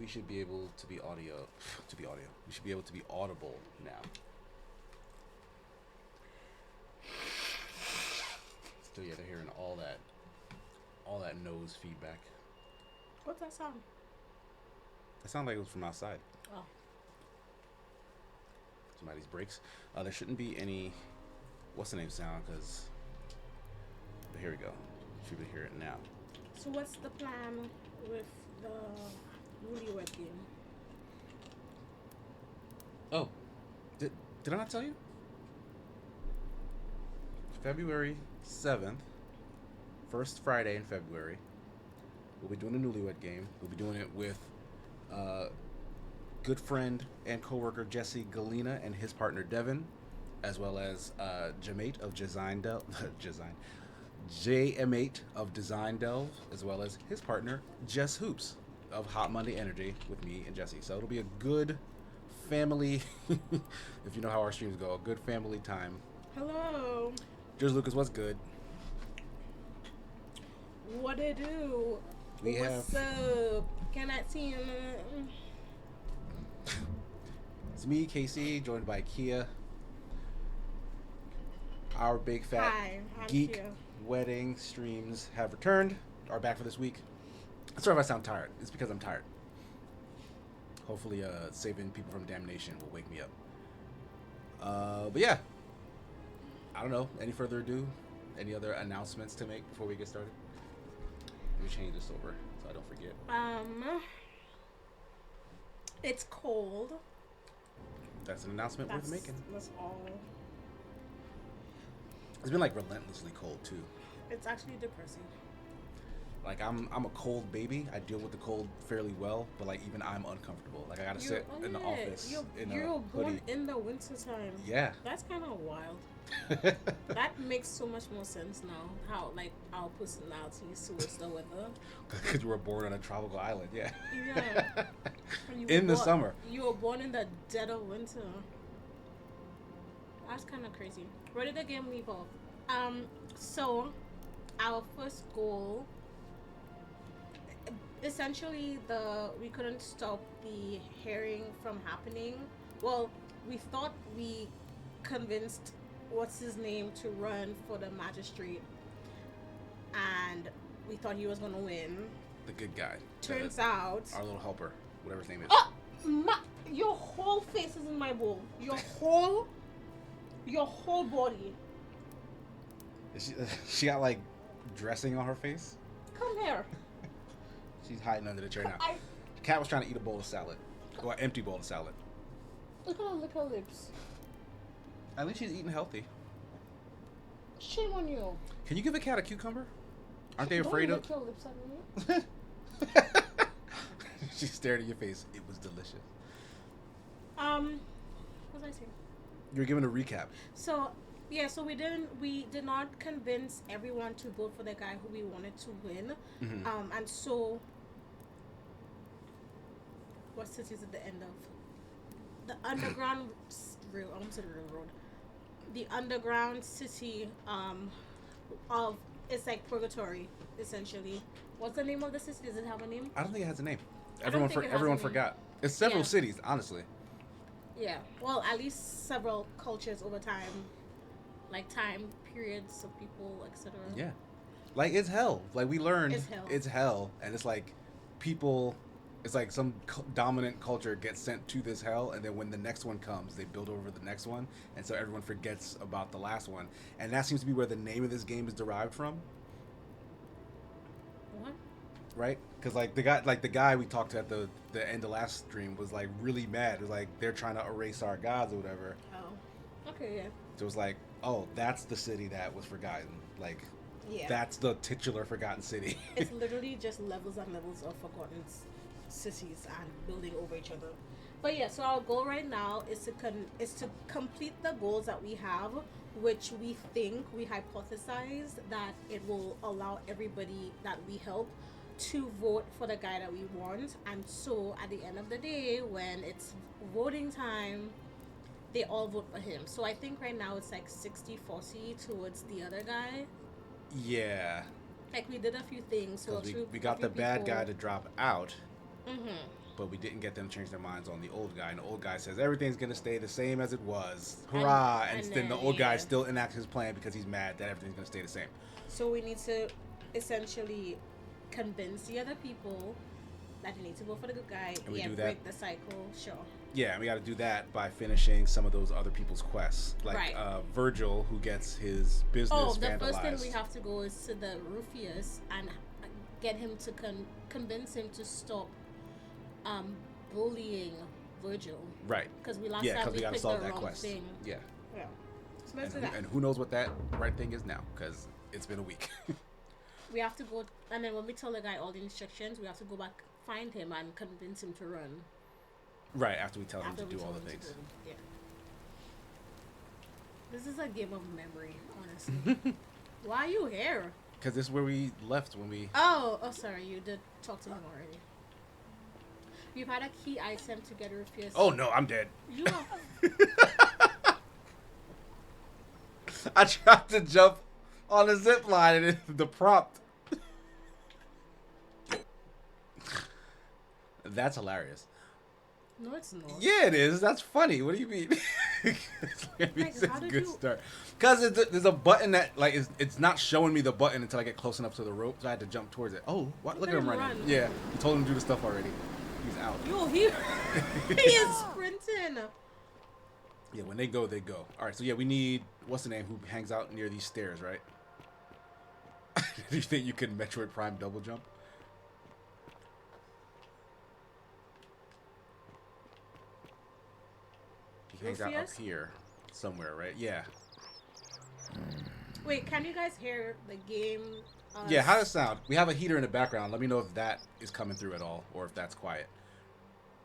we should be able to be audio. We should be able to be audible now. Still, yeah, they're hearing all that nose feedback. What's that sound? It sounded like it was from outside. Oh. Somebody's brakes. There shouldn't be any. What's the name sound? Because. But here we go. Should be hear it now. So what's the plan with the newlywed game? Oh, did I not tell you? February 7th, first Friday in February, we'll be doing a newlywed game. We'll be doing it with good friend and coworker Jesse Galena and his partner Devin, as well as Jamate of JM8 of Design Delve, as well as his partner Jess Hoops of Hot Monday Energy with me and Jesse. So it'll be a good family, if you know how our streams go, a good family time. Hello. George Lucas, what's good? What it do? What's up? Can I see him? It's me, Casey, joined by Kia. Our Big Fat Geek Wedding streams have returned, are back for this week. Sorry if I sound tired. It's because I'm tired. Hopefully, saving people from damnation will wake me up. But yeah, I don't know. Any further ado? Any other announcements to make before we get started? Let me change this over so I don't forget. It's cold. That's an announcement worth making. That's all. It's been like relentlessly cold too. It's actually depressing. Like I'm a cold baby. I deal with the cold fairly well, but like even I'm uncomfortable. Like I gotta sit in the office in a You're born hoodie. in the winter time. Yeah. That's kind of wild. That makes so much more sense now. How like our personalities towards the weather. Because you were born on a tropical island. Yeah. Yeah. In the summer. You were born in the dead of winter. That's kind of crazy. Where did the game leave off? So our first goal. Essentially, we couldn't stop the hearing from happening. Well, we thought we convinced what's his name to run for the magistrate, and we thought he was gonna win. The good guy. Turns out, our little helper, whatever his name is. Oh, your whole face is in my bowl. Your whole body. She got like dressing on her face. Come here. She's hiding under the chair now. The cat was trying to eat a bowl of salad. Or an empty bowl of salad. Look at her lips. At least she's eating healthy. Shame on you. Can you give a cat a cucumber? Aren't they afraid of... Don't lick your lips at me. She stared at your face. It was delicious. What was I saying? You were giving a recap. So we did not convince everyone to vote for the guy who we wanted to win. Mm-hmm. And so what city is at the end of? The underground rail, I almost said railroad. The underground city of, it's like purgatory, essentially. What's the name of the city? Does it have a name? I don't think it has a name. Everyone Forgot. It's several cities, honestly. Yeah. Well, at least several cultures over time. Like time periods of people, etc. Yeah. Like, it's hell. Like, we learned it's hell. And it's like people... It's like some dominant culture gets sent to this hell, and then when the next one comes, they build over the next one, and so everyone forgets about the last one. And that seems to be where the name of this game is derived from. What? Right? Because like the guy we talked to at the end of last stream was like really mad. It was like they're trying to erase our gods or whatever. Oh. Okay, yeah. So it was like, oh, that's the city that was forgotten. Like, yeah. That's the titular forgotten city. It's literally just levels and levels of forgotten cities and building over each other. But yeah, so our goal right now is to complete the goals that we have, which we hypothesize that it will allow everybody that we help to vote for the guy that we want. And so at the end of the day, when it's voting time, they all vote for him. So I think right now it's like 60-40 towards the other guy. Yeah. Like we did a few things. So we got the bad guy to drop out. Mm-hmm. but we didn't get them to change their minds on the old guy. And the old guy says everything's gonna stay the same as it was. Hurrah! And then the old guy still enacts his plan because he's mad that everything's gonna stay the same. So we need to essentially convince the other people that they need to go for the good guy. And we do break that. the cycle. Sure. Yeah, and we got to do that by finishing some of those other people's quests, like Right. Virgil, who gets his business vandalized. The first thing we have to go is to the Rufus and get him to convince him to stop bullying Virgil. Right. Because we last time we gotta picked solve the that wrong quest. thing. Yeah. Yeah. So let's do that. And who knows what that right thing is now? Because it's been a week. We have to go, and then when we tell the guy all the instructions, we have to go back, find him, and convince him to run. Right, after we tell him to do all the things. Yeah. This is a game of memory, honestly. Why are you here? Because this is where we left when we... Oh, sorry, you did talk to him already. You've had a key item to get Rufus. Oh, no, I'm dead. You are... I tried to jump on a zip line and the prompt. That's hilarious. No, it's not. Yeah, it is. That's funny. What do you mean? It's how a did good you- start. Because there's a button that like it's not showing me the button until I get close enough to the rope, so I had to jump towards it. Oh, what? Look at him running. Run. Yeah, he told him to do the stuff already. He's out. Yo, he is sprinting. Yeah, when they go, they go. All right, so yeah, we need what's the name who hangs out near these stairs, right? Do you think you can Metroid Prime double jump? He hangs out up here somewhere, right? Yeah. Wait, can you guys hear the game? Yeah, how does it sound? We have a heater in the background. Let me know if that is coming through at all, or if that's quiet.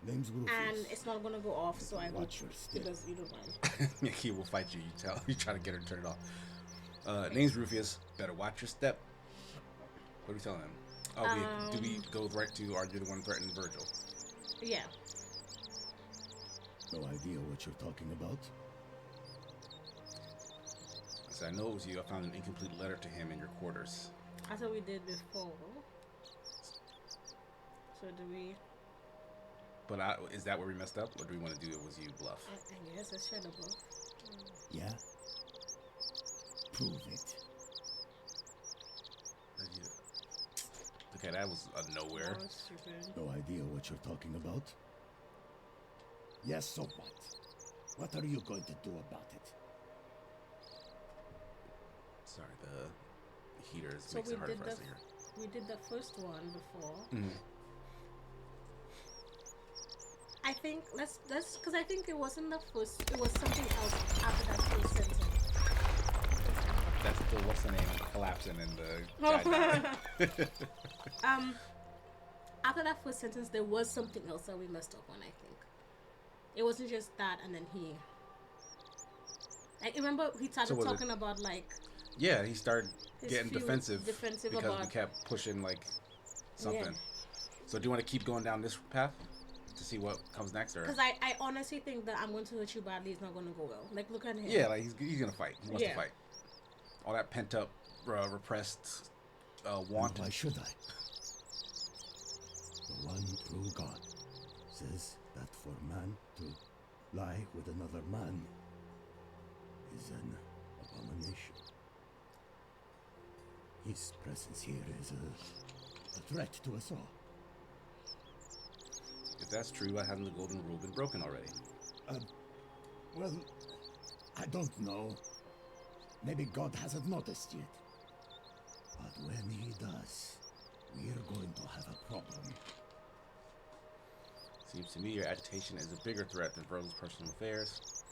Name's Rufus. And it's not gonna go off, so I hope Watch your step. you don't mind. He will fight you. You try to get her to turn it off. Name's Rufus. Better watch your step. What are we telling him? Oh, do we go right to are you the one threatening Virgil? Yeah. No idea what you're talking about. I said, I know it was you. I found an incomplete letter to him in your quarters. That's what we did before. So do we? But is that where we messed up, or do we want to do it was you bluff? I guess I should have bluff. Yeah? Prove it. Okay, that was nowhere. That was stupid. No idea what you're talking about. Yes, so what? What are you going to do about it? Sorry, the heaters So makes we it harder did for us to hear. We did the first one before. Mhm. I think let's because I think it wasn't the first. It was something else after that first sentence. That's the what's the name collapsing in the guy. After that first sentence, there was something else that we messed up on. I think it wasn't just that, and then he. Like, remember he started So was talking about like. Yeah, he started His getting defensive because we about- kept pushing like something. Yeah. So do you want to keep going down this path to see what comes next, or? Because I honestly think that I'm going to hurt you badly is not going to go well. Like, look at him. Yeah, like he's gonna fight. He wants Yeah. to fight. All that pent up, repressed want. Why should I? The one true God says that for man to lie with another man is an abomination. His presence here is a threat to us all. If that's true, why hasn't the golden rule been broken already? Well, I don't know. Maybe God hasn't noticed yet. But when he does, we're going to have a problem. Seems to me your agitation is a bigger threat than Virgil's personal affairs.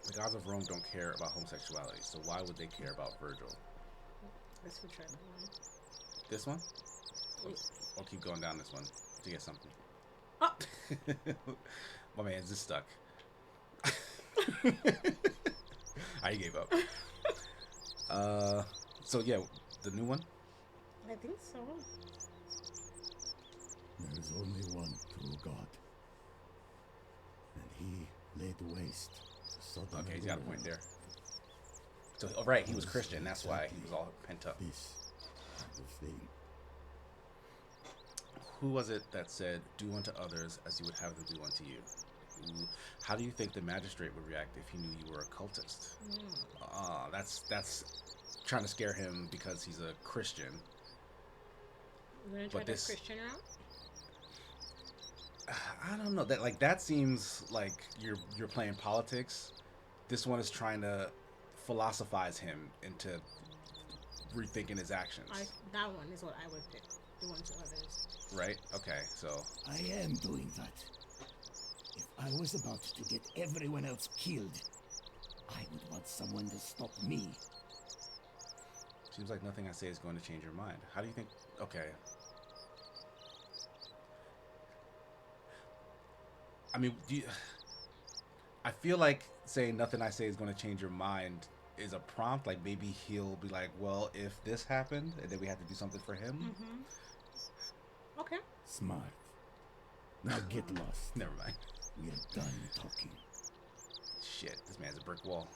The gods of Rome don't care about homosexuality, so why would they care about Virgil? Let's try that one. This one? Or keep going down this one to get something. Oh. My man's just stuck. I gave up. So yeah, the new one? I think so. There is only one true God. And he laid waste to Sodom Okay, and he's got a Gomorrah. point there. So, oh, right, he was Christian. That's why he was all pent up. This kind of thing. who was it that said, "Do unto others as you would have them do unto you"? How do you think the magistrate would react if he knew you were a cultist? That's trying to scare him because he's a Christian. You're gonna try the Christian route? I don't know. That seems like you're playing politics. This one is trying to philosophize him into rethinking his actions. That one is what I would pick. Do unto others. Right? Okay, so I am doing that. If I was about to get everyone else killed, I would want someone to stop me. seems like nothing I say is going to change your mind. How do you think? Okay. I mean, I feel like saying nothing I say is going to change your mind is a prompt. Like maybe he'll be like, well, if this happened and then we have to do something for him. Mm-hmm. Okay. Smart. Now get lost. Never mind. We're done talking. Shit, this man's a brick wall.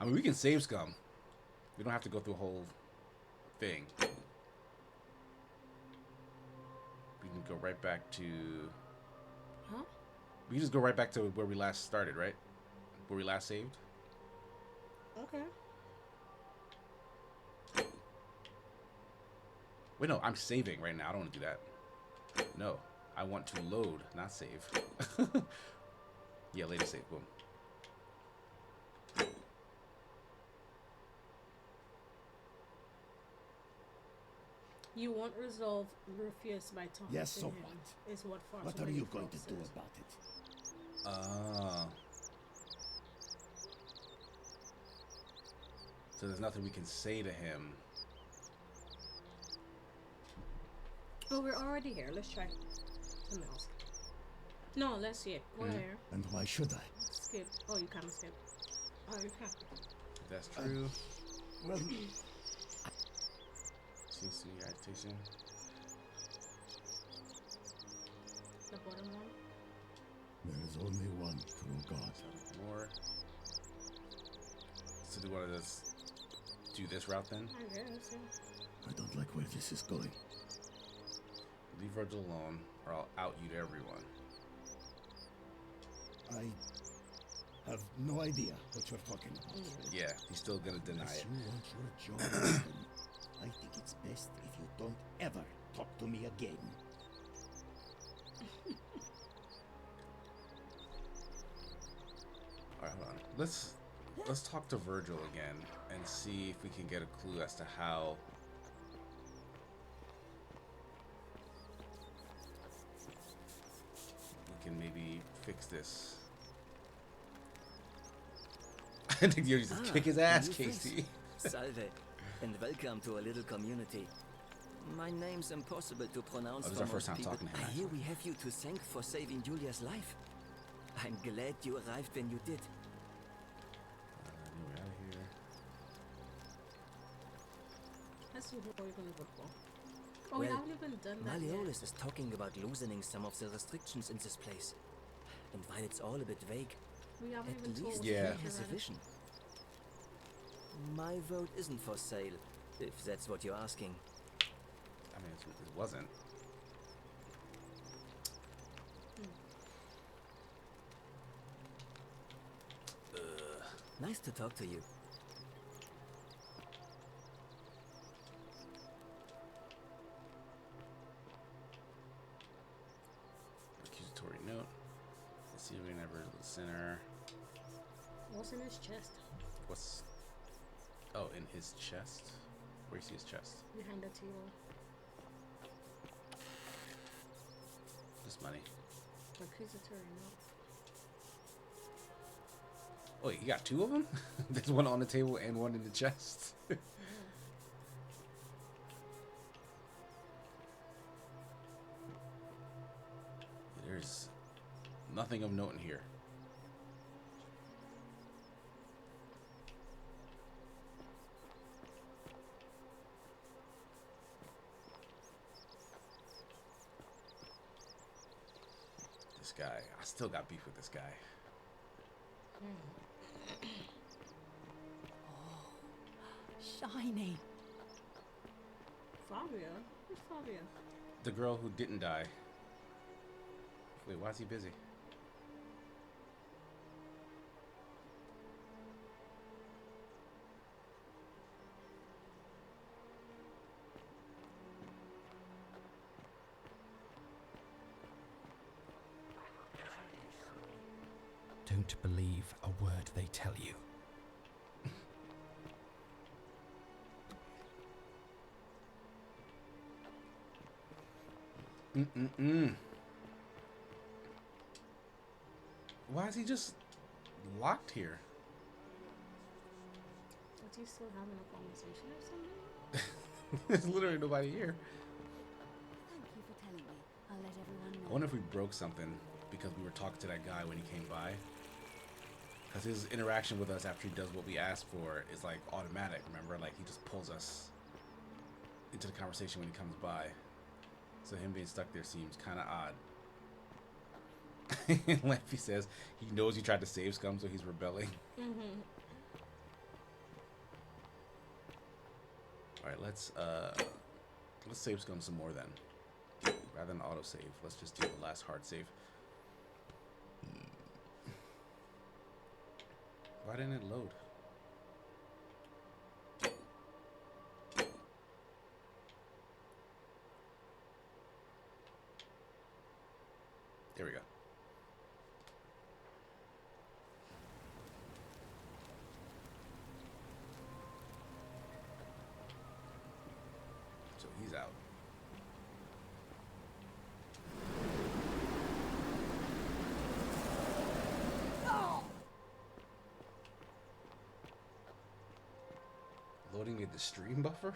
I mean, we can save scum. We don't have to go through a whole thing. We can go right back to... Huh? We can just go right back to where we last started, right? Where we last saved? Okay. Wait, no, I'm saving right now. I don't want to do that. No, I want to load, not save. Yeah, later save. Boom. You won't resolve Rufus by talking Yes, to so him. what? Is what What are you going to do about it? So there's nothing we can say to him. Oh, we're already here. Let's try something else. No, let's see it. We're here. And why should I? Skip. Oh, you can't skip. Oh, you can't. If that's true. Well, CC agitation. The bottom one. there is only one true God. More. So do you want to just do this route then? I guess, yeah. I don't like where this is going. Leave Virgil alone, or I'll out you to everyone. I have no idea what you're talking about. Yeah, he's still gonna deny Unless it. you want your job done, I think it's best if you don't ever talk to me again. Alright, hold on. Let's talk to Virgil again and see if we can get a clue as to how we can maybe fix this. I think you just kick his ass, Casey. Salve, and welcome to a little community. My name's impossible to pronounce. Oh, this is for our first most time people. talking to him, I hear actually. we have you to thank for saving Julia's life. I'm glad you arrived when you did. We're out of here. Let's see what we're gonna go for. Oh, we Well, haven't even done that yet. Malleolus is talking about loosening some of the restrictions in this place. And while it's all a bit vague, We haven't at even told least what he Yeah. has a we're vision. My vote isn't for sale, if that's what you're asking. I mean, it wasn't. Nice to talk to you. Accusatory note. Let's see if we can ever the center. What's in his chest? What's... Oh, in his chest? Where do you see his chest? Behind the table. This money. Accusatory note. Oh, wait, you got two of them? There's one on the table and one in the chest. There's nothing of note in here. This guy, I still got beef with this guy. Shiny. Fabio? Who's Fabia? The girl who didn't die. Wait, why is he busy? Don't believe a word they tell you. Why is he just locked here? Is he still having a conversation or something? There's literally nobody here. Thank you for telling me. I'll let everyone know. I wonder if we broke something because we were talking to that guy when he came by. Because his interaction with us after he does what we asked for is like automatic, remember? Like he just pulls us into the conversation when he comes by. So him being stuck there seems kind of odd. Lampy says he knows he tried to save Scum, so he's rebelling. Mm-hmm. Alright, let's save Scum some more then. Rather than autosave, let's just do the last hard save. Why didn't it load? There we go. So he's out. Loading at the stream buffer?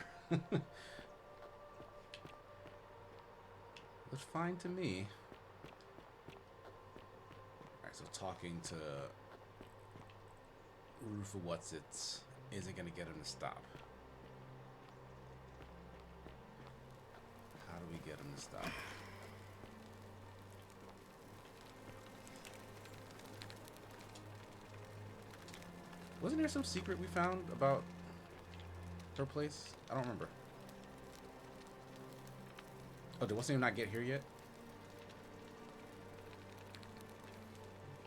Looks fine to me. Alright, so talking to Rufa Whatsits isn't gonna get him to stop. How do we get him to stop? Wasn't there some secret we found about her place? I don't remember. Oh, did what's name not get here yet?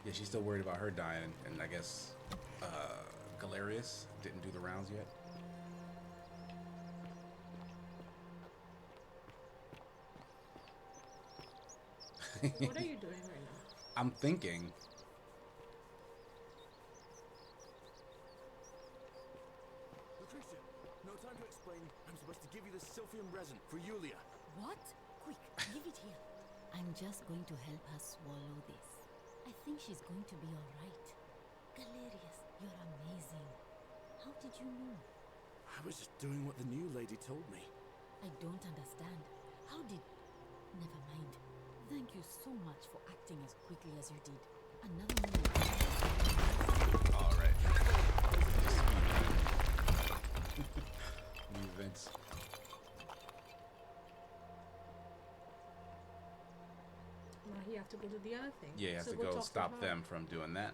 Yeah, she's still worried about her dying, and I guess Galerius didn't do the rounds yet. What are you doing right now? I'm thinking. Lucretia, no time to explain. I'm supposed to give you the Sylphium resin for Yulia. What? Quick, give it here. I'm just going to help her swallow this. I think she's going to be alright. Galerius, you're amazing. How did you know? I was just doing what the new lady told me. I don't understand. How did... Never mind. Thank you so much for acting as quickly as you did. Another minute. Alright. New events. Now you have to go to the other thing. Yeah, you have So to go go talk to stop her. them from doing that.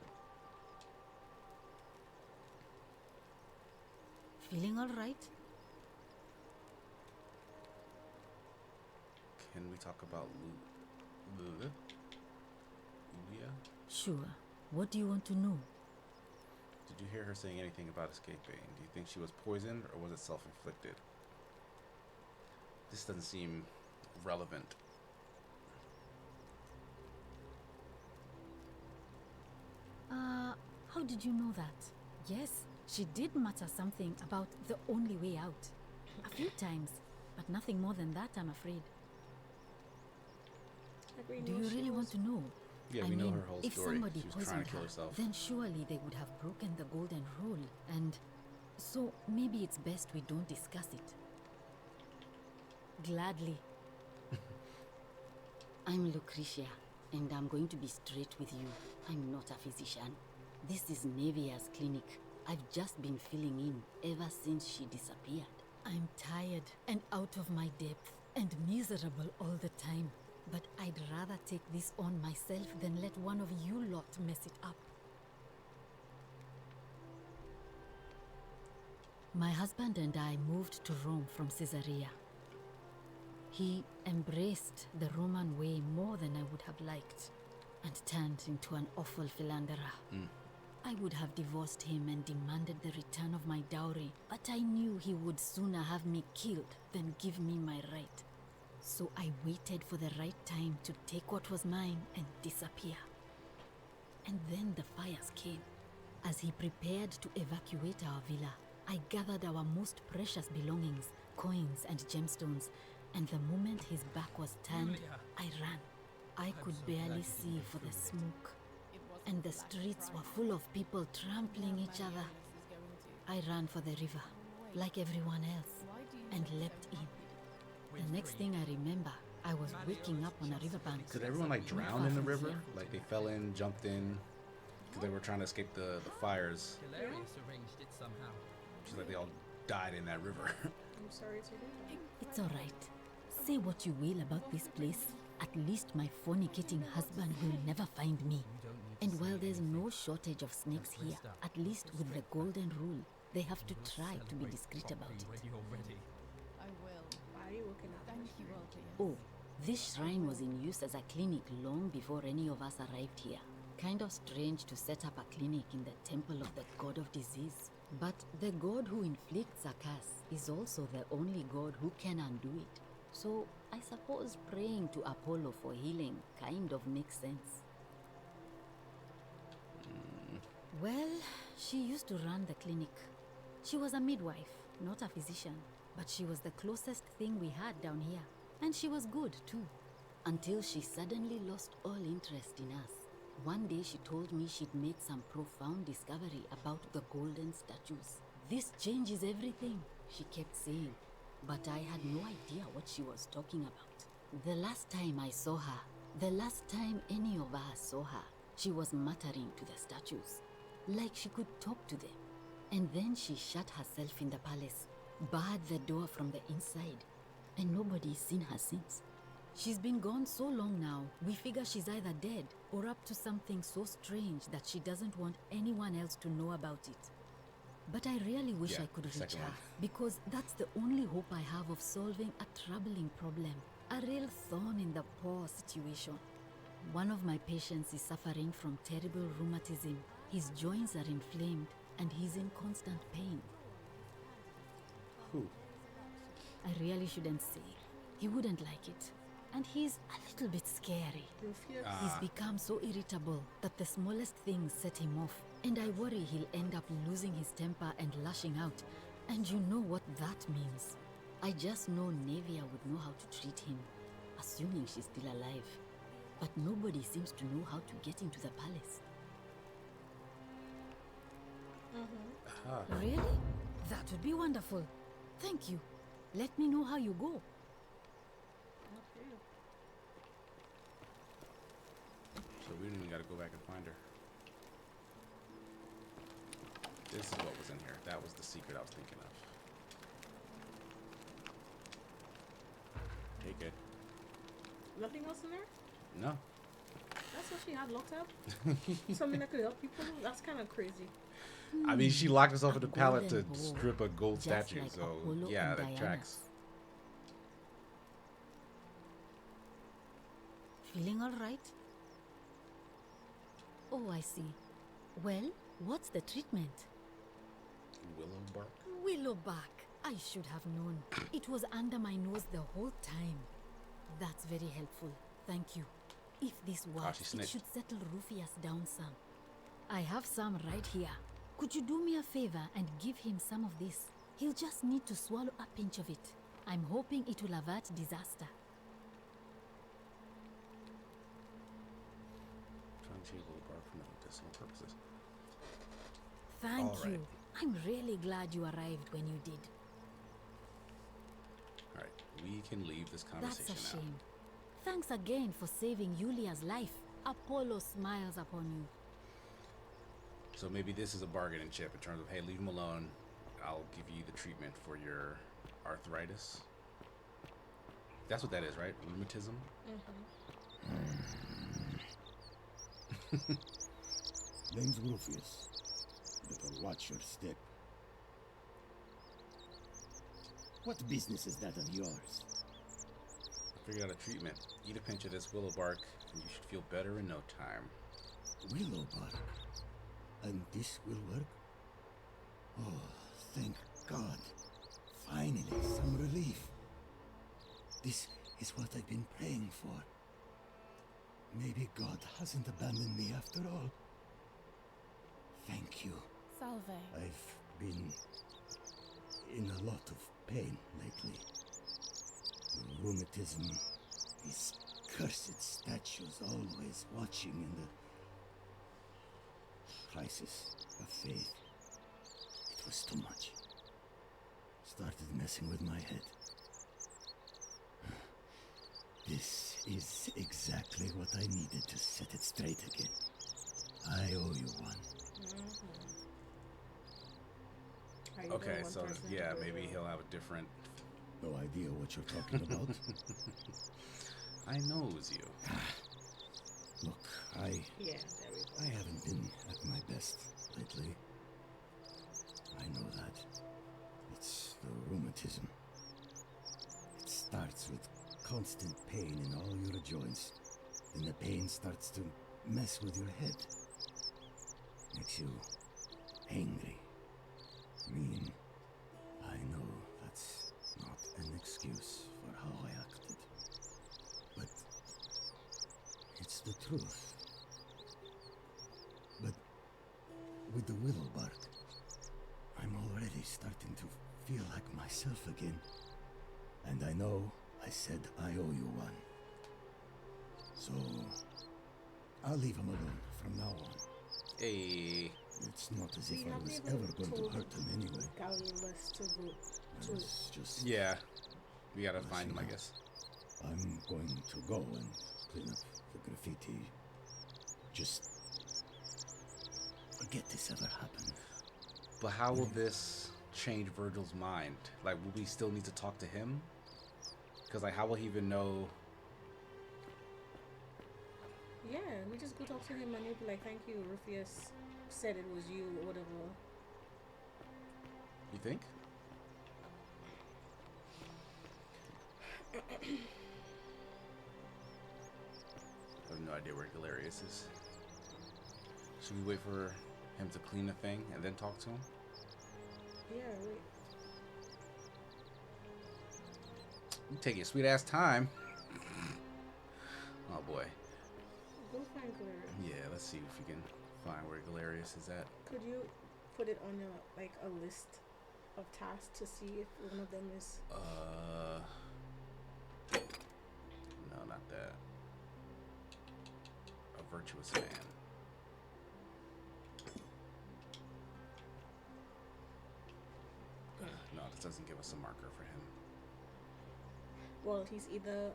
Feeling alright? Can we talk about Julia? Sure. What do you want to know? Did you hear her saying anything about escaping? Do you think she was poisoned or was it self-inflicted? This doesn't seem relevant. How did you know that? Yes, she did mutter something about the only way out. A few times, but nothing more than that, I'm afraid. Like we Do know you she really want was- to know? Yeah, I we know mean, her whole if story. somebody She was trying poisoned to kill her, herself. then surely they would have broken the golden rule. And so maybe it's best we don't discuss it. Gladly. I'm Lucretia, and I'm going to be straight with you. I'm not a physician. This is Nevia's clinic. I've just been filling in ever since she disappeared. I'm tired and out of my depth and miserable all the time. But I'd rather take this on myself than let one of you lot mess it up. My husband and I moved to Rome from Caesarea. He embraced the Roman way more than I would have liked, and turned into an awful philanderer. I would have divorced him and demanded the return of my dowry, but I knew he would sooner have me killed than give me my right. So I waited for the right time to take what was mine and disappear. And then the fires came. As he prepared to evacuate our villa, I gathered our most precious belongings, coins and gemstones, and the moment his back was turned, I ran. I could barely see for the smoke, and the streets were full of people trampling each other. I ran for the river, like everyone else, and leapt in. The next thing I remember, I was waking up on a riverbank. Did everyone like drown in the river? Like they fell in, jumped in, because they were trying to escape the fires. Hilarious arranged it somehow. Just like they all died in that river. I'm sorry to hear that. It's all right. Say what you will about this place. At least my fornicating husband will never find me. And while there's no shortage of snakes here, at least with the golden rule, they have to try to be discreet about it. When you're ready. I will. Why are you looking at Thank me? you, Althea. Oh, this shrine was in use as a clinic long before any of us arrived here. Kind of strange to set up a clinic in the temple of the god of disease. But the god who inflicts a curse is also the only god who can undo it. So I suppose praying to Apollo for healing kind of makes sense. Well, she used to run the clinic. She was a midwife, not a physician, but she was the closest thing we had down here. And she was good too, until she suddenly lost all interest in us. One day she told me she'd made some profound discovery about the golden statues. This changes everything, she kept saying, but I had no idea what she was talking about. The last time I saw her, the last time any of us saw her, she was muttering to the statues, like she could talk to them. And then she shut herself in the palace, barred the door from the inside, and nobody's seen her since. She's been gone so long now, we figure she's either dead or up to something so strange that she doesn't want anyone else to know about it. But I really wish Yeah, I could reach second her, one. because that's the only hope I have of solving a troubling problem, a real thorn in the paw situation. One of my patients is suffering from terrible rheumatism. His joints are inflamed and he's in constant pain. Who? I really shouldn't say. He wouldn't like it. And he's a little bit scary. Rufus? He's become so irritable that the smallest things set him off. And I worry he'll end up losing his temper and lashing out. And you know what that means. I just know Nevia would know how to treat him, assuming she's still alive. But nobody seems to know how to get into the palace. Really? That would be wonderful. Thank you. Let me know how you go. Okay. So we don't even gotta go back and find her. This is what was in here. That was the secret I was thinking of. Okay, good. Nothing else in there? No. That's what she had locked up? Something that could help people? That's kind of crazy. I mean, she locked herself in A the pallet to golden bowl, strip a gold just statue, like so Apollo yeah, and that Diana's. tracks. Feeling all right? Oh, I see. Well, what's the treatment? Willow bark. Willowback. I should have known. It was under my nose the whole time. That's very helpful. Thank you. If this she works, it snitched. should settle Rufius down some. I have some right here. Could you do me a favor and give him some of this? He'll just need to swallow a pinch of it. I'm hoping it will avert disaster. Trying to change willow bark for medicinal purposes. Thank All right. you. I'm really glad you arrived when you did. All right, we can leave this That's conversation a shame. Thanks again for saving Yulia's life. Apollo smiles upon you. So maybe this is a bargaining chip in terms of, hey, leave him alone. I'll give you the treatment for your arthritis. That's what that is, right? Rheumatism? Name's Rufus. Better watch your step. What business is that of yours? Figure out a treatment. Eat a pinch of this willow bark, and you should feel better in no time. Willow bark. And this will work? Oh, thank God. Finally, some relief. This is what I've been praying for. Maybe God hasn't abandoned me after all. Thank you. Salve. I've been in a lot of pain lately. Rheumatism, these cursed statues always watching, and the crisis of faith. It was too much. Started messing with my head. This is exactly what I needed to set it straight again. I owe you one. Are you Okay, the one so person to yeah, do maybe it? he'll have a different. No idea what you're talking about. I knows you. Look, Yeah, there we go. I haven't been at my best lately. I know that. It's the rheumatism. It starts with constant pain in all your joints. Then the pain starts to mess with your head. Makes you angry, mean. I know that's not an excuse for how I acted. But it's the truth. But with the willow bark, I'm already starting to feel like myself again. And I know I said I owe you one. So I'll leave him alone from now on. Hey. It's not as We if I haven't was even ever going to told hurt him anyway. Gallius to go I to. was just... Yeah. We gotta Listen find him, I up. guess. I'm going to go and clean up the graffiti. Just forget this ever happened. But how will this change Virgil's mind? Like, will we still need to talk to him? Because, like, how will he even know? Yeah, we just go talk to him and he'll be like, "Thank you, Rufus said it was you," or whatever. You think? I have no idea where Galerius is. Should we wait for him to clean the thing and then talk to him? Yeah, wait. You take your sweet ass time. Oh boy. Go find Galerius. Yeah, let's see if we can find where Galerius is at. Could you put it on your like a list of tasks to see if one of them is? No, not that. A virtuous man. No, this doesn't give us a marker for him. Well, he's either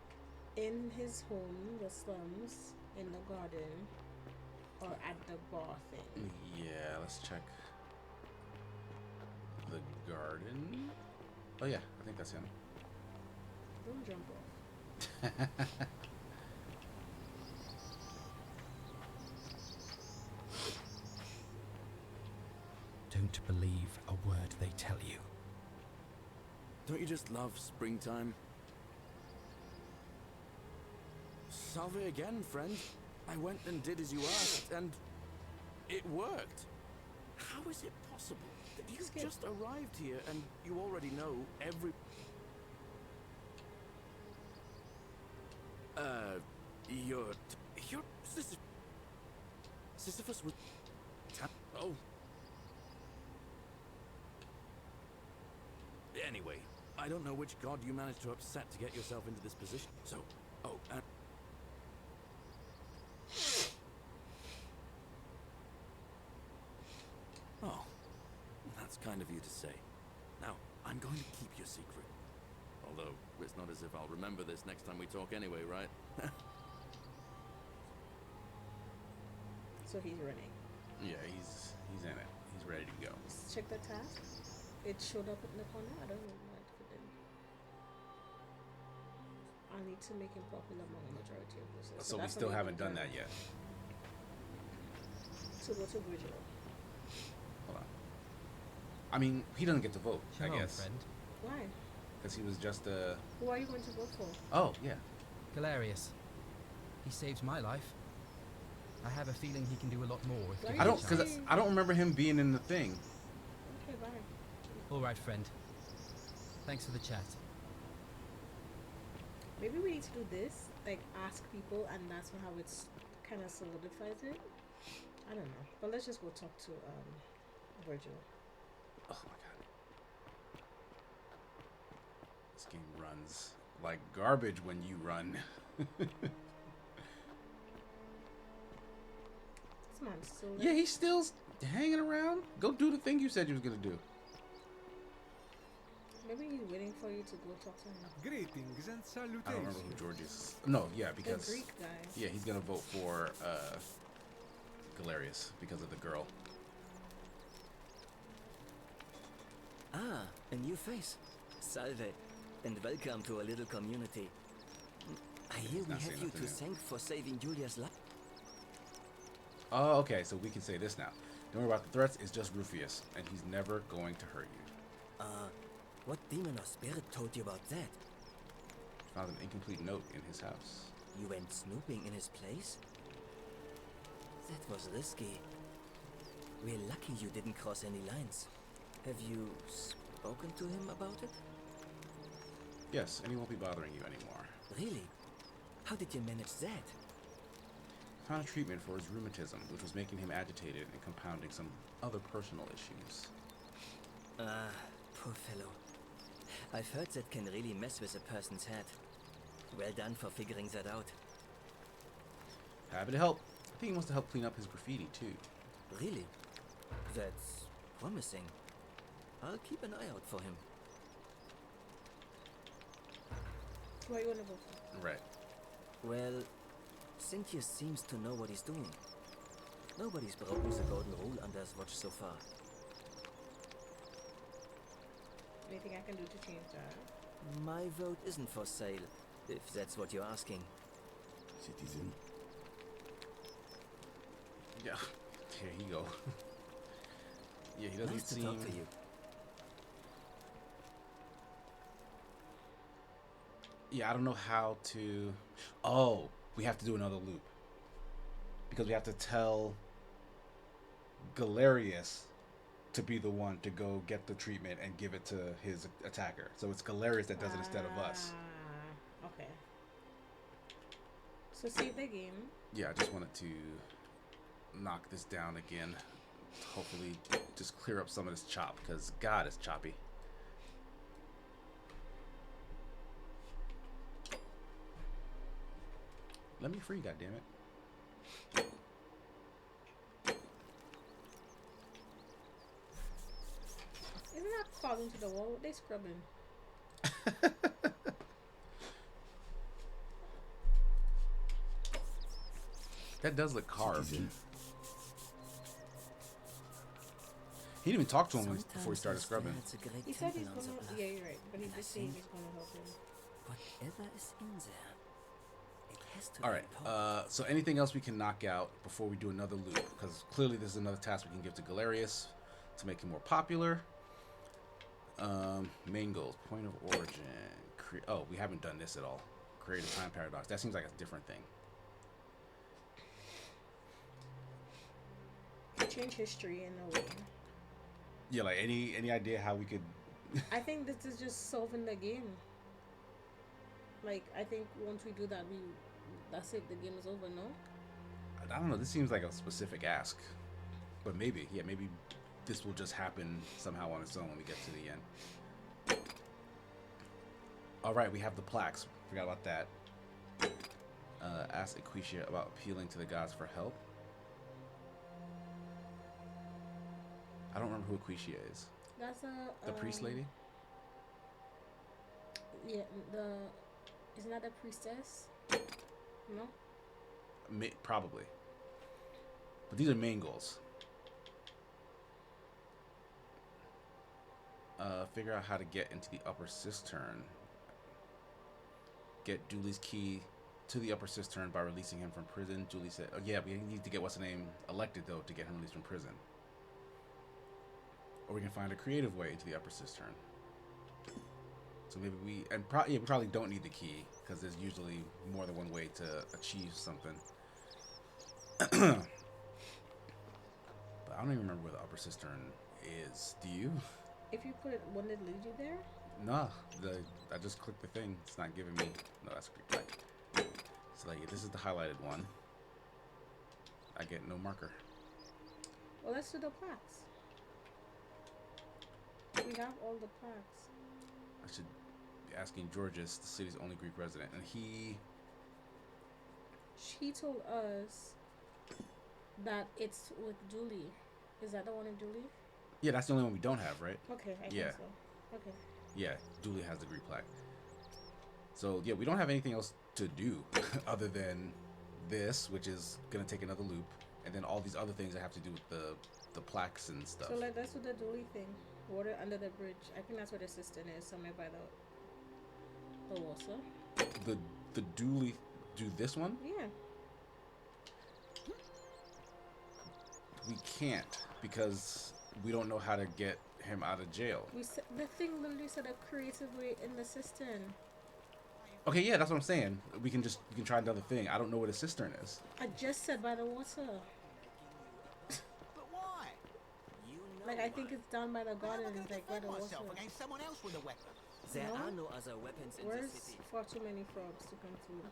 in his home, the slums, in the garden, or at the bar thing. Yeah, let's check the garden. Oh yeah, I think that's him. Don't jump off. Don't believe a word they tell you. Don't you just love springtime? Salve again, friend. I went and did as you asked, and it worked. How is it possible that you Skip. just arrived here and you already know every... You're Sisyphus was... Oh. Anyway, I don't know which god you managed to upset to get yourself into this position. So, Oh, that's kind of you to say. Now, I'm going to keep your secret. Although, it's not as if I'll remember this next time we talk anyway, right? So he's running. Yeah, he's in it. He's ready to go. Let's check the task. It showed up in the corner. I don't know why it didn't. I need to make him popular among the majority of users. So we that's still what haven't we done can that yet. To go to Bridget. Hold on. I mean, he doesn't get to vote, Shalom, I guess. friend. Why? Because he was just a... Who are you going to vote for? Oh, yeah. Galerius. He saved my life. I have a feeling he can do a lot more if given I a don't- chance. Because I don't remember him being in the thing. Okay, bye. All right, friend. Thanks for the chat. Maybe we need to do this, like ask people, and that's how it's kind of solidifies it. I don't know, but let's just go talk to Virgil. Oh my god. This game runs like garbage when you run. This man's still there. Yeah, he's still hanging around. Go do the thing you said you was gonna do. Maybe he's waiting for you to go talk to him. Greetings and I don't remember salutations. who George is. No, yeah, The because Greek guy. yeah, he's gonna vote for Galerius because of the girl. Ah, a new face. Salve, and welcome to a little community. I hear we not have saying you nothing to yet. thank for saving Julia's life. Oh, okay, so we can say this now. Don't worry about the threats. It's just Rufius, and he's never going to hurt you. What demon or spirit told you about that? Found an incomplete note in his house. You went snooping in his place? That was risky. We're lucky you didn't cross any lines. Have you spoken to him about it? Yes, and he won't be bothering you anymore. Really? How did you manage that? Found a treatment for his rheumatism, which was making him agitated and compounding some other personal issues. Ah, poor fellow. I've heard that can really mess with a person's head. Well done for figuring that out. Happy to help. I think he wants to help clean up his graffiti, too. Really? That's promising. I'll keep an eye out for him. Who are you gonna go for? Right. Well, Cynthia seems to know what he's doing. Nobody's broken the golden rule under his watch so far. Anything I can do to change that? My vote isn't for sale, if that's what you're asking. Citizen, Yeah. Here you go. Yeah, he doesn't Nice to seem... talk to you. Yeah, I don't know how to... Oh, we have to do another loop. Because we have to tell Galerius to be the one to go get the treatment and give it to his attacker. So it's Galerius that does it instead of us. Okay. So save the game. Yeah, I just wanted to knock this down again. Hopefully just clear up some of this chop, because God, it's choppy. Let me free, goddammit. Isn't that falling to the wall? What they scrubbing? That does look carved. citizen. He didn't even talk to him before he Sometimes started I swear scrubbing. it's a great He said he's temple on gonna. the bluff. Yeah, you're right. But he And I did say think he's gonna help him. Whatever is in there, it has to All be right. important. So anything else we can knock out before we do another loop? Because clearly this is another task we can give to Galerius to make him more popular. Main goals: point of origin. Oh, we haven't done this at all. Create a time paradox. That seems like a different thing. Change history in a way. Yeah, like any idea how we could? I think this is just solving the game. Like I think once we do that, that's it. The game is over. No. I don't know. This seems like a specific ask, but maybe, yeah, maybe this will just happen somehow on its own when we get to the end. All right, we have the plaques. Forgot about that. Ask Equetia about appealing to the gods for help. I don't remember who Equetia is. That's a The priest lady? Yeah, isn't that the priestess? No. Probably. But these are main goals. Figure out how to get into the upper cistern. Get Dooley's key to the upper cistern by releasing him from prison. Julie said, oh yeah, we need to get what's the name elected though to get him released from prison. Or we can find a creative way into the upper cistern. So maybe we we probably don't need the key because there's usually more than one way to achieve something. But I don't even remember where the upper cistern is. Do you? If you put it, wouldn't it lead you there? Nah, I just clicked the thing. It's not giving me. No, that's correct. So like, this is the highlighted one. I get no marker. Well, let's do the plaques. We have all the plaques. I should be asking Georges, the city's only Greek resident, and She told us that it's with Dooley. Is that the one in Dooley? Yeah, that's the only one we don't have, right? Okay, I Yeah. think so. Okay. Yeah, Dooley has the Greek plaque. So yeah, we don't have anything else to do other than this, which is gonna take another loop, and then all these other things that have to do with the plaques and stuff. So let's do the Dooley thing. Water under the bridge. I think that's where the cistern is, somewhere by the water. The Dooley do this one? Yeah. We can't because we don't know how to get him out of jail. The thing literally said a creative way in the cistern. Okay, yeah, that's what I'm saying. We can try another thing. I don't know where the cistern is. I just said by the water. But why? You know Like I think it's down by the How am I garden, going to like by defend the water. myself against someone else with a weapon? there No? are no other weapons in Where's the city. far too many frogs to come through?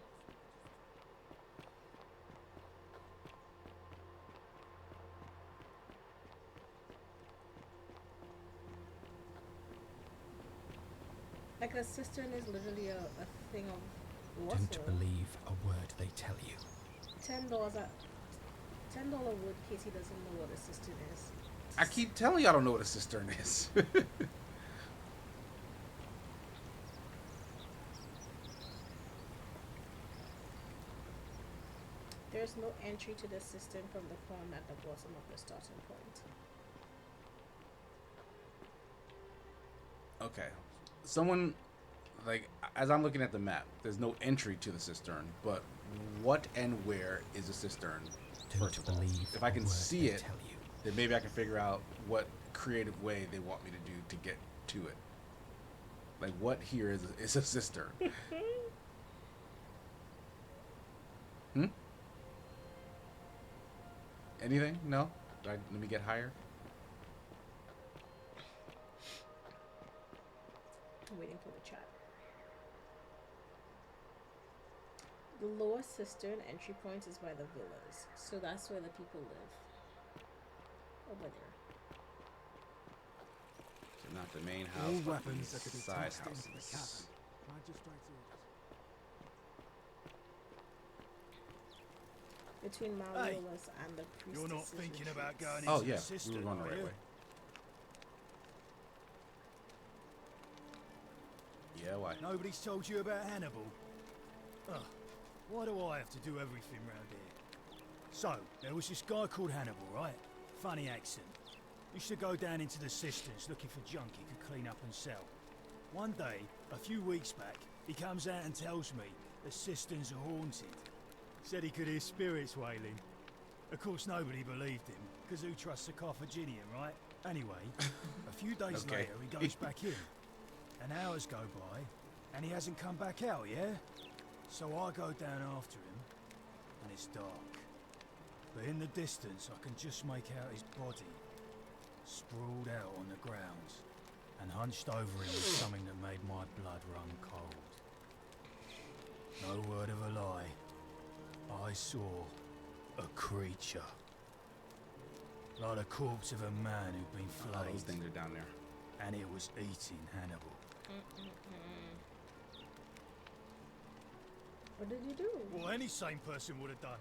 Like a cistern is literally a thing of water. Don't believe a word they tell you. $10 wood. Casey doesn't know what a cistern is. I keep telling you I don't know what a cistern is. There's no entry to the cistern from the pond at the bottom of the starting point. Okay. Someone, like, as I'm looking at the map, there's no entry to the cistern, but what and where is a cistern? First of all, if I can see it, then maybe I can figure out what creative way they want me to do to get to it. Like, what here is a cistern? Anything? No? Let me get higher. I'm waiting for the chat. The lower cistern entry point is by the villas, so that's where the people live. Over there. So not the main All house, but weapons the are to be side tossed into the houses. cabin. Magistrate's orders. Between Malleolus and the priestess. You're not thinking about going Oh into yeah, the cistern, we were going the are right you? way. Yeah, why? Nobody's told you about Hannibal? Ugh, why do I have to do everything round here? So, there was this guy called Hannibal, right? Funny accent. Used to go down into the cisterns looking for junk he could clean up and sell. One day, a few weeks back, he comes out and tells me the cisterns are haunted. Said he could hear spirits wailing. Of course, nobody believed him, because who trusts a Carthaginian, right? Anyway, a few days Okay. later, he goes back in. And hours go by, and he hasn't come back out, yeah? So I go down after him, and it's dark. But in the distance, I can just make out his body, sprawled out on the ground, and hunched over him was something that made my blood run cold. No word of a lie. I saw a creature. Like the corpse of a man who'd been Oh, flayed, those things are down there. and it was eating Hannibal. What did you do? What any sane person would have done.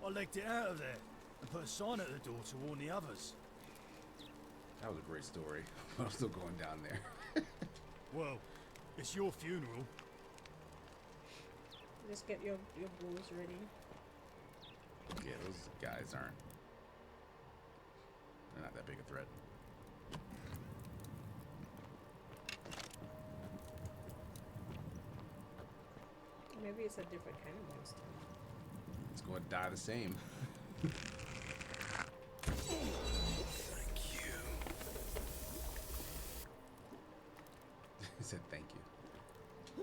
I legged it out of there and put a sign at the door to warn the others. That was a great story. I'm still going down there. Well, it's your funeral. Just get your bows ready. Yeah, those guys aren't. They're not that big a threat. Maybe it's a different kind of monster. It's going to die the same. Thank you. He said thank you. The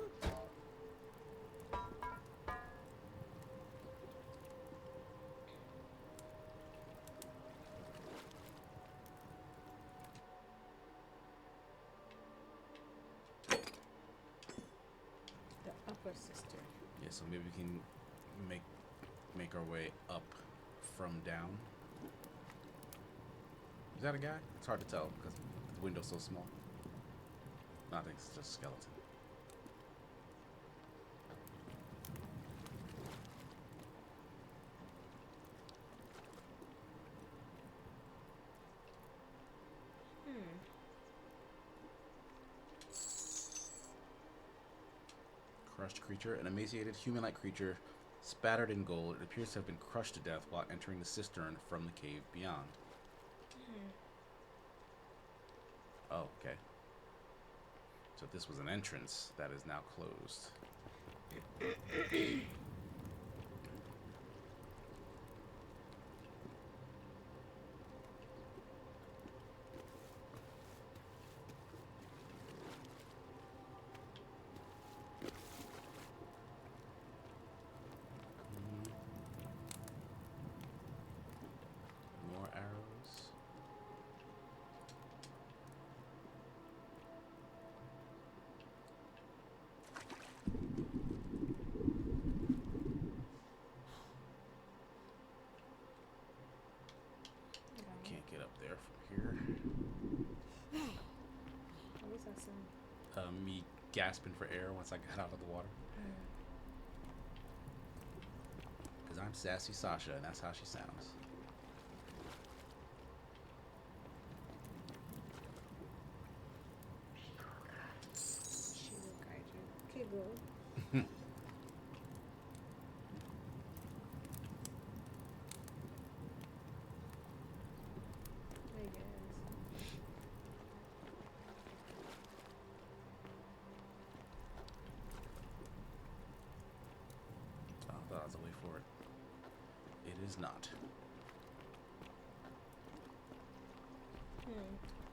upper sister. Yeah, so maybe we can make our way up from down. Is that a guy? It's hard to tell because the window's so small. No, I think it's just a skeleton. Crushed creature, an emaciated human-like creature spattered in gold. It appears to have been crushed to death while entering the cistern from the cave beyond. Oh, okay. So this was an entrance that is now closed. More arrows. Can't get up there from here. What was that sound? Me gasping for air once I got out of the water. Because I'm Sassy Sasha, and that's how she sounds. She will guide you. Okay, go. I guess. Oh, I thought I was a way for it. It is not.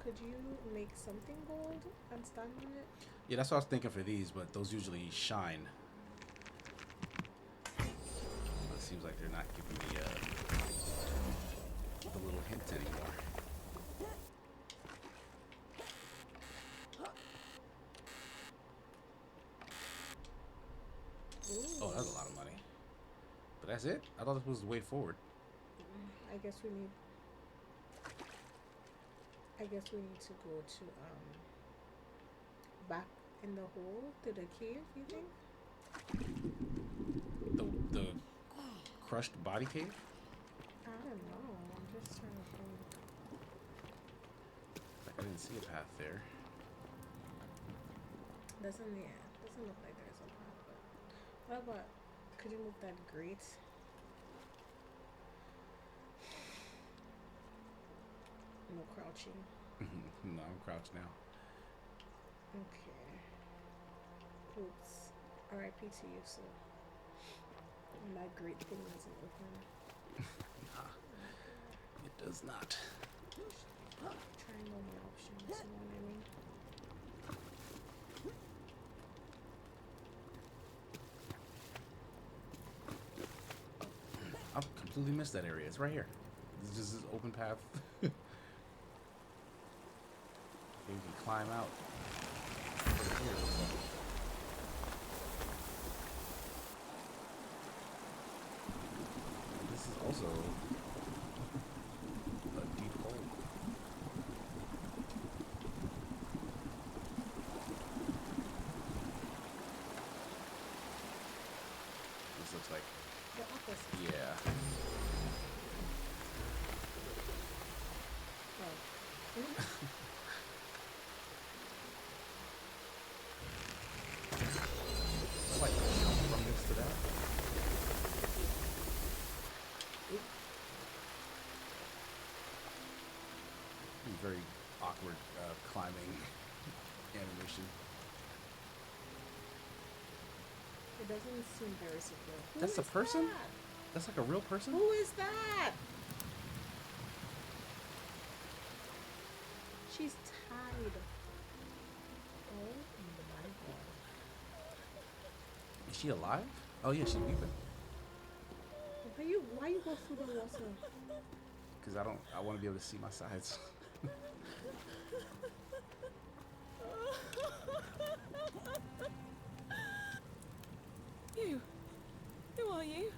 Could you make something gold and stand on it? Yeah, that's what I was thinking for these, but those usually shine. But it seems like they're not giving me the little hint anymore. Ooh. Oh, that's a lot of money. But that's it? I thought this was the way forward. I guess we need to go to back in the hole to the cave, you think? The crushed body cave? I don't know. I'm just trying to think. Like, I didn't see a path there. Doesn't look like there's a path, but what about, could you move that grate? No crouching. No, I'm crouched now. Okay. Oops. R.I.P. to you, so. And that great thing doesn't open. Nah, it does not. Trying all my options, you know what I mean? I've completely missed that area. It's right here. This is this open path. You can climb out. Here, it looks like. This is also a deep hole. This looks like, The opposite. yeah. Oh. It's like jump from this to that. Very awkward climbing animation. It doesn't seem very secure. Who That's a is person? that? That's like a real person? Who is that? She's tied. Oh my god. she alive? Oh yeah, she's weeping. Why you go through the water? Because I want to be able to see my sides. You. Who are you?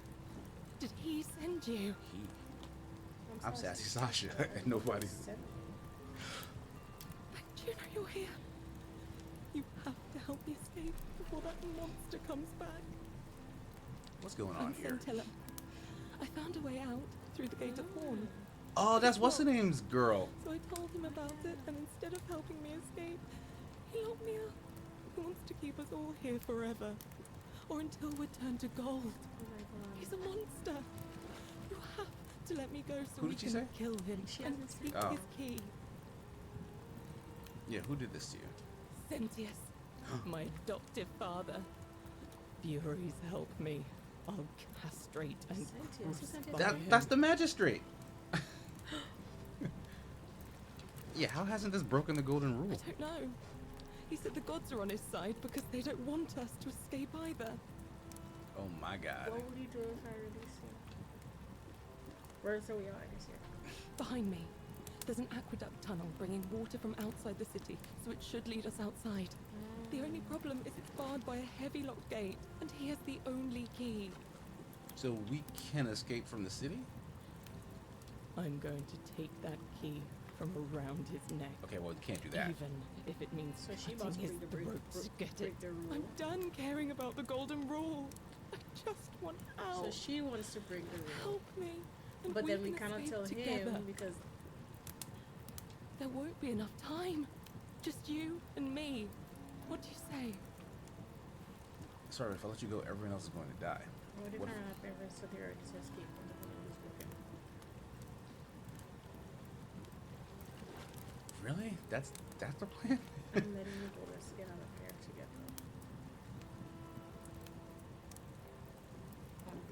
Did he send you? I'm Sassy Sasha, and nobody's. Do you know you're here? You have to help me escape before that monster comes back. What's going on here? Scintilla. I found a way out through the gate of Horn. Oh, that's what's her name's girl. So I told him about it, and instead of helping me escape, he locked me up. He wants to keep us all here forever. Or until we're turned to gold. Oh my god. He's a monster. You have to let me go so Who we did she can say? kill him She and hasn't take said- his key. Yeah, who did this to you? Sentius, my adoptive father. Furies, help me. I'll castrate and Sentius? Who sent you crucify that? him. That's the magistrate. Yeah, how hasn't this broken the golden rule? I don't know. He said the gods are on his side because they don't want us to escape either. Oh my god. What would you do if I release you? Where's the we are this year? Behind me, there's an aqueduct tunnel bringing water from outside the city, so it should lead us outside. The only problem is it's barred by a heavy locked gate, and he has the only key. So we can escape from the city? I'm going to take that key from around his neck. Okay, well, we can't do that. Even if it means So she cutting must his break throat to get break it. the rule. I'm done caring about the golden rule. I just want out. So she wants to break the rule. Help me. And But then we can cannot escape tell together. him because There won't be enough time. Just you and me. What do you say? Sorry, if I let you go, everyone else is going to die. what if What I if- have ever superiority to escape from the rule is broken? Really? That's the plan? I'm letting you go. Let's get out of here together.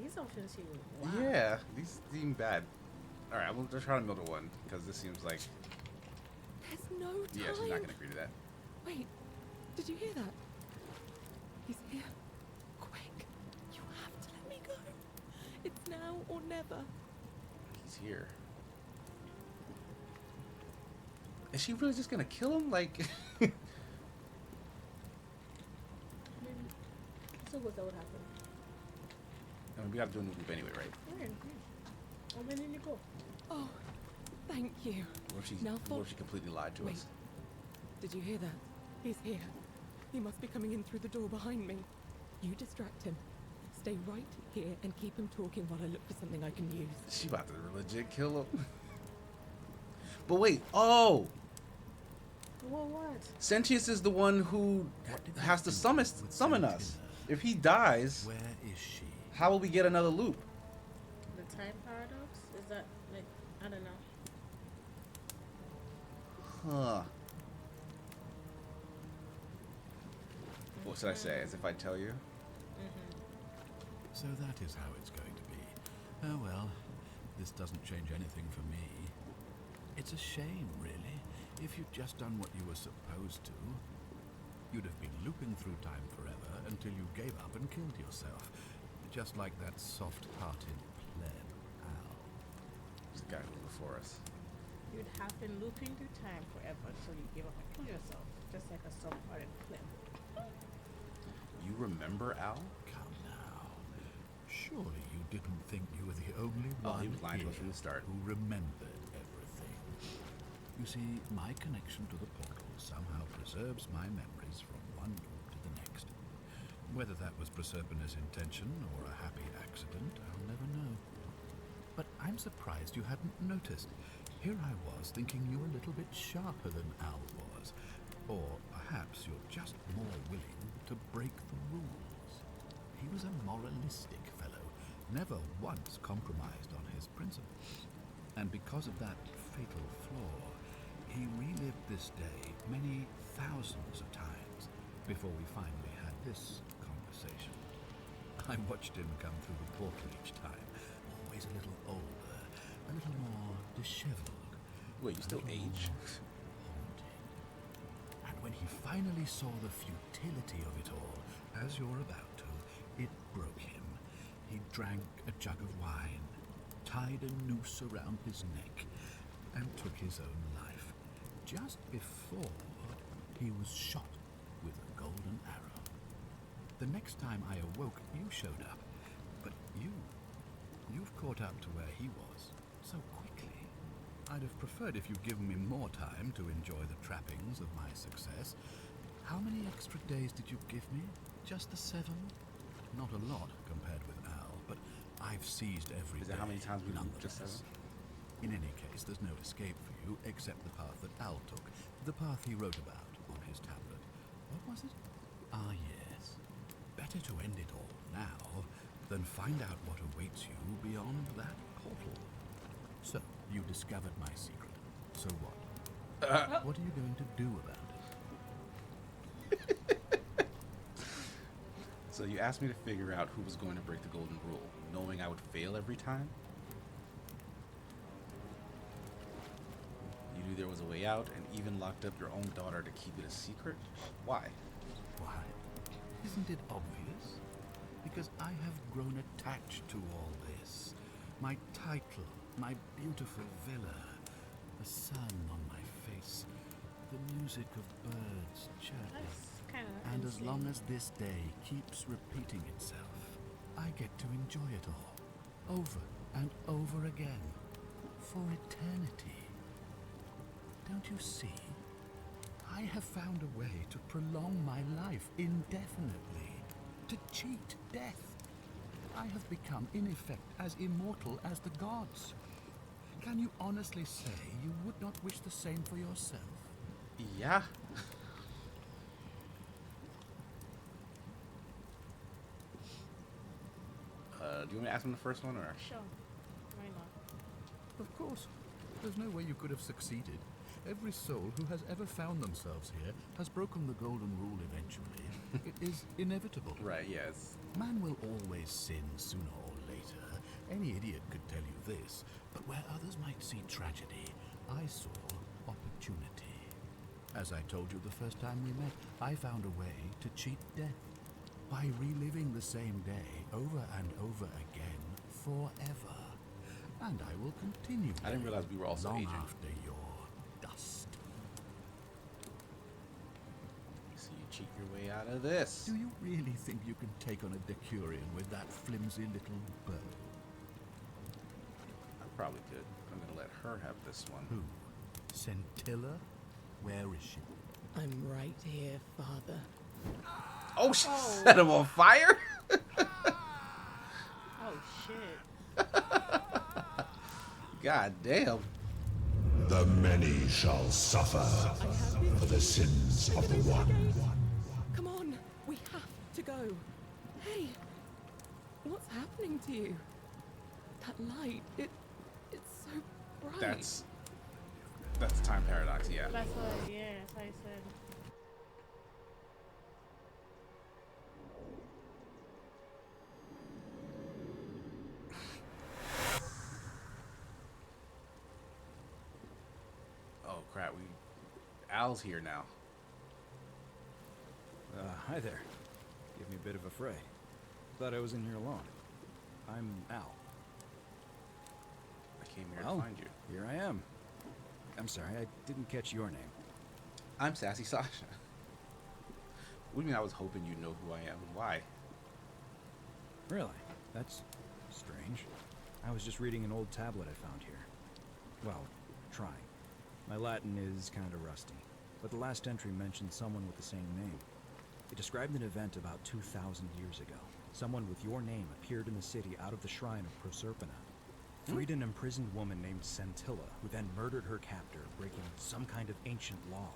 These options seem wow. Yeah, these seem bad. All right, we'll just try to middle one because this seems like There's no time. yeah, she's not gonna agree to that. Wait, did you hear that? He's here. Quick, you have to let me go. It's now or never. He's here. Is she really just gonna kill him? Like, So what's that would happen? I mean, we gotta do a new loop anyway, right? Alright. Oh, when did you go? Oh, thank you. What if she, Now what if she completely lied to Wait. us? Did you hear that? He's here. He must be coming in through the door behind me. You distract him. Stay right here and keep him talking while I look for something I can use. She about to legit kill him. But wait, oh, Well, what? Sentius is the one who What did has to you do summon with summon us. Scintilla? If he dies, Where is she? how will we get another loop? The time paradox? Is that like I don't know. Huh. What should I say? As if I tell you? So that is how it's going to be. Oh well, this doesn't change anything for me. It's a shame, really. If you'd just done what you were supposed to, you'd have been looping through time forever until you gave up and killed yourself. Just like that soft-hearted pleb, Al. This guy who was before us. You'd have been looping through time forever until you give up and kill yourself, just like a soft-hearted flip. You remember Al? Come now. Surely you didn't think you were the only Oh, one he was lying to us here from the start. who remembered everything. You see, my connection to the portal somehow preserves my memories from one loop to the next. Whether that was Proserpina's intention or a happy accident, I'll never know. But I'm surprised you hadn't noticed. Here I was thinking you were a little bit sharper than Al was. Or perhaps you're just more willing to break the rules. He was a moralistic fellow, never once compromised on his principles. And because of that fatal flaw, he relived this day many thousands of times before we finally had this conversation. I watched him come through the portal each time, always a little older, a little more disheveled. Wait, you still a little age? more haunting. And when he finally saw the futility of it all, as you're about to, It broke him. He drank a jug of wine, tied a noose around his neck, and took his own life, just before he was shot with a golden arrow. The next time I awoke, you showed up, but you've caught up to where he was so quickly. I'd have preferred if you'd given me more time to enjoy the trappings of my success. How many extra days did you give me? Just the 7? Not a lot compared with Al, but I've seized every Is that day how many times we moved? nonetheless. Just 7? In any case, there's no escape for you except the path that Al took, the path he wrote about on his tablet. What was it? Ah, yes. Better to end it all now than find out what awaits you beyond that portal. So, you discovered my secret. So what? What are you going to do about it? So you asked me to figure out who was going to break the golden rule, knowing I would fail every time? You knew there was a way out and even locked up your own daughter to keep it a secret? Why? Why? Isn't it obvious? Because I have grown attached to all this. My title, my beautiful villa, the sun on my face, the music of birds chirping. That's kind of And as long as this day keeps repeating itself, I get to enjoy it all, over and over again, for eternity. Don't you see? I have found a way to prolong my life indefinitely, to cheat death. I have become, in effect, as immortal as the gods. Can you honestly say you would not wish the same for yourself? Yeah. Do you want me to ask him the first one, or? Sure. Why not? Of course. There's no way you could have succeeded. Every soul who has ever found themselves here has broken the golden rule eventually. It is inevitable. Right, yes. Man will always sin sooner or later. Any idiot could tell you this. But where others might see tragedy, I saw opportunity. As I told you the first time we met, I found a way to cheat death. By reliving the same day over and over again forever. And I will continue. I didn't realize we were also long aging. after your dust. So you cheat your way out of this. Do you really think you can take on a Decurion with that flimsy little bow? I probably could. I'm gonna let her have this one. Who? Scintilla? Where is she? I'm right here, Father. Oh, she set him on fire? Oh shit. God damn. The many shall suffer for the sins of the one. Come on, we have to go. Hey, what's happening to you? That light, it's so bright. That's the time paradox, yeah. That's what I said. Oh crap, Al's here now. Hi there. Gave me a bit of a fray. Thought I was in here alone. I'm Al. I came here Well, to find you. Here I am. I'm sorry, I didn't catch your name. I'm Sassy Sasha. What do you mean I was hoping you'd know who I am and why? Really? That's strange. I was just reading an old tablet I found here. Well, trying. My Latin is kind of rusty, but the last entry mentioned someone with the same name. It described an event about 2,000 years ago. Someone with your name appeared in the city out of the shrine of Proserpina. Freed an imprisoned woman named Scintilla, who then murdered her captor, breaking some kind of ancient law.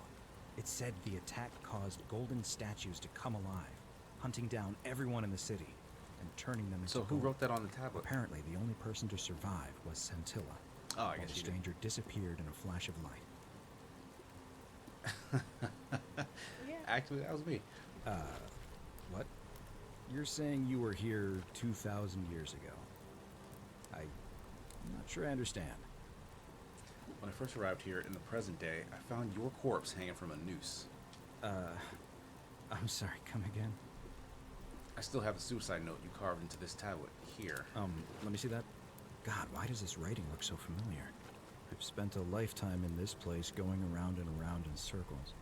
It said the attack caused golden statues to come alive, hunting down everyone in the city and turning them into So who gold. wrote that on the tablet? Apparently, the only person to survive was Scintilla. Oh, I while guess the she did. stranger disappeared in a flash of light. Yeah. Actually, that was me. What? You're saying you were here 2,000 years ago? I'm not sure I understand. When I first arrived here in the present day, I found your corpse hanging from a noose. I'm sorry, come again? I still have the suicide note you carved into this tablet here. Let me see that. God, why does this writing look so familiar? I've spent a lifetime in this place going around and around in circles.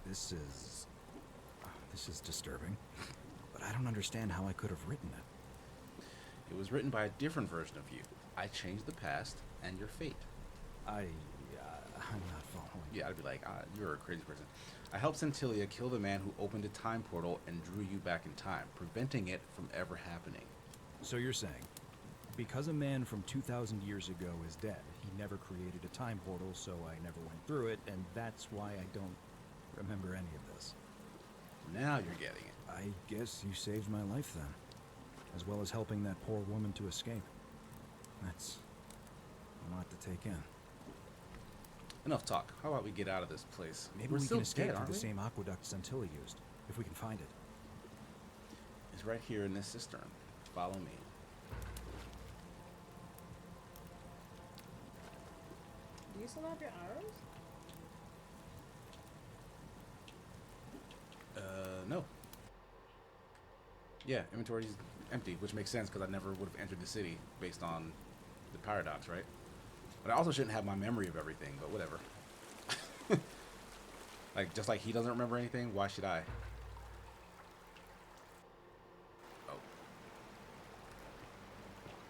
This is disturbing. But I don't understand how I could have written it. It was written by a different version of you. I changed the past and your fate. I'm not following. Yeah, I'd be like, you're a crazy person. I helped Centilia kill the man who opened a time portal and drew you back in time, preventing it from ever happening. So you're saying, because a man from 2,000 years ago is dead, he never created a time portal, so I never went through it, and that's why I don't remember any of this. Now you're getting it. I guess you saved my life then, as well as helping that poor woman to escape. That's a lot to take in. Enough talk. How about we get out of this place? Maybe We're we still can escape dead, through aren't the we? same aqueduct Centilla used, if we can find it. It's right here in this cistern. Follow me. Do you still have your arrows? No. Yeah, inventory's empty, which makes sense because I never would have entered the city based on the paradox, right? But I also shouldn't have my memory of everything, but whatever. Like, just like he doesn't remember anything, why should I? Oh.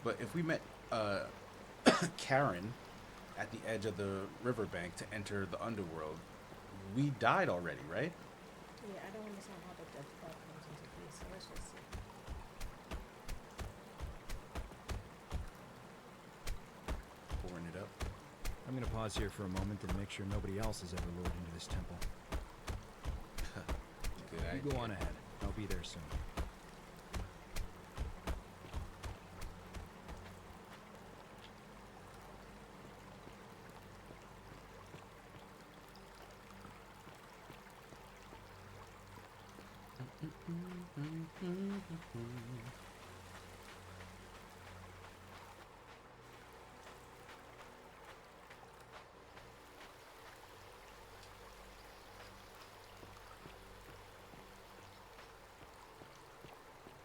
But if we met, Karen at the edge of the riverbank to enter the underworld, we died already, right? Yeah, I don't understand how the death part comes into place, so let's just see. Pouring it up. I'm gonna pause here for a moment and make sure nobody else has ever lured into this temple. Good idea. You go on ahead. I'll be there soon.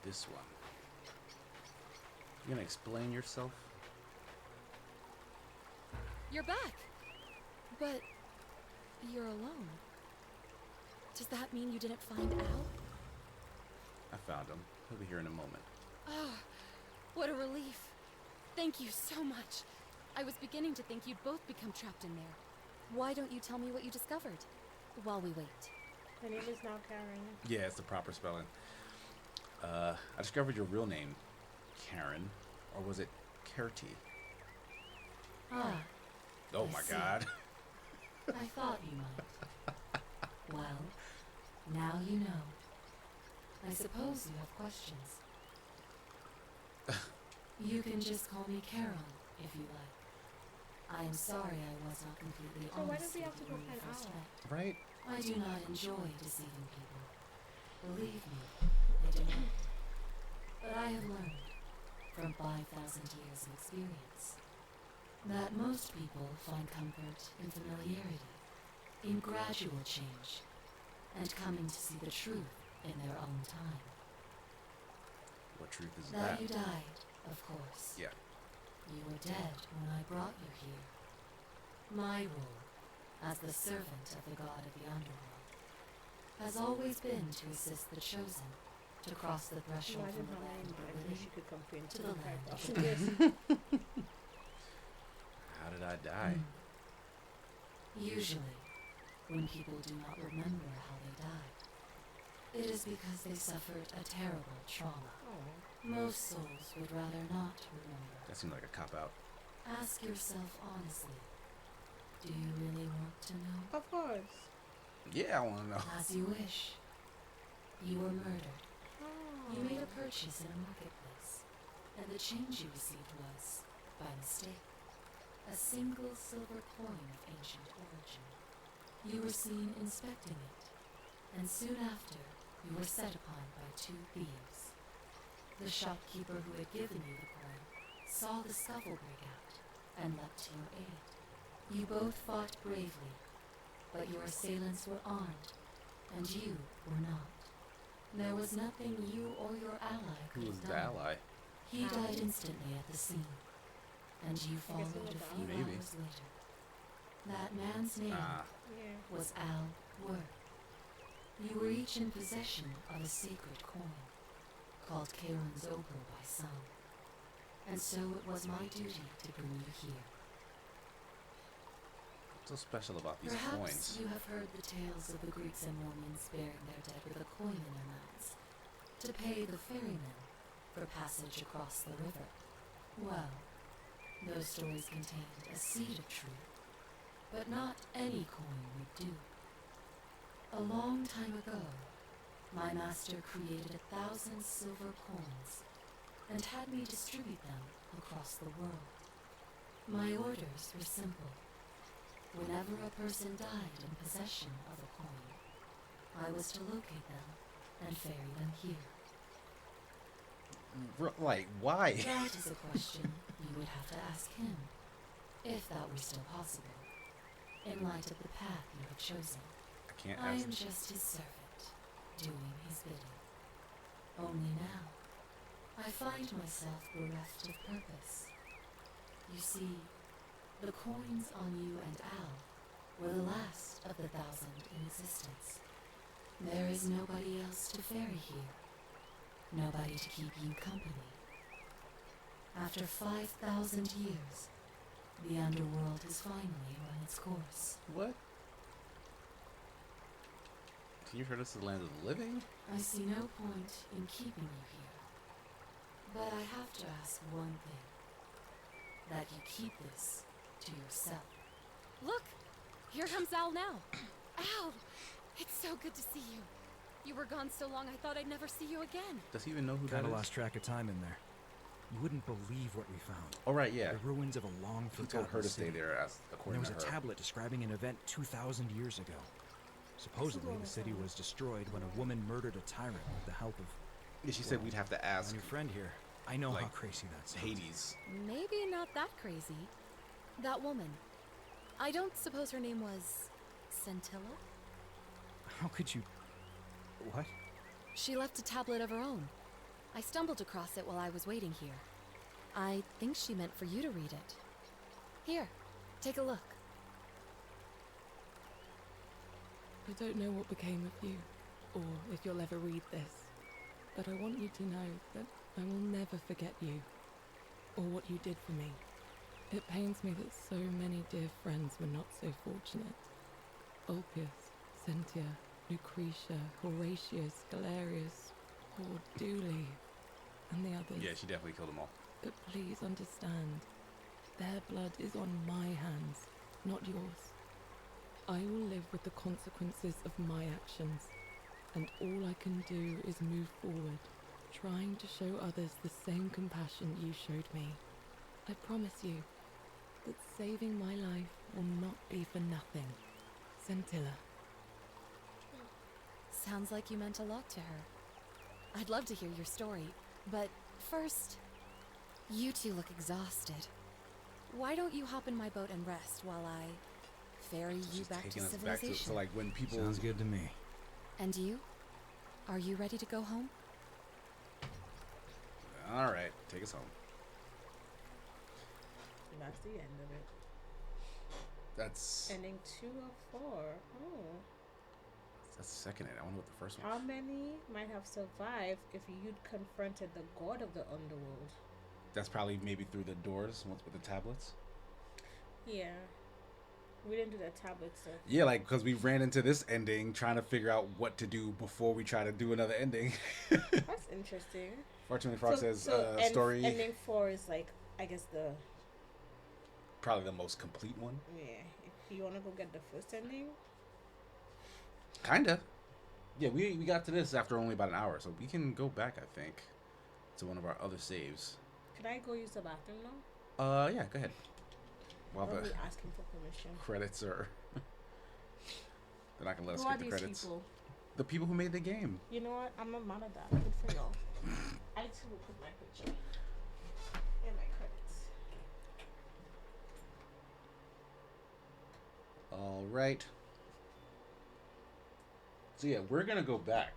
This one. You gonna explain yourself? You're back! But you're alone. Does that mean you didn't find Al? I found him. He'll be here in a moment. Oh, what a relief. Thank you so much. I was beginning to think you'd both become trapped in there. Why don't you tell me what you discovered while we wait? Her name is now Karen. Yeah, it's the proper spelling. I discovered your real name, Karen, or was it Kerti? Ah, Oh I my see. God. I thought you might. Well, now you know. I suppose you have questions. You can just call me Carol, if you like. I am sorry I was not completely So why honest does he have with to you go when we find first Al? met. Right? I do not enjoy deceiving people. Believe me, I do not. But I have learned, from 5,000 years of experience, that most people find comfort in familiarity, in gradual change, and coming to see the truth in their own time. What truth is That that? you died, of course. Yeah. You were dead when I brought you here. My role, as the servant of the god of the underworld, has always been to assist the chosen to cross the threshold Imagine from the how land many of the times living she could complain to to the the land of character. the Yes. dead. How did I die? Usually, when people do not remember how they died, it is because they suffered a terrible trauma. Most souls would rather not remember. That seemed like a cop-out. Ask yourself honestly, do you really want to know? Of course. Yeah, I want to know. As you wish. You were murdered. Oh. You made a purchase in a marketplace, and the change you received was, by mistake, a single silver coin of ancient origin. You were seen inspecting it, and soon after, you were set upon by two thieves. The shopkeeper who had given you the coin saw the scuffle break out and leapt to your aid. You both fought bravely, but your assailants were armed, and you were not. There was nothing you or your ally could Who's have the done. ally? He died instantly at the scene, and you followed a few Maybe. hours later. That man's name was Al Worth. You were each in possession of a sacred coin, called Karen's Opal by some, and so it was my duty to bring you here. What's so special about these Perhaps coins? you have heard the tales of the Greeks and Romans burying their dead with a coin in their mouths to pay the ferryman for passage across the river. Well, those stories contained a seed of truth, but not any coin would do. A long time ago, my master created 1,000 silver coins and had me distribute them across the world. My orders were simple. Whenever a person died in possession of a coin, I was to locate them and ferry them here. Like, why? That is a question you would have to ask him, if that were still possible, in light of the path you have chosen. I am just his servant, doing his bidding. Only now, I find myself bereft of purpose. You see, the coins on you and Al were the last of the 1,000 in existence. There is nobody else to ferry here. Nobody to keep you company. After 5,000 years, the underworld has finally run its course. What? Can you heard us the land of the living? I see no point in keeping you here. But I have to ask one thing. That you keep this to yourself. Look! Here comes Al now. Al! It's so good to see you. You were gone so long I thought I'd never see you again. Does he even know who that Kinda is? lost track of time in there. You wouldn't believe what we found. Oh, right, yeah. The ruins of a long He forgotten told her to city. stay there, And according there to was her. a tablet describing an event 2,000 years ago. Supposedly, the city was destroyed when a woman murdered a tyrant with the help of... Yeah, she said we'd have to ask And your friend here. I know how like, crazy that sounds. Hades. Maybe not that crazy. That woman. I don't suppose her name was... Scintilla? How could you... What? She left a tablet of her own. I stumbled across it while I was waiting here. I think she meant for you to read it. Here, take a look. I don't know what became of you, or if you'll ever read this, but I want you to know that I will never forget you, or what you did for me. It pains me that so many dear friends were not so fortunate. Ulpius, Cynthia, Lucretia, Horatius, Galerius, poor Dooley, and the others. Yeah, she definitely killed them all. But please understand, their blood is on my hands, not yours. I will live with the consequences of my actions, and all I can do is move forward, trying to show others the same compassion you showed me. I promise you that saving my life will not be for nothing. Scintilla. Sounds like you meant a lot to her. I'd love to hear your story, but first, you two look exhausted. Why don't you hop in my boat and rest while I ferry you back to Taking us back civilization? to like when people. Sounds good to me. And you? Are you ready to go home? All right, take us home. That's the end of it. That's Ending 2 of 4. Oh. that's the second end. I wonder what the first one. How many might have survived if you'd confronted the god of the underworld? That's probably maybe through the doors once with the tablets. Yeah. We didn't do the tablet stuff. Yeah, like because we ran into this ending trying to figure out what to do before we try to do another ending. That's interesting. Fortunately, Frog says story. Ending 4 is like, I guess the... Probably the most complete one. Yeah. If you want to go get the first ending? Kinda. Yeah, we got to this after only about an hour, so we can go back, I think, to one of our other saves. Can I go use the bathroom now? Yeah, go ahead. While Or are the we asking for permission? credits are... They're not gonna let us Who are get the these credits. people? The people who made the game. You know what? I'm not mad at that. Good for y'all. I too will put my picture and my credits. All right. So yeah, we're gonna go back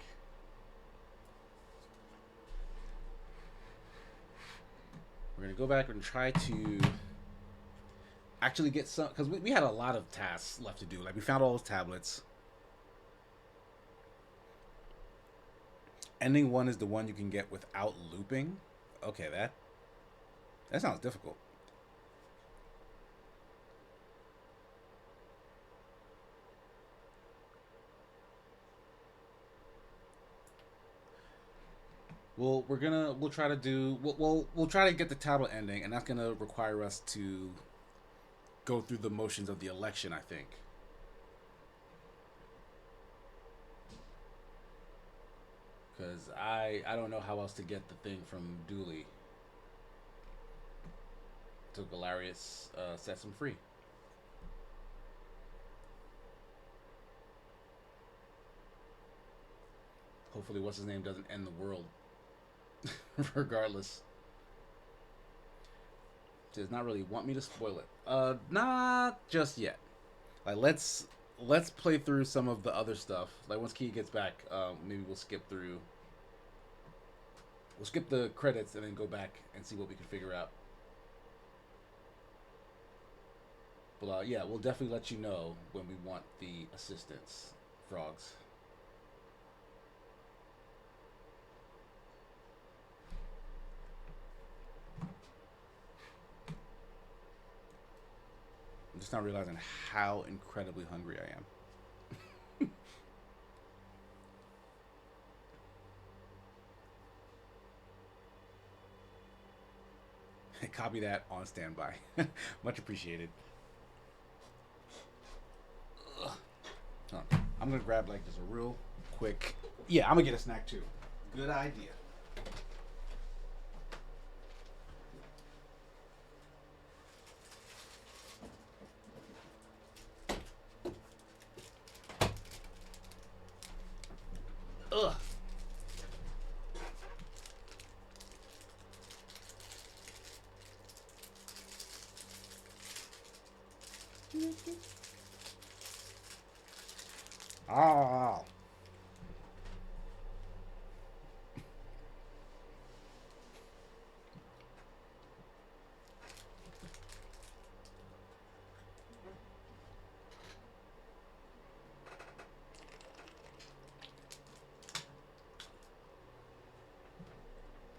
We're gonna go back and try to actually get some, because we had a lot of tasks left to do. Like, we found all those tablets. Ending 1 is the one you can get without looping. Okay, that sounds difficult. Well, we'll try to do, we'll try to get the tablet ending, and that's gonna require us to go through the motions of the election, I think. Because I don't know how else to get the thing from Dooley. So Galarius sets him free. Hopefully what's his name doesn't end the world. Regardless. Does not really want me to spoil it. Not just yet. Like, let's play through some of the other stuff. Like, once Key gets back, maybe we'll skip through. We'll skip the credits and then go back and see what we can figure out. But yeah, we'll definitely let you know when we want the assistance, frogs. I'm just not realizing how incredibly hungry I am. Copy that on standby. Much appreciated. I'm gonna grab like just a real quick. Yeah, I'm gonna get a snack too. Good idea. Ugh. Ah.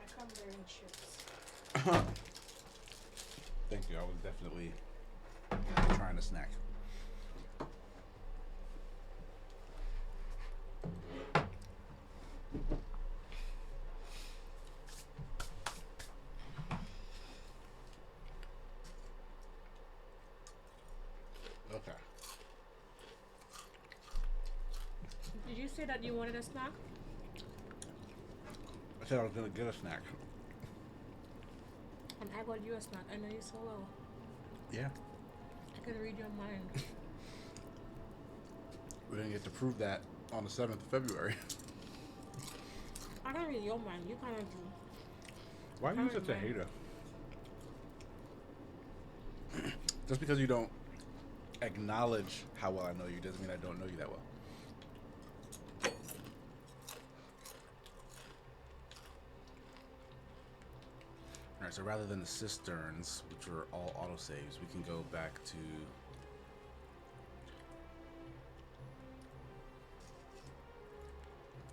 I come wearing chips. Thank you. I was definitely trying to snack. Okay. Did you say that you wanted a snack? I said I was gonna get a snack. And I got you a snack. I know you so well. Yeah. I can read your mind. We're gonna get to prove that on the 7th of February. I don't read your mind. You kind of do. Why are you such a hater? Just because you don't acknowledge how well I know you doesn't mean I don't know you that well. Alright, so rather than the cisterns, which are all autosaves, we can go back to...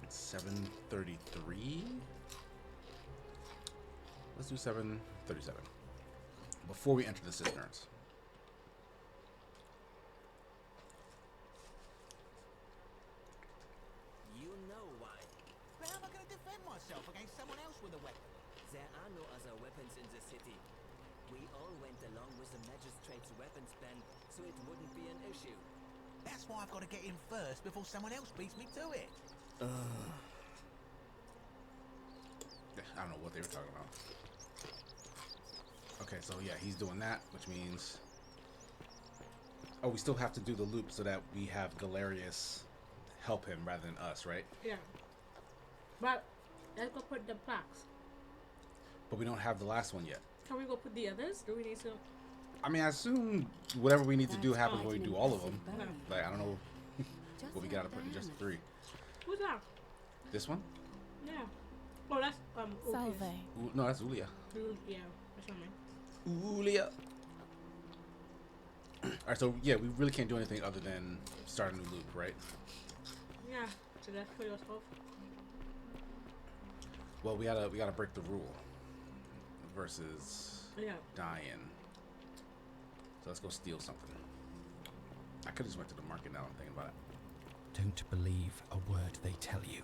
It's 7:33? Let's do 7:37. Before we enter the cisterns. You know why. But how am I going to defend myself against someone else with a weapon? There are no other weapons in the city. We all went along with the magistrate's weapons ban, so it wouldn't be an issue. That's why I've got to get in first before someone else beats me to it. I don't know what they were talking about. Okay, so yeah, he's doing that, which means... Oh, we still have to do the loop so that we have Galarius help him rather than us, right? Yeah. But let's go put the plaques. But we don't have the last one yet. Can we go put the others? Do we need to? I mean, I assume whatever we need to do happens when we do all of them. Like, I don't know what we got to put in just 3. Who's that? This one? Yeah. Oh, that's Salve. No, that's Ulia. Yeah. Julia. Alright, so yeah, we really can't do anything other than start a new loop, right? Yeah, so that's for yourself. Well, we gotta break the rule versus dying. So let's go steal something. I could just went to the market now. I'm thinking about it. Don't believe a word they tell you.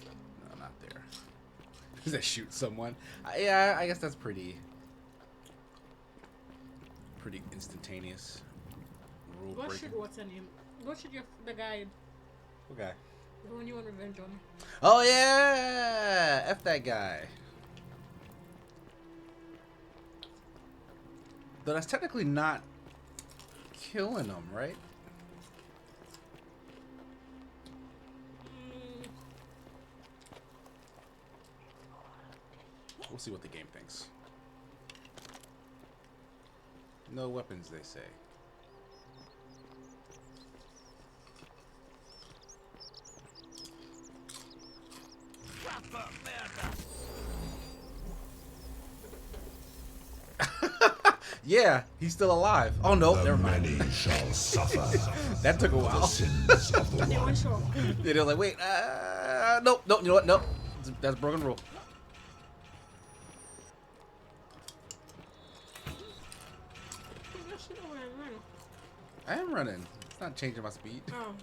No, not there. Does that shoot someone? Yeah, I guess that's pretty instantaneous. Rule Go breaking. shoot what's her name? Go shoot the guy. What guy? The one you want revenge on. Oh yeah! F that guy. Though that's technically not killing him, right? We'll see what the game thinks. No weapons, they say. Yeah, he's still alive. Oh no, never mind. Shall suffer. That took a while. Yeah, they were like, wait, nope, you know what? Nope. That's a broken rule. I am running. It's not changing my speed. Oh.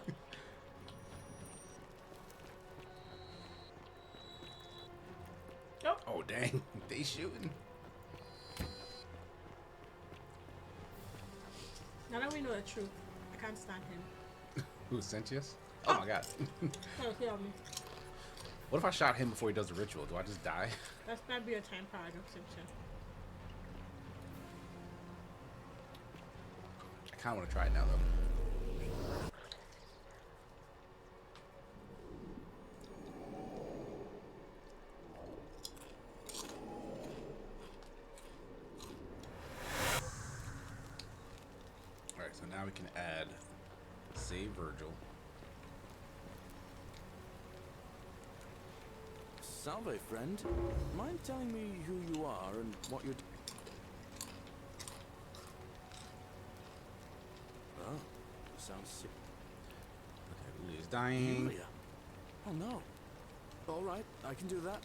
Oh dang, they shooting. Now that we know the truth, I can't stand him. Who's Sentius? Oh my god. He'll kill me. What if I shot him before he does the ritual? Do I just die? That'd be a time paradox, I kind of want to try it now though. Alright, so now we can add save Virgil. Salve, friend. Mind telling me who you are and what you're... Oh, sounds sick. Okay, Julia's dying. Julia? Oh no. Alright, I can do that.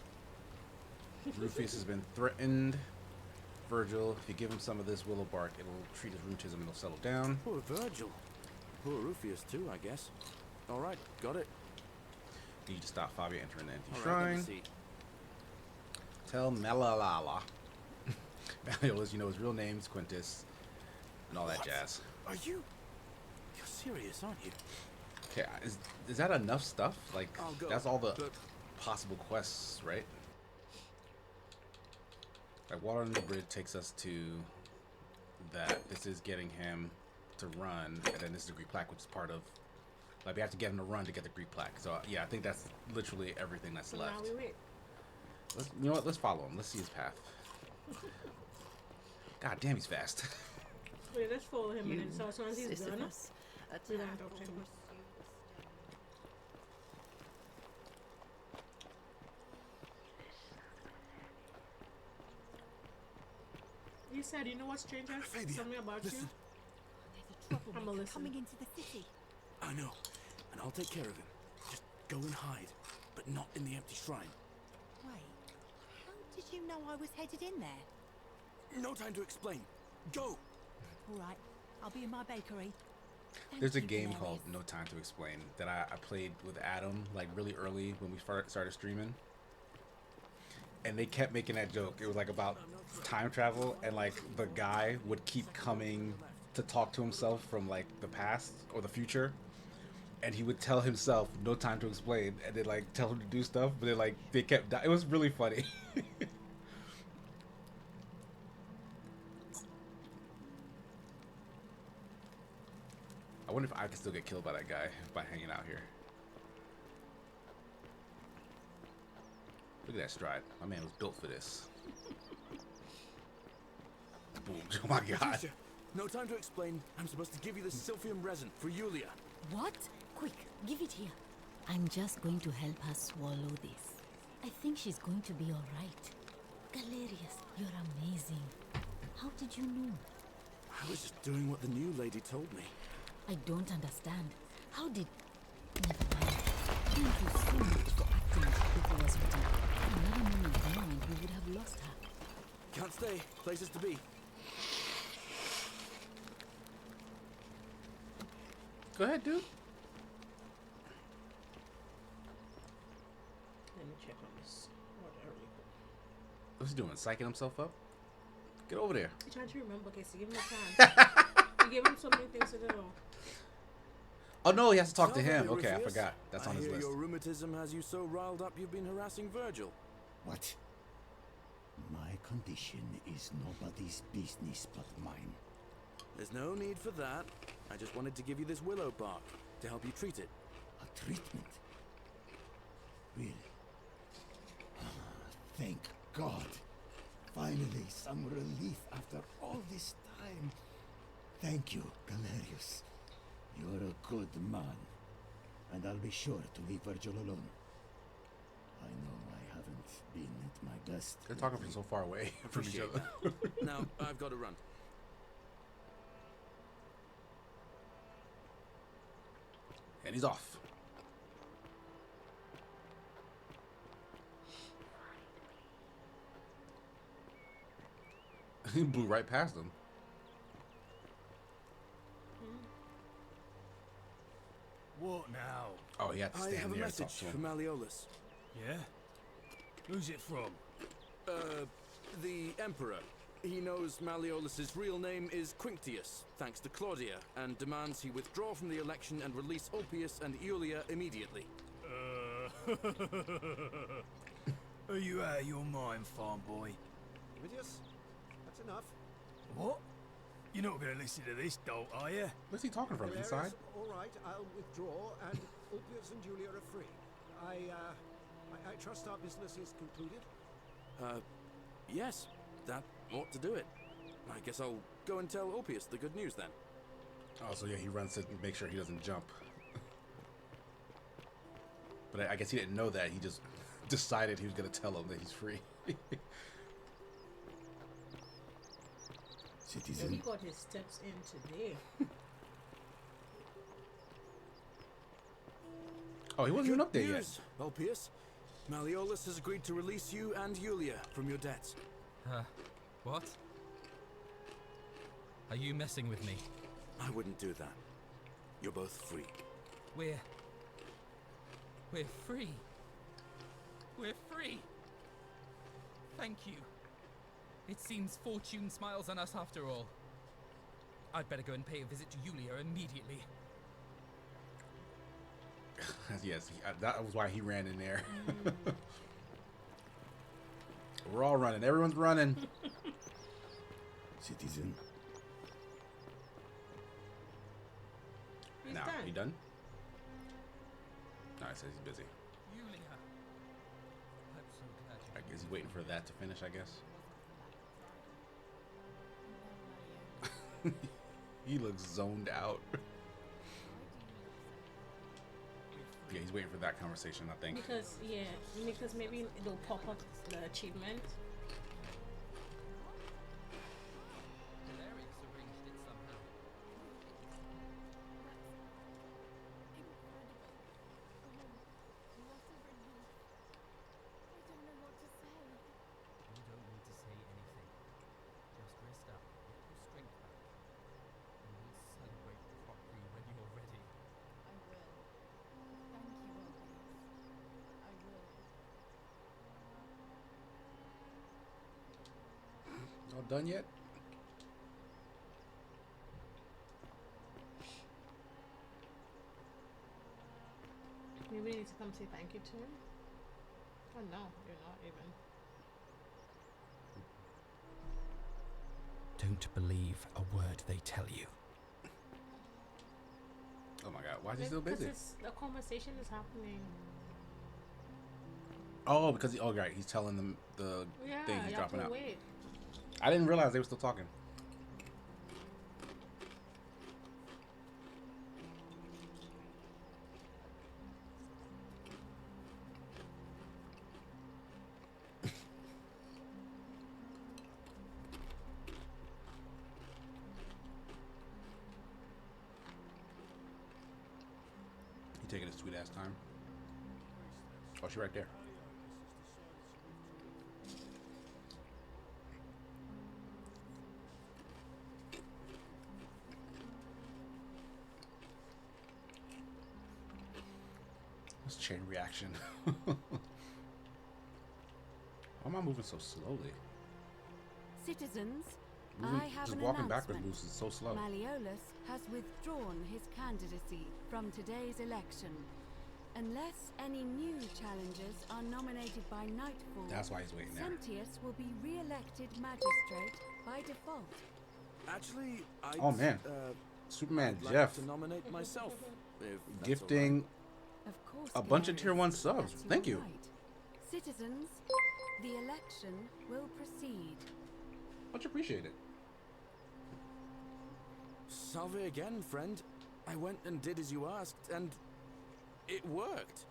Rufius has been threatened. Virgil, if you give him some of this willow bark, it'll treat his rheumatism and it'll settle down. Poor Virgil. Poor Rufius too, I guess. Alright, got it. Need to stop Fabia entering the empty All right, shrine. let me see. Tell Melalala. Malleolus, you know his real name's Quintus. And all that What? jazz. Are you... You're serious, aren't you? Okay, is that enough stuff? Like, I'll go, that's all the but- possible quests, right? Like, water under the bridge takes us to that. This is getting him to run, and then this is the Greek plaque, which is part of... Like, we have to get him to run to get the Greek plaque. So, yeah, I think that's literally everything that's left. Now we wait. You know what? Let's follow him. Let's see his path. God damn, he's fast. Wait, let's follow him and then so as soon as he's done, we don't talk to him. He said, you know what's stranger? Something about listen. you. I'm a listen. Coming into the city. I know. And I'll take care of him. Just go and hide. But not in the empty shrine. Wait, how did you know I was headed in there? No time to explain. Go! All right, I'll be in my bakery. There's a game called No Time to Explain that I played with Adam like really early when we started streaming, and they kept making that joke. It was like about time travel, and like the guy would keep coming to talk to himself from like the past or the future, and he would tell himself no time to explain, and then like tell him to do stuff, but then like they kept it was really funny. I wonder if I can still get killed by that guy by hanging out here. Look at that stride. My man was built for this. Boom. Oh my god. Patricia, no time to explain. I'm supposed to give you the Sylphium resin for Julia. What? Quick, give it here. I'm just going to help her swallow this. I think she's going to be all right. Galerius, you're amazing. How did you know? I was just doing what the new lady told me. I don't understand. How did... Never mind. Thank you so much for acting as if it was written. Another moment now and we would have lost her. Can't stay. Places to be. Go ahead, dude. Let me check on this order really quick. What's he doing? Psyching himself up? Get over there. I'm trying to remember, okay, so give him a chance. You give him so many things to do. Oh no, he has to talk to Tell him. me, Okay, I Rufus. forgot. That's on his I hear list. your rheumatism has you so riled up you've been harassing Virgil. What? My condition is nobody's business but mine. There's no need for that. I just wanted to give you this willow bark to help you treat it. A treatment? Really? Thank God. Finally, some relief after all this time. Thank you, Galerius. You're a good man. And I'll be sure to leave Virgil alone. I know I haven't been at my best. They're talking from so far away from each Appreciate other. that. Now, I've got to run. And he's off. He blew right past him. What now? Oh, he had to I stand have a there and talk message to from him. Malleolus. Yeah? Who's it from? The Emperor. He knows Malleolus's real name is Quinctius, thanks to Claudia, and demands he withdraw from the election and release Ulpius and Iulia immediately. Are you out of your mind, farm boy? Vidius, that's enough. What? You're not going to listen to this dolt, are you? Where's he talking from? Galerius, Inside? all right, I'll withdraw, and Ulpius and Julia are free. I trust our business is concluded. Yes, that ought to do it. I guess I'll go and tell Ulpius the good news then. Oh, so yeah, he runs to make sure he doesn't jump. But I guess he didn't know that. He just decided he was going to tell him that he's free. So he Citizen, got his steps in today. Oh, he wasn't even up there yet. News, Ulpius. Malleolus has agreed to release you and Iulia from your debts. What? Are you messing with me? I wouldn't do that. You're both free. We're free. We're free. Thank you. It seems fortune smiles on us after all. I'd better go and pay a visit to Yulia immediately. Yes, that was why he ran in there. We're all running. Everyone's running. citizen. He's Now, done. he done? No, he says he's busy. Yulia. I'm so glad you... I guess he's waiting for that to finish, I guess. He looks zoned out. Yeah, he's waiting for that conversation, I think. Because maybe it'll pop up the achievement. Hilarious arranged it somehow. You don't need to say anything. Just rest up, get your strength back, and we'll celebrate properly when you're ready. All done yet? Maybe we need to come say thank you to him. Oh no, you're not even. Don't believe a word they tell you. Oh my god, why is he still busy? Because the conversation is happening. Oh, because right, he's telling them the Yeah, thing he's you have dropping to out. wait. I didn't realize they were still talking. taking his sweet ass time. Oh, she's right there. This chain reaction. Why am I moving so slowly? Citizens, Moving, I have just an walking announcement. backwards moves so slow. Malleolus has withdrawn his candidacy from today's election. Unless any new challengers are nominated by nightfall, That's why he's waiting there. Sentius will be re-elected magistrate by default. Actually, I'd, Oh man, Superman I'd Jeff like to nominate myself. If that's gifting Of course, a bunch of tier 1 Galerius, subs. that's Thank your you. right. Citizens, the election will proceed. Much appreciated. Salve again, friend. I went and did as you asked, and it worked.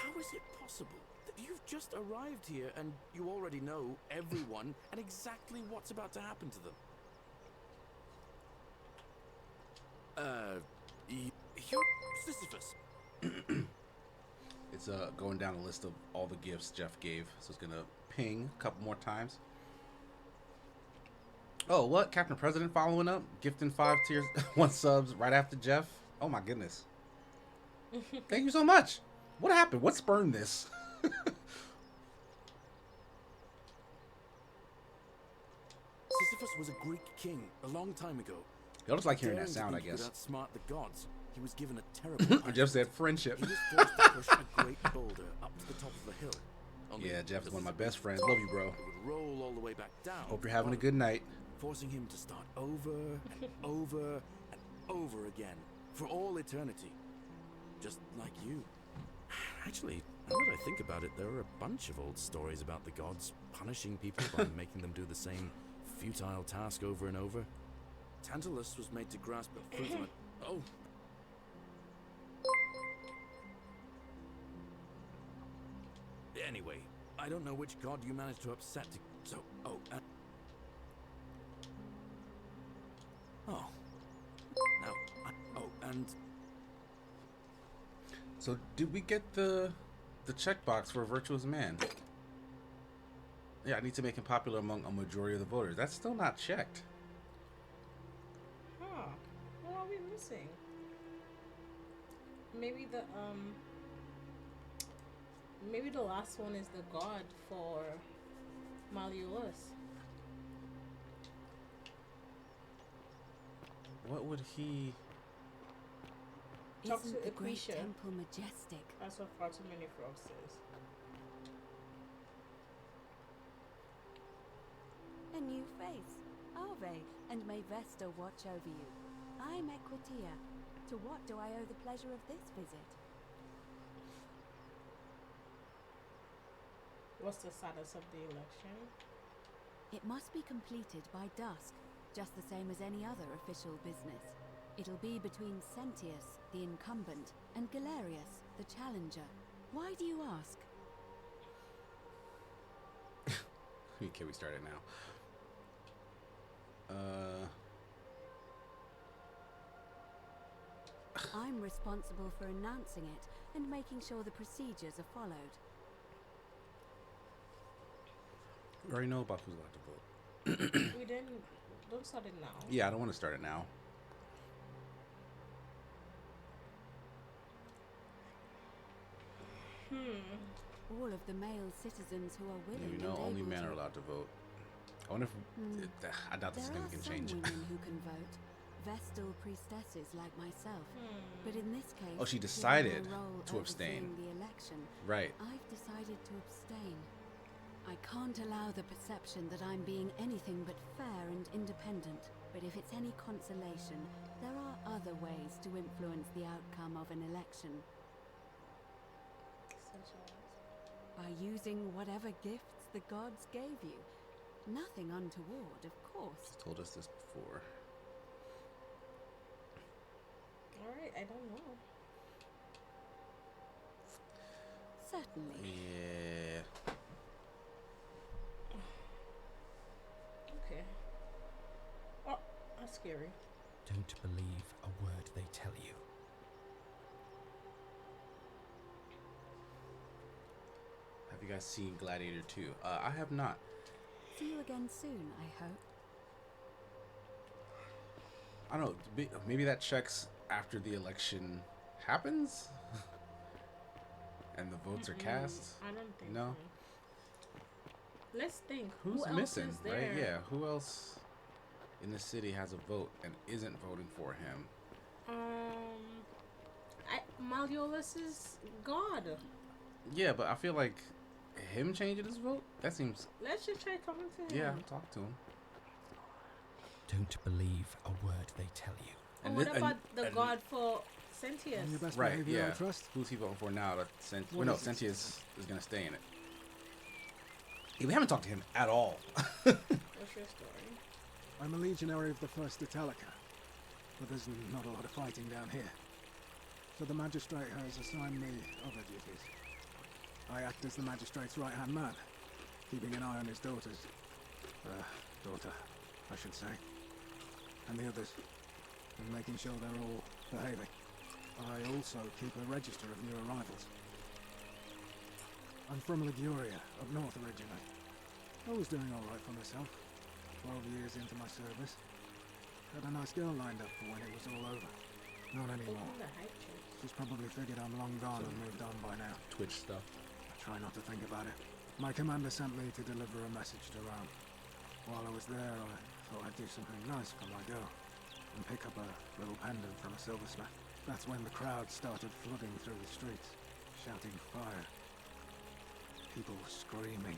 How is it possible that you've just arrived here and you already know everyone and exactly what's about to happen to them? You're Sisyphus. It's going down a list of all the gifts Jeff gave, so it's gonna ping a couple more times. Oh, what? Captain President following up, gifting 5 tiers 1 subs right after Jeff. Oh my goodness. Thank you so much. What happened? What spurned this? Sisyphus was a Greek king a long time ago. Y'all just like hearing that Daring to sound, I think he could guess. outsmart the gods. He was given a terrible. Jeff said friendship. He was forced to push a great boulder up to the top of the hill. Only Yeah, Jeff's there one of my was a best big friends. drop Love you, bro. that would roll all the way back down. Hope you're having a good night. Forcing him to start over and over and over again for all eternity. Just like you. Actually, now that I think about it, there are a bunch of old stories about the gods punishing people by making them do the same futile task over and over. Tantalus was made to grasp a fruit from a... Oh! Anyway, I don't know which god you managed to upset to... So, oh, oh. Now, and... So, did we get the checkbox for a virtuous man? Yeah, I need to make him popular among a majority of the voters. That's still not checked. Huh. What are we missing? Maybe the last one is the god for Malleolus. What would he... Talk Isn't to the great Equisha. temple majestic? That's what Far Too Many Frogs says. A new face, Ave, and may Vesta watch over you. I'm Equitia. To what do I owe the pleasure of this visit? What's the status of the election? It must be completed by dusk, just the same as any other official business. It'll be between Sentius, the incumbent, and Galerius, the challenger. Why do you ask? Okay, we started now. I'm responsible for announcing it and making sure the procedures are followed. We already know about who's allowed to vote. We didn't. Don't start it now. Yeah, I don't want to start it now. All of the male citizens who are willing You know, and only able men to. are allowed to vote. I wonder if... I doubt this is There going are to some change. women who can vote, Vestal priestesses like myself. But in this case, Oh, she given decided my role to abstain. overseeing the election, Right. I've decided to abstain. I can't allow the perception that I'm being anything but fair and independent. But if it's any consolation, there are other ways to influence the outcome of an election. By using whatever gifts the gods gave you. Nothing untoward, of course. She's told us this before. Alright, I don't know. Certainly. Yeah. Okay. Oh, that's scary. Don't believe a word they tell you. you guys seen Gladiator 2? I have not. See you again soon, I hope. I don't know. Maybe that checks after the election happens and the votes are cast. I don't think No. so. Let's think. Who's Who missing? else is there? Right? Yeah. Who else in the city has a vote and isn't voting for him? Malleolus is God. Yeah, but I feel like him changing his vote, that seems... Let's just try talking to him. Yeah, talk to him. Don't believe a word they tell you. And what about the God for Sentius? Your best right, behavior, yeah. I trust. Who's he voting for now? Sentius is going to stay in it. Yeah, we haven't talked to him at all. What's your story? I'm a legionary of the First Italica, but there's not a lot of fighting down here. So the magistrate has assigned me other duties. I act as the magistrate's right-hand man, keeping an eye on his daughter, I should say, and the others, and making sure they're all behaving. I also keep a register of new arrivals. I'm from Liguria, up north originally. I was doing all right for myself, 12 years into my service. Had a nice girl lined up for when it was all over. Not anymore. She's probably figured I'm long gone and moved on by now. Twitch stuff. I try not to think about it. My commander sent me to deliver a message to Rome. While I was there, I thought I'd do something nice for my girl and pick up a little pendant from a silversmith. That's when the crowd started flooding through the streets, shouting fire. People screaming,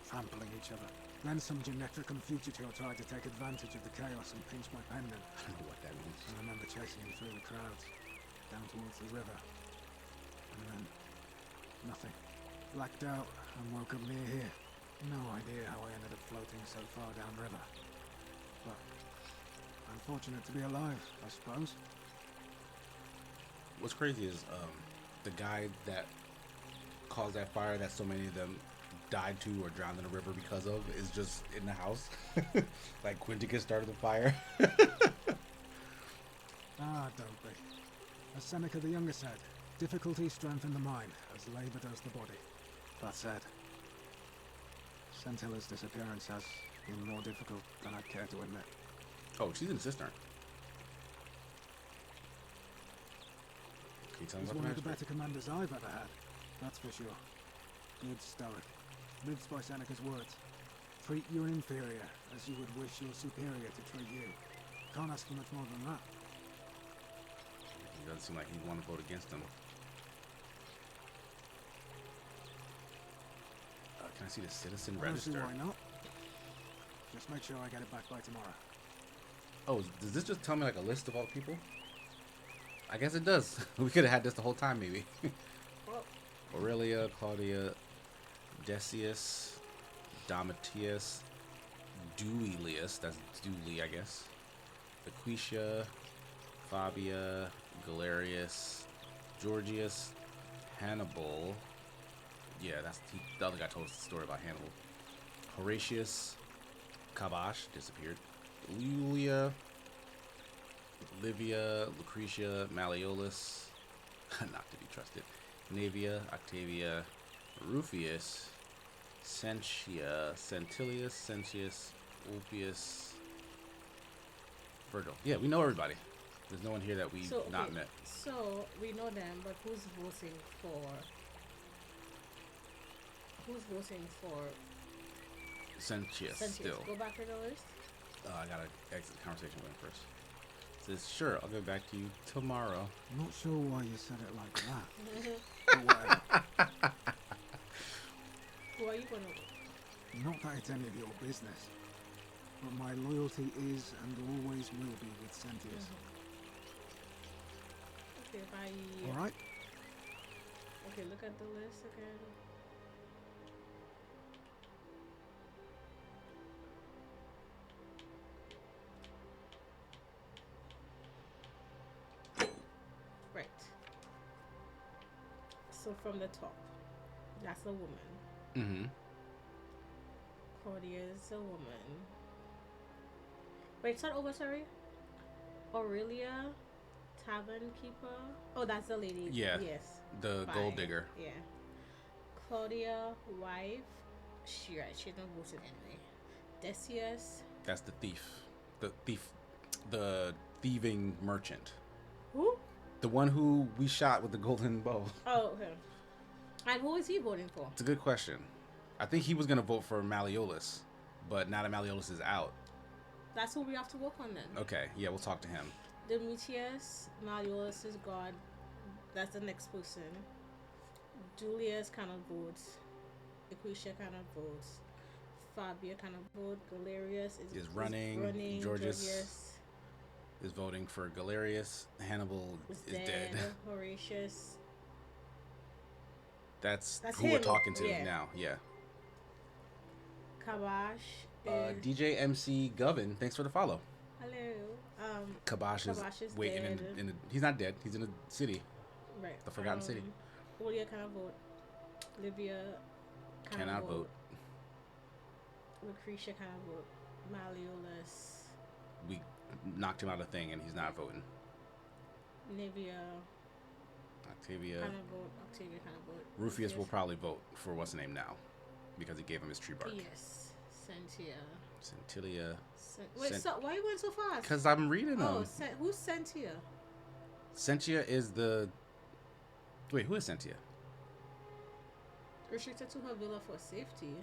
trampling each other. Then some Genetricum fugitor tried to take advantage of the chaos and pinch my pendant. I don't know what that means. I remember chasing him through the crowds, down towards the river. And then, nothing. Blacked out and woke up near here. No idea how I ended up floating so far downriver. But I'm fortunate to be alive, I suppose. What's crazy is the guy that caused that fire that so many of them died to or drowned in the river because of is just in the house. Like Quinticus started the fire. Don't be. As Seneca the Younger said, difficulty strengthens the mind as labor does the body. That said, Centilla's disappearance has been more difficult than I'd care to admit. Oh, she's in the cistern. Can you tell me He's about one the of the better commanders I've ever had, that's for sure. Good stoic. Lives by Seneca's words. Treat your inferior as you would wish your superior to treat you. Can't ask for much more than that. It doesn't seem like he'd want to vote against him. Can I see the citizen I don't see register? why not. Just make sure I get it back by tomorrow. Oh, does this just tell me like a list of all the people? I guess it does. We could have had this the whole time, maybe. Aurelia, Claudia, Decius, Domitius, Duilius, that's Dooley, I guess. Equitia, Fabia, Galerius, Georgius, Hannibal. Yeah, the other guy told us the story about Hannibal. Horatius, Kabash, disappeared. Julia, Livia, Lucretia, Malleolus, not to be trusted. Navia, Octavia, Rufius, Sentia, Centilius, Sentius, Ulpius, Virgil. Yeah, we know everybody. There's no one here that we've not met. So we know them, but who's voting for? Who's voting for? Sentius, still. Go back to the list. I gotta exit the conversation with him first. Says, sure, I'll get back to you tomorrow. I'm not sure why you said it like that. But whatever. Who are you going to? Not that it's any of your business, but my loyalty is and always will be with Sentius. Okay, bye. All right. Okay, look at the list again. Right. So from the top, that's a woman. Mm-hmm. Claudia is a woman. Wait, start over, sorry. Aurelia, Tavern Keeper. Oh, that's the lady. Yeah. Yes. The Fine. gold digger. Yeah. Claudia, wife. She don't vote it anyway. Decius. That's the thief. The thieving merchant. Who? The one who we shot with the golden bow. Oh, okay. And who is he voting for? It's a good question. I think he was gonna vote for Malleolus, but now that Malleolus is out. That's who we have to work on then. Okay, yeah, we'll talk to him. Demetrius, Malleolus is God. That's the next person. Julius kind of votes. Lucretia kind of votes. Fabia kind of votes. Galerius is running. Georgius is voting for Galerius. Hannibal is dead. Horatius. That's who we're talking to now. Yeah. Kabash. DJ MC Govin, thanks for the follow. Hello. Kabash is waiting in he's not dead. He's in the city. Right. The Forgotten City. Julia cannot vote. Livia cannot vote. Lucretia cannot vote. Malleolus. We knocked him out of the thing and he's not voting. Octavia cannot vote. Octavia cannot vote. Rufius will probably vote for what's the name now because he gave him his tree bark. Yes. Centilia. Wait, so why are you going so fast? Because I'm reading them. Oh, who's Sentia? Sentia is the... Wait, who is Sentia? Restricted to her villa for safety.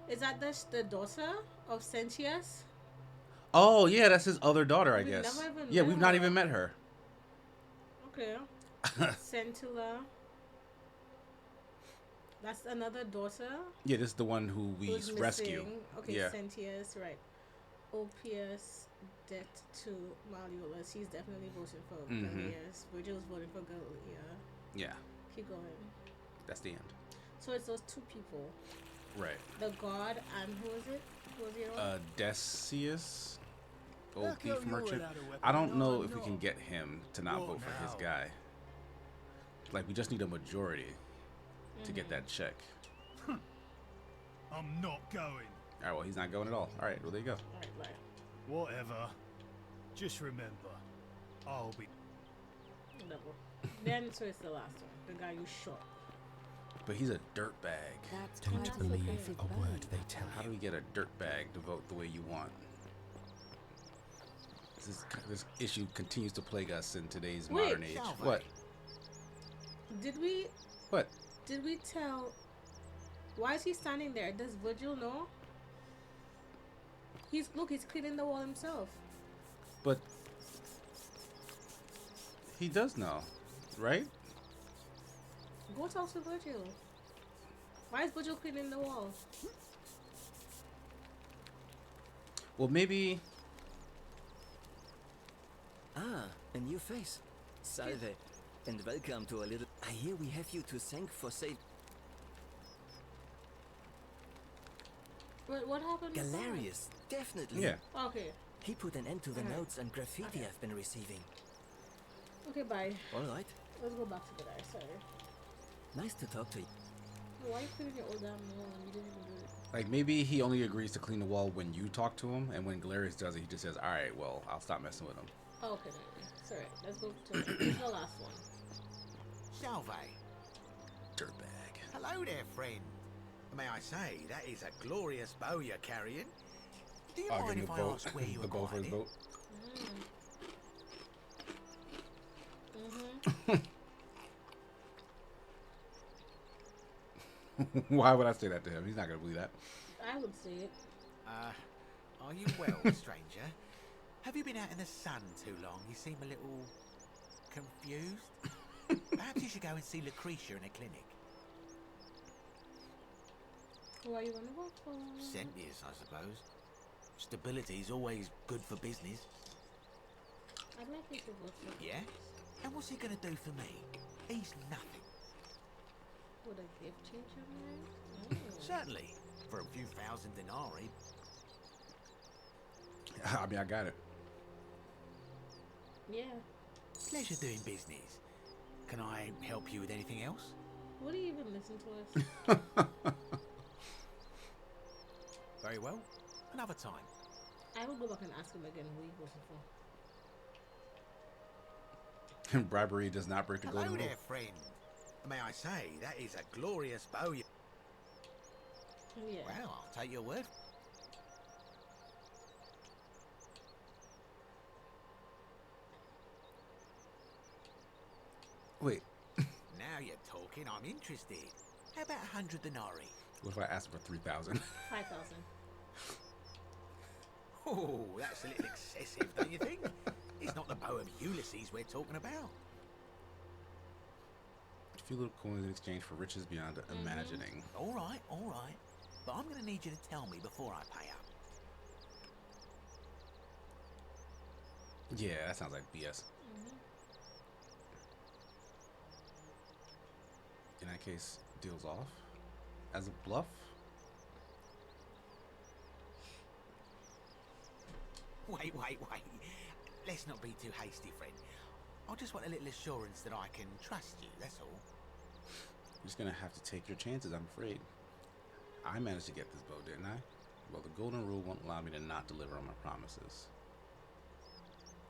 Is that the daughter of Sentius? Oh, yeah, that's his other daughter, I guess. Never even yeah, met we've her. not even met her. Okay. Centilla. That's another daughter? Yeah, this is the one who we rescue. Okay, yeah. Sentius, right. Opius, debt to Malleolus. He's definitely voting for Gallius. Virgil's voting for Gallia. Yeah. Keep going. That's the end. So it's those two people. Right. The god and who is it? Who was the other one? Decius, old thief merchant. I don't know if we can get him to not vote for his guy. Like, we just need a majority to get that check. I'm not going. All right, well, he's not going at all. All right, well, there you go. All right, right. Whatever. Just remember, I'll be... Double. Then, so it's the last one. The guy you shot. But he's a dirtbag. Don't believe a word they tell you. How do we get a dirtbag to vote the way you want? This issue continues to plague us in today's modern age. What? Did we... What? Did we tell... Why is he standing there? Does Virgil know? He's cleaning the wall himself. But... He does know, right? Go talk to Virgil. Why is Virgil cleaning the wall? Well, maybe... Ah, a new face. Salve, and welcome to a little... I hear we have you to thank for What happened? Galerius, definitely. Yeah. Okay. He put an end to the notes and graffiti I've been receiving. Okay, bye. Alright. Let's go back to the guy, sorry. Nice to talk to you. Why are you cleaning your old damn wall when you didn't even do it? Like, maybe he only agrees to clean the wall when you talk to him, and when Galerius does it, he just says, alright, well, I'll stop messing with him. Oh, okay, then. Sorry, let's go to this is the last one. Salve. Dirtbag. Hello there, friend. May I say, that is a glorious bow you're carrying. Do you mind if I ask where you acquired it? Why would I say that to him? He's not going to believe that. I would say it. Are you well, stranger? Have you been out in the sun too long? You seem a little confused. Perhaps you should go and see Lucretia in a clinic. Who are you going to work for? Sentius, I suppose. Stability's always good for business. I'd like you to work for Yeah? And what's he going to do for me? He's nothing. Would a gift change your mind? Certainly. For a few thousand denarii. I mean, I got it. Yeah. Pleasure doing business. Can I help you with anything else? Would he even listen to us? Very well. Another time. I will go back and ask him again who he voted for. Bribery does not break the golden rule. Hello there, friend. May I say, that is a glorious bow you... Yeah. Well, I'll take your word. Wait. Now you're talking. I'm interested. How about 100 denarii? What if I asked for 3,000? 5,000. Oh, that's a little excessive, don't you think? It's not the bow of Ulysses we're talking about. A few little coins in exchange for riches beyond imagining. All right. But I'm going to need you to tell me before I pay up. Yeah, that sounds like BS. In that case, deals off as a bluff. Wait. Let's not be too hasty, friend. I just want a little assurance that I can trust you, that's all. You're just gonna have to take your chances, I'm afraid. I managed to get this bow, didn't I? Well, the golden rule won't allow me to not deliver on my promises.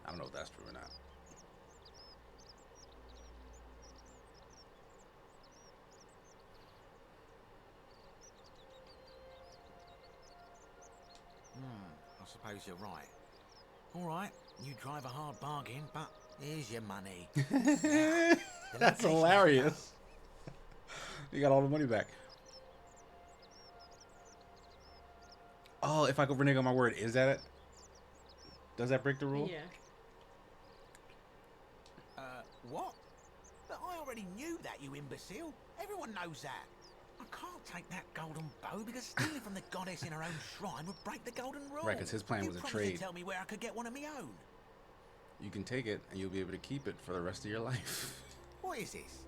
I don't know if that's true or not. I suppose you're right. All right, you drive a hard bargain, but here's your money. That's hilarious. You got all the money back. Oh, if I go renege on my word, is that it? Does that break the rule? Yeah. What? But I already knew that, you imbecile. Everyone knows that. I can't take that golden bow because stealing from the goddess in her own shrine would break the golden rule. Right, because his plan was a trade. You tell me where I could get one of my own. You can take it, and you'll be able to keep it for the rest of your life. What is this?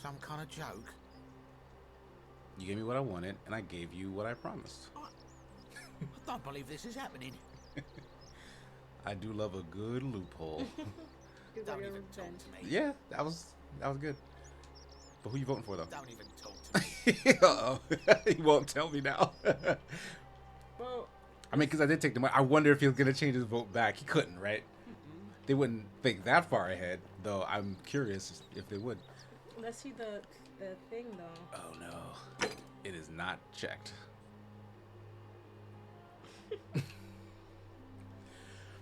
Some kind of joke? You gave me what I wanted, and I gave you what I promised. I don't believe this is happening. I do love a good loophole. Don't even talk to me. Yeah, that was good. But who you voting for, though? Don't even talk to me. Uh-oh. He won't tell me now. Well, I mean, because I did take the money. I wonder if he was going to change his vote back. He couldn't, right? They wouldn't think that far ahead, though. I'm curious if they would. let's see the thing, though. Oh, no. It is not checked.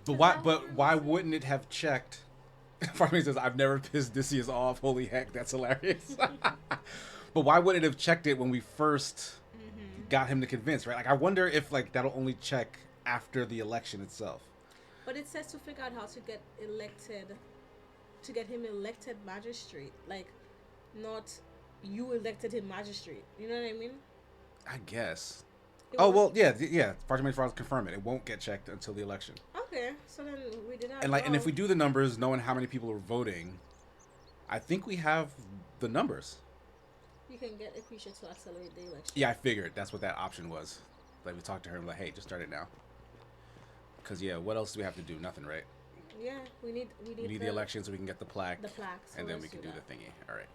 But why wouldn't it have checked? Part of me says, I've never pissed Odysseus off. Holy heck, that's hilarious. But why wouldn't it have checked it when we first got him to convince, right? Like, I wonder if, like, that'll only check after the election itself. But it says to figure out how to get elected, to get him elected magistrate. Like, not you elected him magistrate. You know what I mean? I guess. Oh, well, yeah. Parliamentary files confirm it. It won't get checked until the election. Okay, so then we did not. And if we do the numbers, knowing how many people are voting, I think we have the numbers. You can get Lucretia to accelerate the election. Yeah, I figured that's what that option was. Like, we talked to her and like, hey, just start it now. Because what else do we have to do? Nothing, right? Yeah, we need the election so we can get the plaque. The plaque, so and then we let's can do do that. the thingy. All right.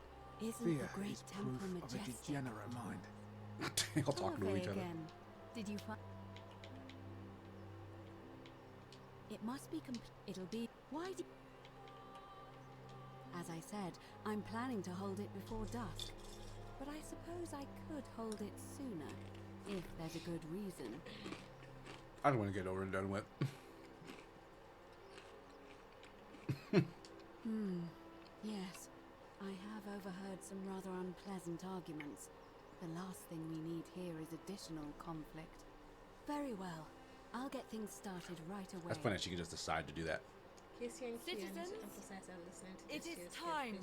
Isn't Fear the great is temple proof of a majestic? degenerate mind. All talking to each other. Again. Did you find? It must be It'll be. Why do? As I said, I'm planning to hold it before dusk, but I suppose I could hold it sooner, if there's a good reason. I don't want to get over and done with. Yes, I have overheard some rather unpleasant arguments. The last thing we need here is additional conflict. Very well. I'll get things started right away. That's funny that she can just decide to do that. Citizens, it is time.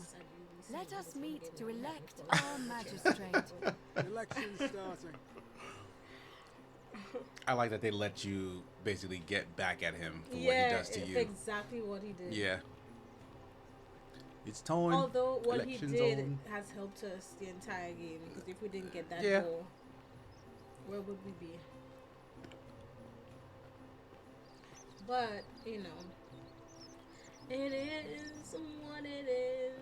Let us meet to elect our magistrate. Election starting. I like that they let you basically get back at him for what he does to you. Exactly what he did. Yeah. It's time. Although what he Elections did on. has helped us the entire game, because if we didn't get that goal, where would we be? But, you know, it is what it is.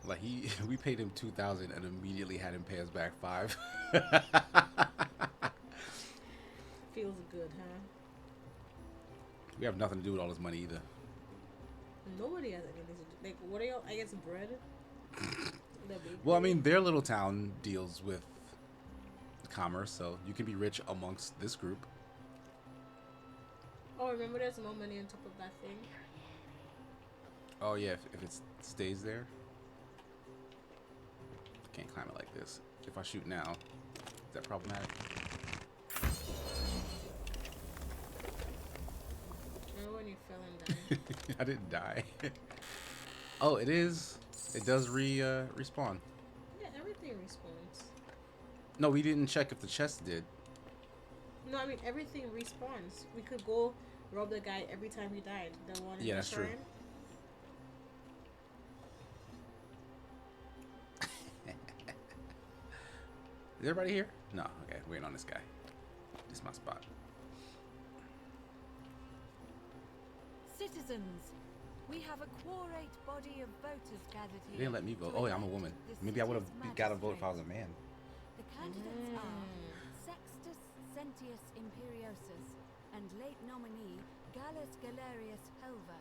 Like we paid him 2,000 and immediately had him pay us back 5. Feels good, huh? We have nothing to do with all this money either. Nobody has anything to do. Like, what are y'all? I guess bread. Well, I mean, their little town deals with commerce, so you can be rich amongst this group. Oh, remember there's more money on top of that thing? Oh yeah, if it stays there. Can't climb it like this. If I shoot now, is that problematic? Remember when you fell and died? I didn't die. Oh, it is. It does respawn. Yeah, everything respawns. No, we didn't check if the chest did. No, I mean everything respawns. We could go rob the guy every time he died. The one in the That's true. shrine. Is everybody here? No. Okay, waiting on this guy. This is my spot. Citizens, we have a quorate body of voters gathered They here. didn't let me vote. Oh yeah, I'm a woman. Maybe I would have got a vote if I was a man. The candidates are Sextus Sentius Imperiosus and late nominee Gallus Galerius Helva.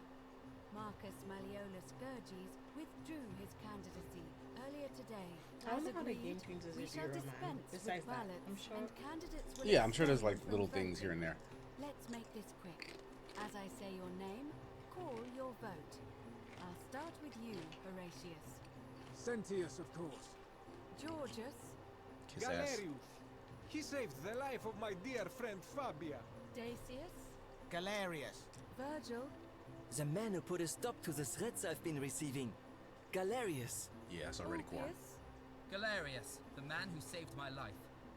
Marcus Malleolus Gurges withdrew his candidacy earlier today. I don't know how the agreed, game changes we this shall year, man. dispense Besides with that, ballots I'm sure. and candidates will Yeah, I'm sure there's like abstain little from things here and voting. there. Let's make this quick. As I say your name, call your vote. I'll start with you, Horatius. Sentius, of course. Georgius. Kiss ass. He saved the life of my dear friend Fabia. Dacius. Galerius. Virgil. The man who put a stop to the threats I've been receiving. Galerius. Yeah, it's already quorum. Galerius, the man who saved my life.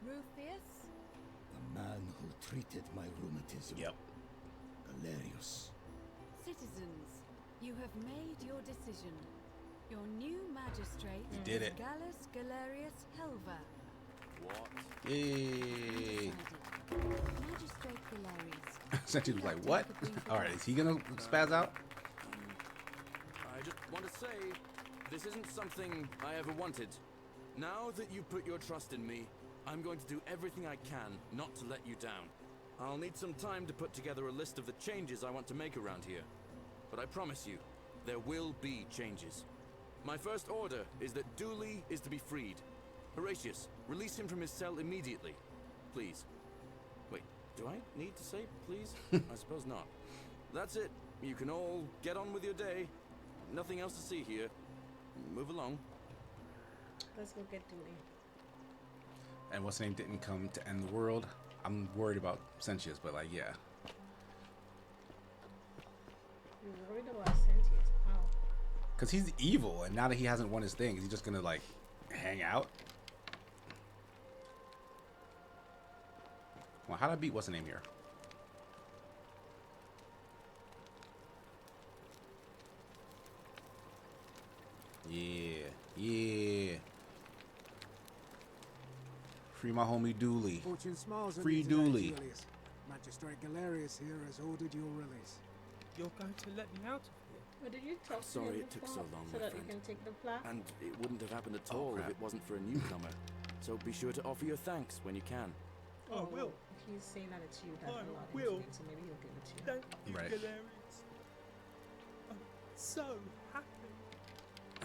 Rufius. The man who treated my rheumatism. Yep. Galerius. Citizens, you have made your decision. Your new magistrate We did is it. Gallus Galerius Helva. What? Yay. Magistrate Galerius. Senti was like, what? Alright, is he gonna spaz out? I just want to say, this isn't something I ever wanted. Now that you put your trust in me, I'm going to do everything I can not to let you down. I'll need some time to put together a list of the changes I want to make around here. But I promise you, there will be changes. My first order is that Dooley is to be freed. Horatius, release him from his cell immediately. Please. Wait, do I need to say please? I suppose not. That's it. You can all get on with your day. Nothing else to see here. Move along. Let's go get Dooley. And what's name didn't come to end the world. I'm worried about Sentius, but like, yeah. You're worried about Sentius? How? Because he's evil, and now that he hasn't won his thing, is he just gonna like hang out? Well, how'd I beat what's the name here? Yeah. Free my homie Dooley. Fortune smiles on Free you today, Dooley. Julius. Magistrate Galerius here has ordered your release. You're going to let me out of here? But did you talk to Sorry him it took before so long, so my that friend. you can take the plaque? And it wouldn't have happened at Oh, all if crap. it wasn't for a newcomer. So be sure to offer your thanks when you can. I will. If he's saying that it's you, that's I a lot will. into it, so maybe he'll give it to you. Thank you, Right. Galerius. I'm so happy.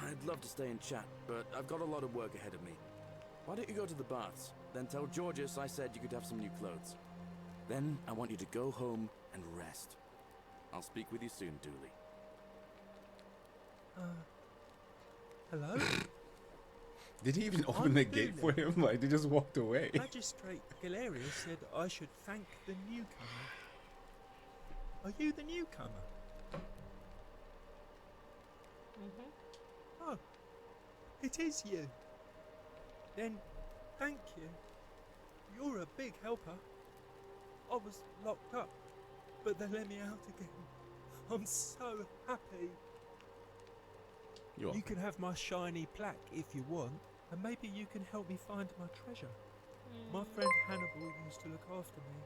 I'd love to stay and chat, but I've got a lot of work ahead of me. Why don't you go to the baths? Then tell Georgius I said you could have some new clothes. Then I want you to go home and rest. I'll speak with you soon, Dooley. Hello? Did he even open I'm the gate for Dooley. him? Like, they just walked away. Magistrate Galerius said I should thank the newcomer. Are you the newcomer? Mm-hmm. Oh, it is you. Then, thank you. You're a big helper. I was locked up, but they let me out again. I'm so happy. You're You can have my shiny plaque if you want, and maybe you can help me find my treasure. My friend Hannibal used to look after me.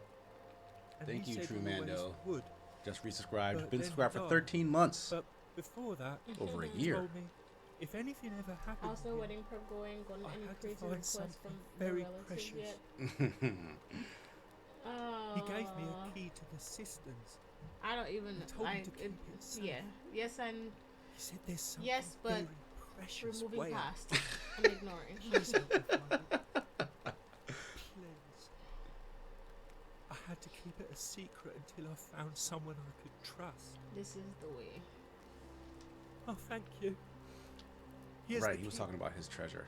And Thank he you, said True he always Mando. would. Just resubscribed. But Been then subscribed for died. 13 months. But before that, Over a he year. told me if anything ever happened How's to the me, wedding prep going? Gonna I any had to crazy find requests something from very the relatives precious. yet? He gave me a key to the cisterns. I don't even. He told me to keep it safe. Yeah. Yes, and He said there's something yes, but very precious we're moving way up past and ignoring. Please help me find it. Please. secret until I found someone I could trust. This is the way. Oh, thank you. Here's Right, the he was key. talking about his treasure.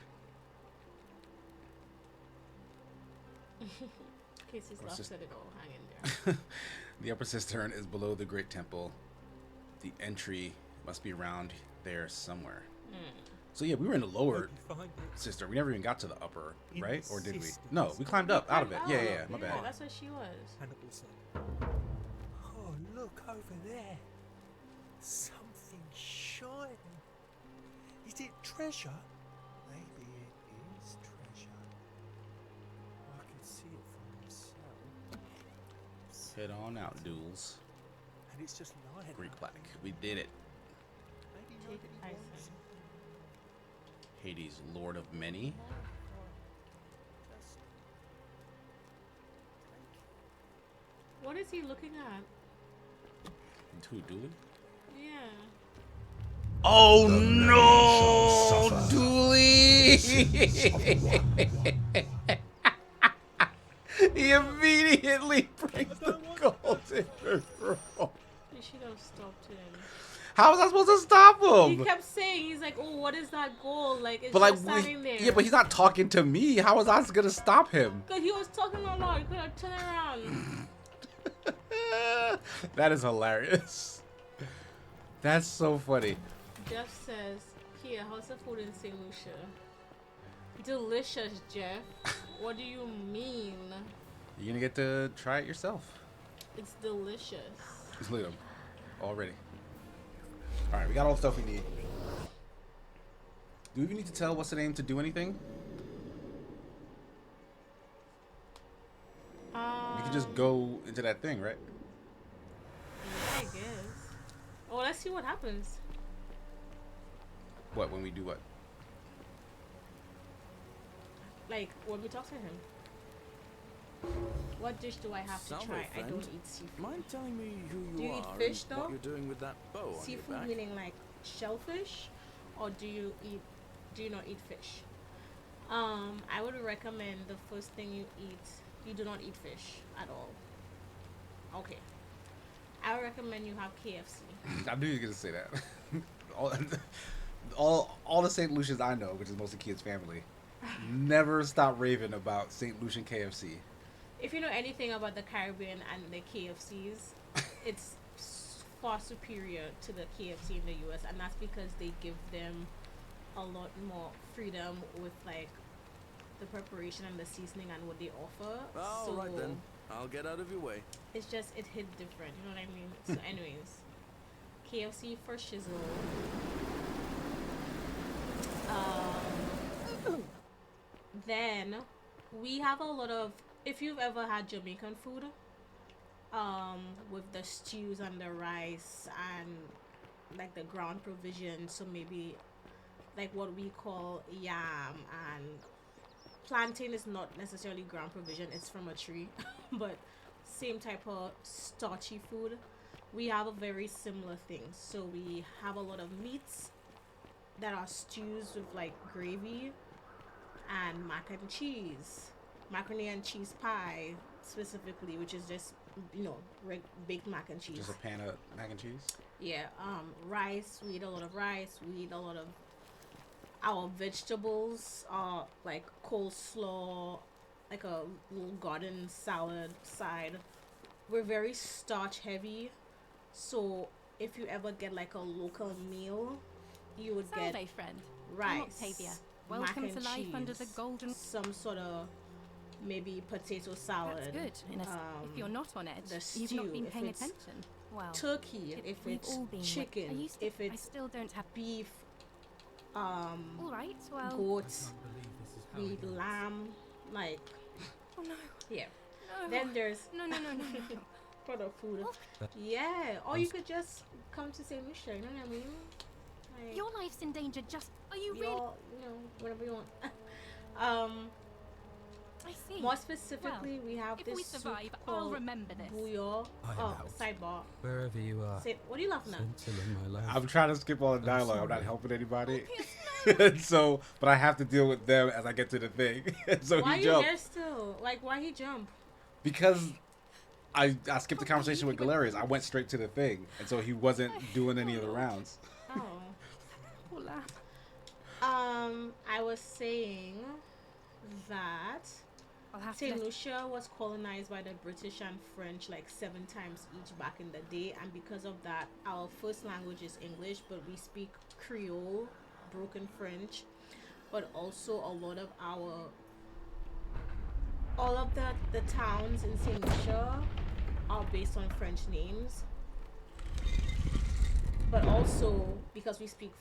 Casey's Or lost sis- it all. Hang in there. The upper cistern is below the great temple. The entry must be around there somewhere. So yeah, we were in the lower cistern. We never even got to the upper, right? Or did we? No, we climbed up out of it. Yeah, my bad. That's what she was. Hannibal said, "Oh, look over there. Something shining. Is it treasure? Maybe it is treasure. I can see it for myself. Head on out, duels. And it's just lying. Greek plaque. We did it. Maybe Take nobody Tyson. wants it. Hades, Lord of Many. What is he looking at? Who, Dooley? Yeah. Oh no, Dooley! He immediately brings the gold in her throat. You should have stopped him. How was I supposed to stop him? He kept saying, he's like, oh, what is that goal? Like, it's But like, just standing there. yeah, but he's not talking to me. How was I gonna stop him? Because he was talking a lot. You could have turned around. That is hilarious. That's so funny. Jeff says, here, how's the food in St. Lucia? Delicious, Jeff. What do you mean? You're gonna get to try it yourself. It's delicious. Look at him. Already. Alright, we got all the stuff we need. Do we even need to tell what's the name to do anything? We can just go into that thing, right? Yeah, I guess. Oh, let's see what happens. What, when we do what? Like, when we talk to him. What dish do I have to Salve, try? I friend. don't eat seafood. Mind telling me who you Do you are eat fish, and though? what you're doing with that bow on your Seafood back? meaning like shellfish, or do you not eat fish? I would recommend the first thing you eat. You do not eat fish at all. Okay. I would recommend you have KFC. I knew you were gonna say that. all the St. Lucians I know, which is mostly kids' family, never stop raving about St. Lucian KFC. If you know anything about the Caribbean and the KFCs, it's far superior to the KFC in the US, and that's because they give them a lot more freedom with like the preparation and the seasoning and what they offer. All so right then, I'll get out of your way. it's just it hit different, you know what I mean? So anyways, KFC for shizzle. Then we have a lot of, if you've ever had Jamaican food, with the stews and the rice and like the ground provision, so maybe like what we call yam and plantain is not necessarily ground provision, it's from a tree, but same type of starchy food. We have a very similar thing. So we have a lot of meats that are stews with like gravy and mac and cheese, macaroni and cheese pie specifically, which is just, you know, baked mac and cheese. Just a pan of mac and cheese? Yeah, rice. We eat a lot of rice. We eat a lot of our vegetables, like coleslaw, like a little garden salad side. We're very starch heavy, so if you ever get like a local meal, you would get Salve, friend. rice, I'm Octavia. mac Welcome and to life cheese, under the golden. some sort of maybe potato salad. That's good. If you're not on edge, the you've stew, not been if paying it's attention. Well, turkey, if we've it's all been with- chicken, I used to- if I it's still don't have beef, all right. Well, goats, I can't believe this is how we it eat ends. lamb, like oh no, yeah. no. Then there's no. for the food. That- Yeah, or you could just come to St. Lucia, you know what I mean? Like, Your life's in danger. Just are you we really? all, you know, whatever you want. I see. More specifically, we have if this we soup survive, I'll called remember this. bouillon. I am Oh, out. sidebar. Wherever you are. Say, what are you laughing at? Scintillant, my love. I'm trying to skip all the I'm dialogue. I'm not sorry. helping anybody. Oh, So, but I have to deal with them as I get to the thing. So Why he you jumped there still? Like, why he jump? because I skipped the conversation with Galerius. I went straight to the thing, and so he wasn't doing any of the rounds. Oh. Hola. I was saying that I'll have St. to. Lucia was colonized by the British and French like 7 times each back in the day, and because of that, our first language is English, but we speak Creole, broken French, but also a lot of all of the towns in St. Lucia are based on French names, but also because we speak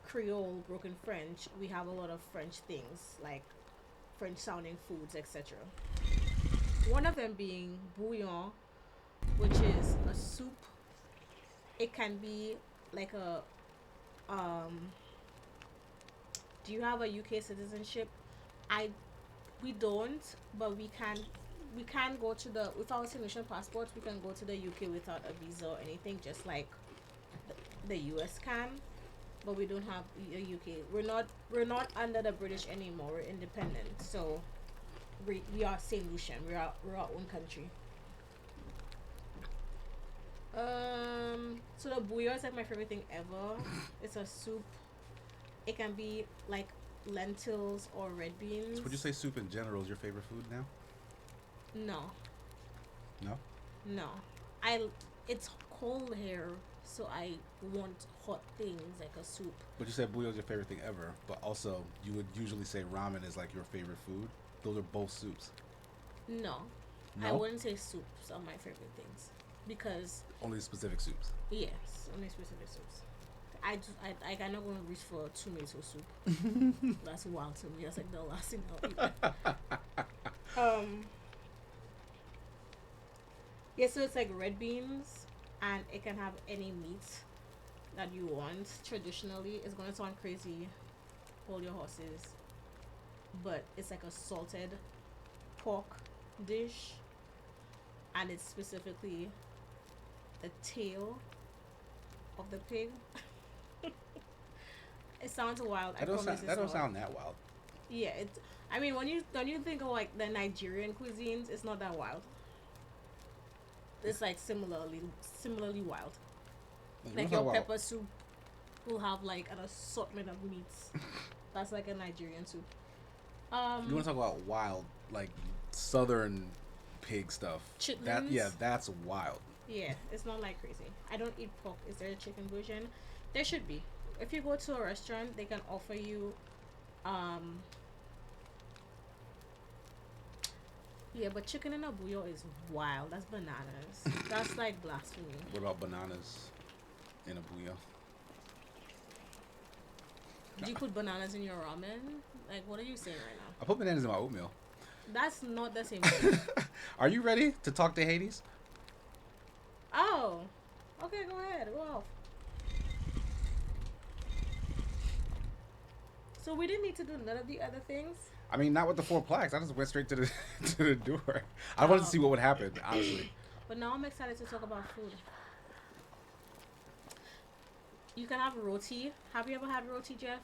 Creole, broken French, we have a lot of French things like French sounding foods, etc. One of them being bouillon, which is a soup. It can be like a do you have a UK citizenship? We don't, but we can go to the with our St. passports, we can go to the UK without a visa or anything, just like the US can. But we don't have a UK. We're not under the British anymore. We're independent. So we are Saint Lucian. We're our own country. So the bouillon is like my favorite thing ever. It's a soup. It can be like lentils or red beans. So would you say soup in general is your favorite food now? No. No? No. It's cold here, so I want hot things like a soup. But you said bouillon is your favorite thing ever, but also you would usually say ramen is like your favorite food. Those are both soups. No. No? I wouldn't say soups are my favorite things because only specific soups. Yes, only specific soups. I cannot go and reach for tomato soup. That's wild to me. That's like the last thing I'll eat. Yeah, so it's like red beans, and it can have any meat that you want. Traditionally, it's gonna sound crazy. Hold your horses. But it's like a salted pork dish, and it's specifically the tail of the pig. It sounds wild. That don't sound that wild. Yeah, it's. I mean, when you think of like the Nigerian cuisines, it's not that wild. It's like similarly wild. Like your pepper soup will have like an assortment of meats. That's like a Nigerian soup. You want to talk about wild, like southern pig stuff? Chitlins? That's wild. Yeah, it's not like crazy. I don't eat pork. Is there a chicken version? There should be. If you go to a restaurant, they can offer you yeah, but chicken in a bouillon is wild. That's bananas. That's like blasphemy. What about bananas in a bouillon? Do you put bananas in your ramen? Like, what are you saying right now? I put bananas in my oatmeal. That's not the same thing. Are you ready to talk to Hades? Oh. Okay, go ahead. Go off. So we didn't need to do none of the other things? I mean, not with the 4 plaques. I just went straight to the to the door. I wanted to see what would happen, honestly. But now I'm excited to talk about food. You can have roti. Have you ever had roti, Jeff?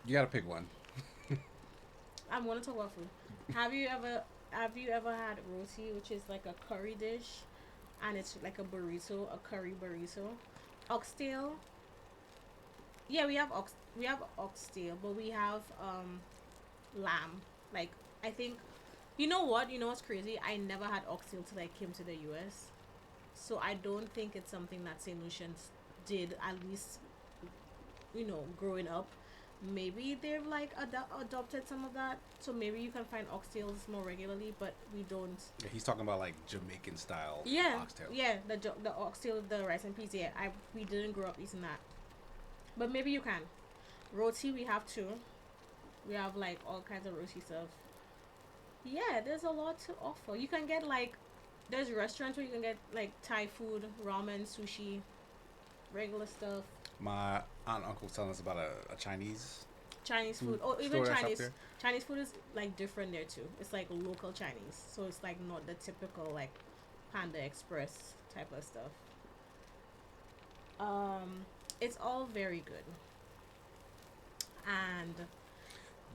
You gotta pick one. I want to talk about food. Have you ever had roti, which is like a curry dish, and it's like a burrito, a curry burrito? Oxtail. Yeah, we have oxtail, but we have lamb. Like, I think, you know what's crazy? I never had oxtail till I came to the US, so I don't think it's something that St. Lucians did, at least, growing up. Maybe they've like adopted some of that, so maybe you can find oxtails more regularly, but we don't. Yeah, he's talking about like Jamaican style oxtail. Yeah, the oxtail with the rice and peas. Yeah, we didn't grow up eating that, but maybe you can. Roti, we have too. We have like all kinds of roti stuff. Yeah, there's a lot to offer. You can get like, there's restaurants where you can get like Thai food, ramen, sushi, regular stuff. My aunt and uncle was telling us about a Chinese food. Oh, even Chinese food is like different there too. It's like local Chinese, so it's like not the typical like Panda Express type of stuff. It's all very good.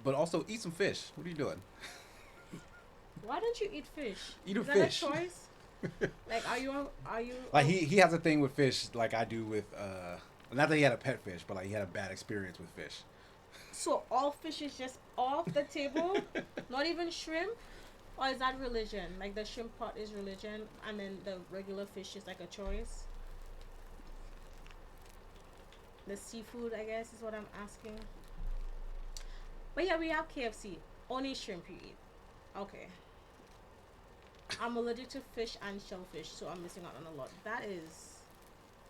But also eat some fish. What are you doing? Why don't you eat fish? Eat a Is fish. that a choice? Like, are you? Like he has a thing with fish, like I do with not that he had a pet fish, but like he had a bad experience with fish. So all fish is just off the table? Not even shrimp? Or is that religion? Like the shrimp pot is religion, and then the regular fish is like a choice? The seafood, I guess, is what I'm asking. But yeah, we have KFC. Only shrimp you eat. Okay. I'm allergic to fish and shellfish, so I'm missing out on a lot. That is...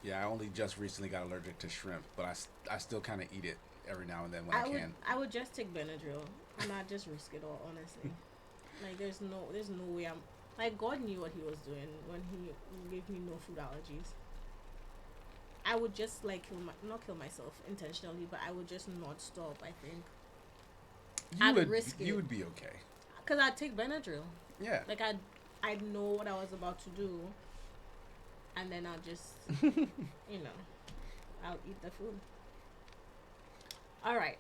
Yeah, I only just recently got allergic to shrimp, but I still kind of eat it every now and then when I can. I would just take Benadryl and not just risk it all, honestly. Like, there's no way I'm... Like, God knew what he was doing when he gave me no food allergies. I would just, like, not kill myself intentionally, but I would just not stop, I think. I'd risk it. You would be okay. Because I'd take Benadryl. Yeah. Like, I'd know what I was about to do. And then I'll just, you know, I'll eat the food. All right.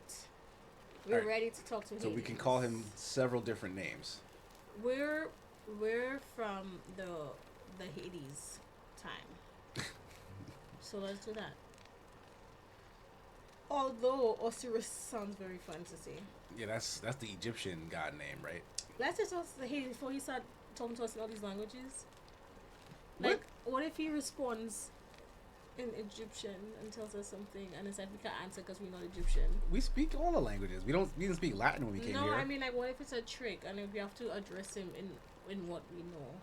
We're ready to talk to him. So we can call him several different names. We're from the Hades time. So let's do that. Although Osiris sounds very fun to say. Yeah, that's the Egyptian god name, right? Let's just talk to Hades before he start talking to us in all these languages. Like, what if he responds in Egyptian and tells us something, and it's like we can't answer because we're not Egyptian? We speak all the languages. We didn't speak Latin when we came here. No, I mean, like, what if it's a trick, and if we have to address him in what we know?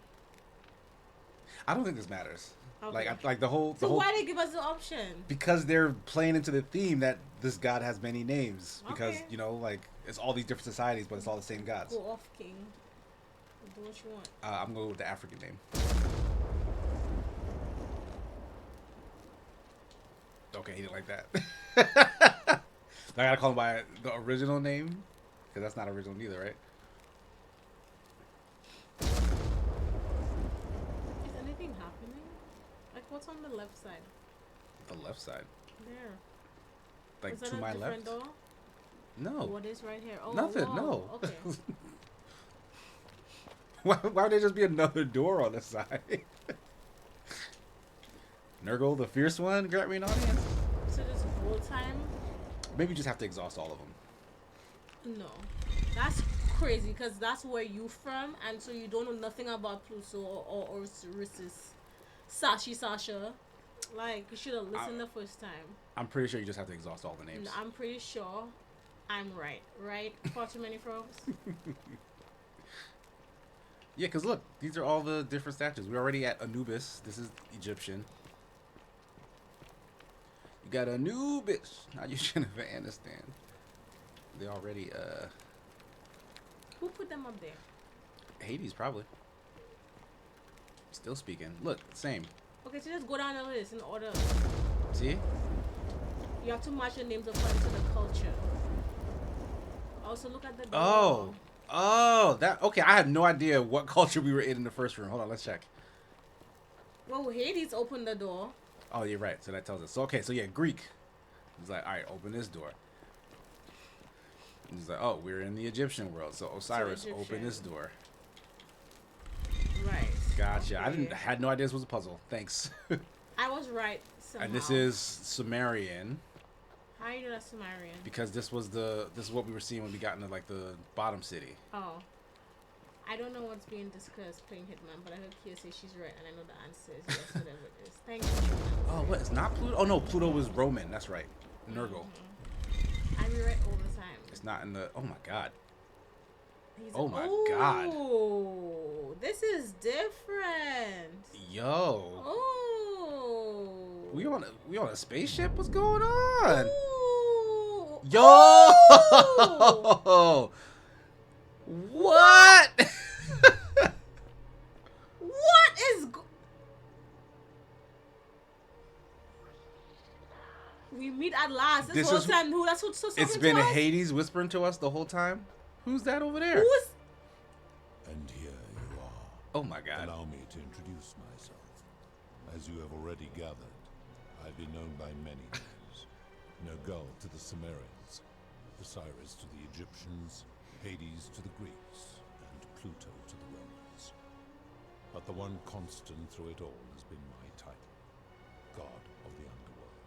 I don't think this matters. Okay. Like the whole. So why they give us the option? Because they're playing into the theme that this god has many names. Because Okay. you know, like it's all these different societies, but it's all the same gods. Go off, King. Do what you want. I'm going with the African name. Okay, he didn't like that. I gotta call him by the original name, because that's not original either, right? Is anything happening? Like, what's on the left side? The left side. There. Like Is that to a my different left. Door? No. What is right here? Oh, Nothing. whoa. No. Okay. why would there just be another door on the side? Nurgle, the fierce one, grant me an audience. So this whole time? Maybe you just have to exhaust all of them. No. That's crazy, because that's where you from, and so you don't know nothing about Pluto or Osiris. Sasha. Like, you should have listened the first time. I'm pretty sure you just have to exhaust all the names. No, I'm pretty sure I'm right. Right? Far too many frogs? Yeah, because look, these are all the different statues. We're already at Anubis. This is Egyptian. You got Anubis. Now you shouldn't understand. They already, Who put them up there? Hades, probably. Still speaking. Look, same. Okay, so just go down the list in order. See? You have to match the names according to the culture. Also, look at the door. Oh, that, okay, I had no idea what culture we were in the first room. Hold on, let's check. Well, Hades opened the door. Oh, you're right. So that tells us. So, okay, so yeah, Greek. He's like, all right, open this door. And he's like, oh, we're in the Egyptian world. So Osiris, open this door. Right. Gotcha. Okay. I had no idea this was a puzzle. Thanks. I was right somehow. And this is Sumerian. How you know that's Sumerian? Because this is what we were seeing when we got into like the bottom city. Oh. I don't know what's being discussed playing Hitman, but I heard Kia say she's right, and I know the answer is yes, whatever it is. Thank you. Oh, what? It's not Pluto? Oh, no, Pluto was Roman. That's right. Nurgle. I be right all the time. It's not in the... Oh, my God. Oh, my God. Oh, this is different. Yo. Oh. We on a spaceship? What's going on? Ooh. Yo! Oh. What? What is... We meet at last. This whole time, that's what's so It's been Hades whispering to us the whole time. Who's that over there? Who's... And here you are. Oh my God. Allow me to introduce myself. As you have already gathered, I've been known by many names. Nergal to the Sumerians, Osiris to the Egyptians, Hades to the Greeks, and Pluto to the The one constant through it all has been my title, God of the Underworld.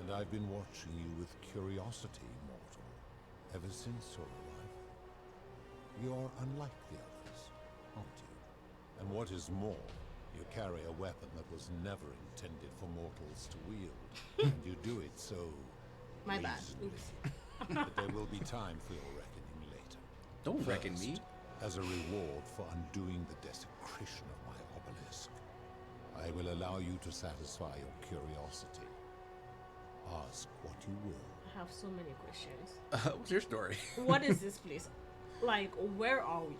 And I've been watching you with curiosity, mortal, ever since your arrival. You're unlike the others, aren't you? And what is more, you carry a weapon that was never intended for mortals to wield, and you do it so My bad. reasonably. Oops. But there will be time for your reckoning later. Don't reckon me. As a reward for undoing the desecration of my obelisk, I will allow you to satisfy your curiosity. Ask what you will. I have so many questions. What's your story? What is this place? Like, where are we?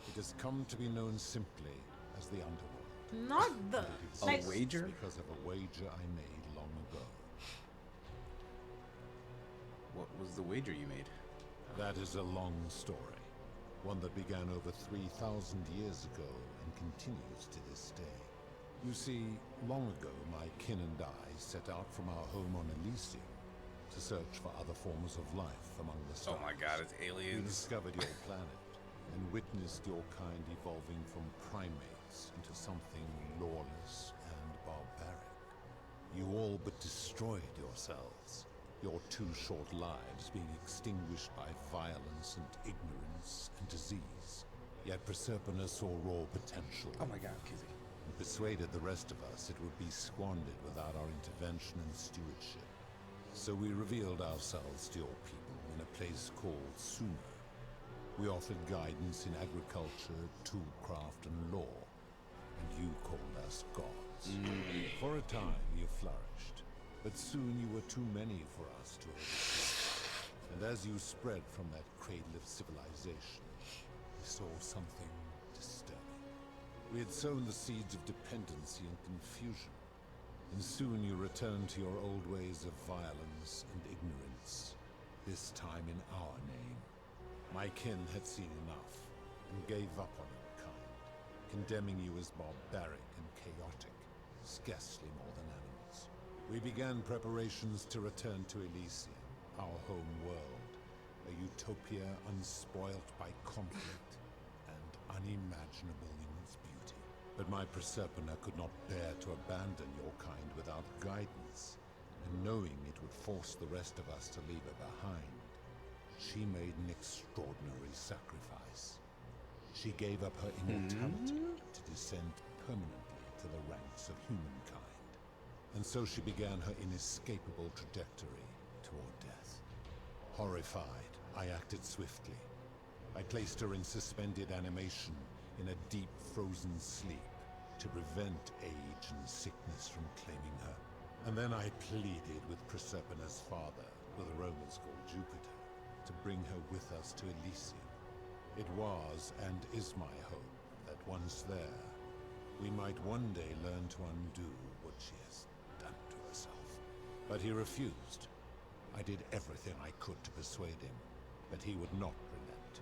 It has come to be known simply as the Underworld. Not the... A wager? Because of a wager I made long ago. What was the wager you made? That is a long story. One that began over 3,000 years ago and continues to this day. You see, long ago my kin and I set out from our home on Elysium to search for other forms of life among the stars. Oh my god, it's aliens. We discovered your planet and witnessed your kind evolving from primates into something lawless and barbaric. You all but destroyed yourselves, your 2 short lives being extinguished by violence and ignorance and disease. Yet Proserpina saw raw potential. Oh my god, Kizzy. And persuaded the rest of us it would be squandered without our intervention and stewardship. So we revealed ourselves to your people in a place called Sumer. We offered guidance in agriculture, toolcraft, and law, and you called us gods. For a time, you flourished, but soon you were too many for us to overcome. And as you spread from that cradle of civilization, we saw something disturbing. We had sown the seeds of dependency and confusion, and soon you returned to your old ways of violence and ignorance, this time in our name. My kin had seen enough, and gave up on your kind, condemning you as barbaric and chaotic, scarcely more than animals. We began preparations to return to Elysium, our home world, a utopia unspoilt by conflict and unimaginable in its beauty. But my Proserpina could not bear to abandon your kind without guidance, and knowing it would force the rest of us to leave her behind, she made an extraordinary sacrifice. She gave up her immortality to descend permanently to the ranks of humankind. And so she began her inescapable trajectory toward death. Horrified, I acted swiftly. I placed her in suspended animation in a deep frozen sleep to prevent age and sickness from claiming her. And then I pleaded with Proserpina's father, who the Romans called Jupiter, to bring her with us to Elysium. It was and is my hope that once there, we might one day learn to undo what she has done to herself. But he refused. I did everything I could to persuade him, but he would not relent.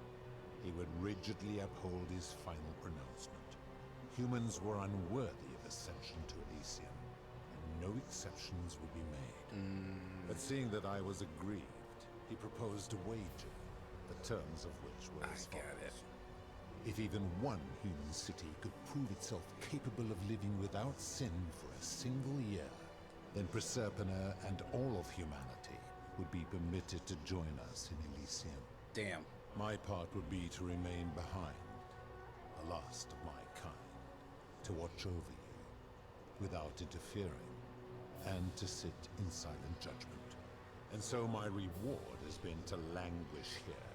He would rigidly uphold his final pronouncement. Humans were unworthy of ascension to Elysium, and no exceptions would be made. But seeing that I was aggrieved, he proposed a wager, the terms of which were as follows. If even one human city could prove itself capable of living without sin for a single year, then Proserpina and all of humanity would be permitted to join us in Elysium. Damn. My part would be to remain behind, the last of my kind, to watch over you, without interfering, and to sit in silent judgment. And so my reward has been to languish here,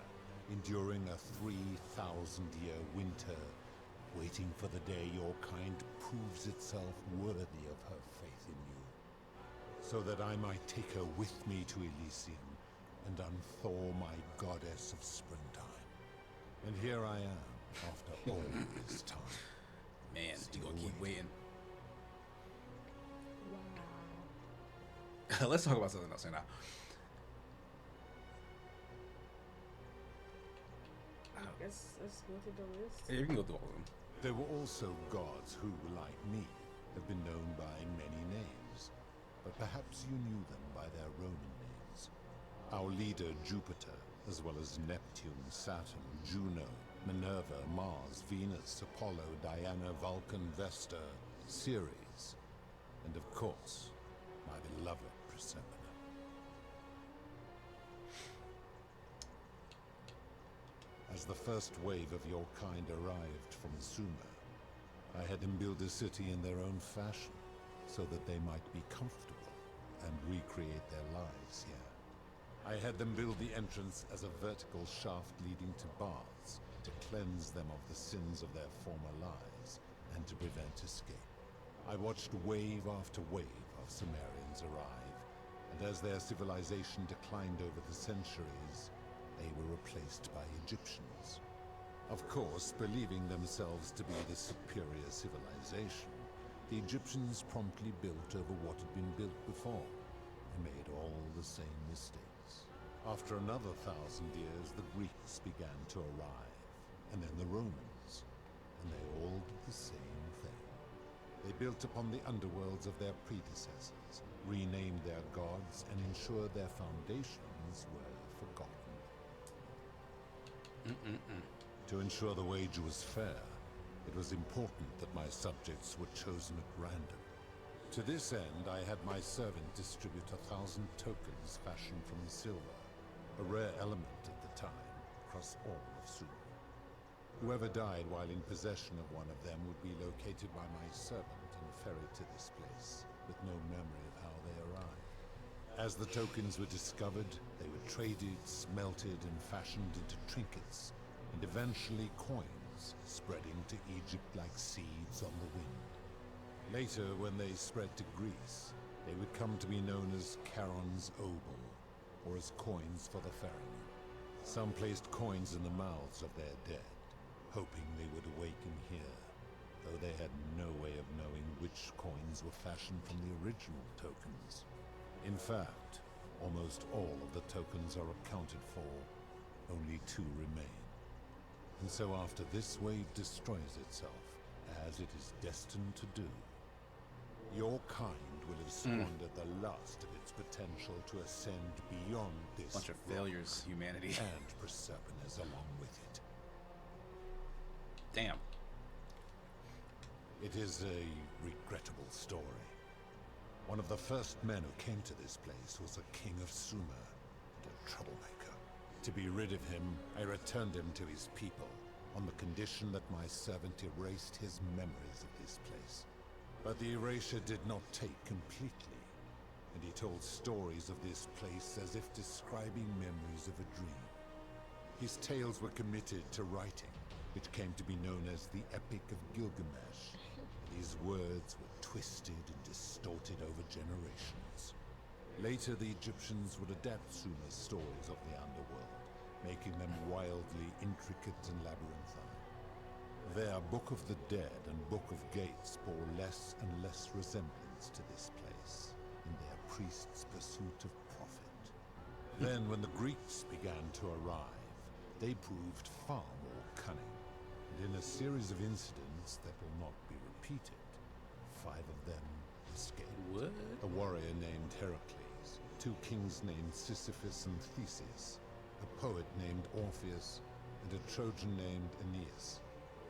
enduring a 3,000-year winter, waiting for the day your kind proves itself worthy of her faith in you, so that I might take her with me to Elysium and unthaw my goddess of springtime. And here I am, after all this time. Man, you gonna keep waiting. Wow. Let's talk about something else right now. Let's go to the list. Yeah, you can go through all of them. There were also gods who, like me, have been known by many names, but perhaps you knew them by their Roman names. Our leader, Jupiter, as well as Neptune, Saturn, Juno, Minerva, Mars, Venus, Apollo, Diana, Vulcan, Vesta, Ceres, and of course, my beloved Persephone. As the first wave of your kind arrived from Sumer, I had them build a city in their own fashion, so that they might be comfortable and recreate their lives here. I had them build the entrance as a vertical shaft leading to baths, to cleanse them of the sins of their former lives, and to prevent escape. I watched wave after wave of Sumerians arrive, and as their civilization declined over the centuries, they were replaced by Egyptians. Of course, believing themselves to be the superior civilization, the Egyptians promptly built over what had been built before, and made all the same mistakes. After another 1,000 years, the Greeks began to arrive, and then the Romans, and they all did the same thing. They built upon the underworlds of their predecessors, renamed their gods, and ensured their foundations were forgotten. To ensure the wage was fair, it was important that my subjects were chosen at random. To this end, I had my servant distribute 1,000 tokens fashioned from silver, a rare element at the time, across all of Sumer. Whoever died while in possession of one of them would be located by my servant and ferried to this place, with no memory of how they arrived. As the tokens were discovered, they were traded, smelted, and fashioned into trinkets, and eventually coins, spreading to Egypt like seeds on the wind. Later, when they spread to Greece, they would come to be known as Charon's obol, or as coins for the ferryman. Some placed coins in the mouths of their dead, hoping they would awaken here, though they had no way of knowing which coins were fashioned from the original tokens. In fact, almost all of the tokens are accounted for, only 2 remain. And so after this wave destroys itself, as it is destined to do, your kind will have squandered the last of its potential to ascend beyond this bunch of failures, humanity. And Persephone is along with it. Damn. It is a regrettable story. One of the first men who came to this place was a king of Sumer, and a troublemaker. To be rid of him, I returned him to his people, on the condition that my servant erased his memories of this place. But the erasure did not take completely, and he told stories of this place as if describing memories of a dream. His tales were committed to writing, which came to be known as the Epic of Gilgamesh. His words were twisted and distorted over generations. Later, the Egyptians would adapt Sumer's stories of the underworld, making them wildly intricate and labyrinthine. Their Book of the Dead and Book of Gates bore less and less resemblance to this place, in their priests' pursuit of profit. Then, when the Greeks began to arrive, they proved far more cunning, and in a series of incidents that will not be repeated, 5 of them escaped. What? A warrior named Heracles, 2 kings named Sisyphus and Theseus, a poet named Orpheus, and a Trojan named Aeneas.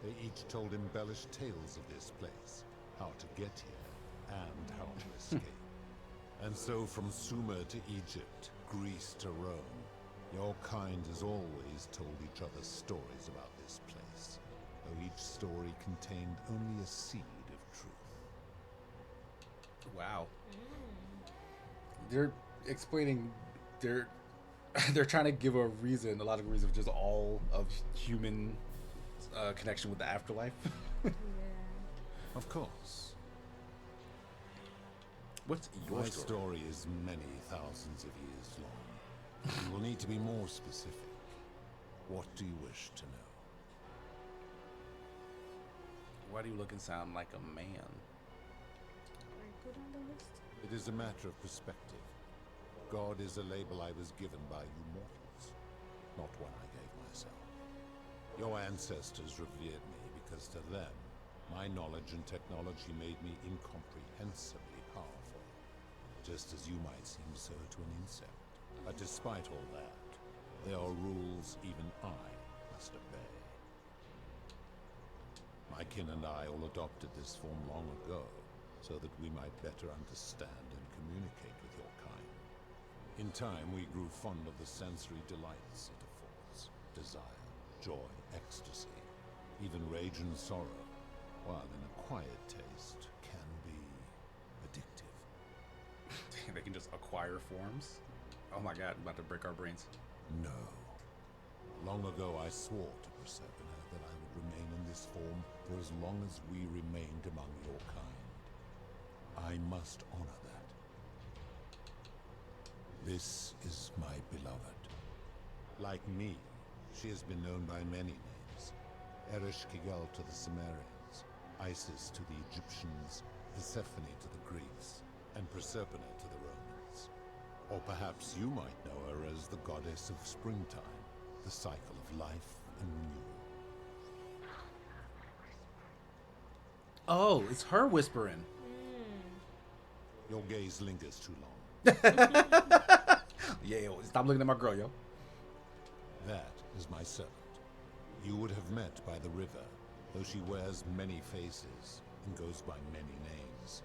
They each told embellished tales of this place, how to get here, and how to escape. And so from Sumer to Egypt, Greece to Rome, your kind has always told each other stories about this place, though each story contained only a seed of truth. Wow. They're explaining they're trying to give a reason, a logical reason, of just all of human connection with the afterlife. Yeah. Of course. What's your My story? story is many thousands of years long. You will need to be more specific. What do you wish to know? Why do you look and sound like a man? Good on the list. It is a matter of perspective. God is a label I was given by you mortals, not one I gave myself. Your ancestors revered me because to them, my knowledge and technology made me incomprehensibly powerful, just as you might seem so to an insect. But despite all that, there are rules even I must obey. My kin and I all adopted this form long ago, so that we might better understand and communicate with your kind. In time, we grew fond of the sensory delights it affords. Desire, joy, ecstasy, even rage and sorrow, while an acquired taste can be addictive. They can just acquire forms? Oh my god, about to break our brains. No. Long ago I swore to Persephone that I would remain in this form for as long as we remained among your kind. I must honor that. This is my beloved. Like me, she has been known by many names. Ereshkigal to the Sumerians, Isis to the Egyptians, Persephone to the Greeks, and Proserpine to the Romans. Or perhaps you might know her as the goddess of springtime, the cycle of life and renewal. Oh, it's her whispering. Your gaze lingers too long. Yeah, yo, stop looking at my girl, yo. That is my servant. You would have met by the river, though she wears many faces and goes by many names.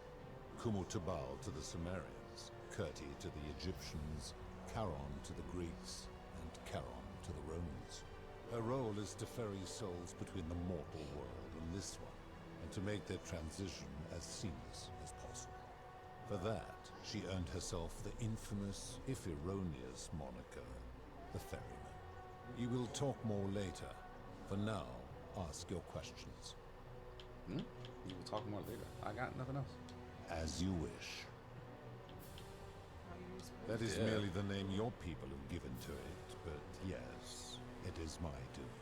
Kumutubal to the Sumerians, Kirti to the Egyptians, Charon to the Greeks, and Charon to the Romans. Her role is to ferry souls between the mortal world and this one, and to make their transition as seamless as possible. For that, she earned herself the infamous, if erroneous, moniker, the Ferryman. You will talk more later. For now, ask your questions. We will talk more later. I got nothing else. As you wish. That is merely the name your people have given to it, but yes, it is my doing.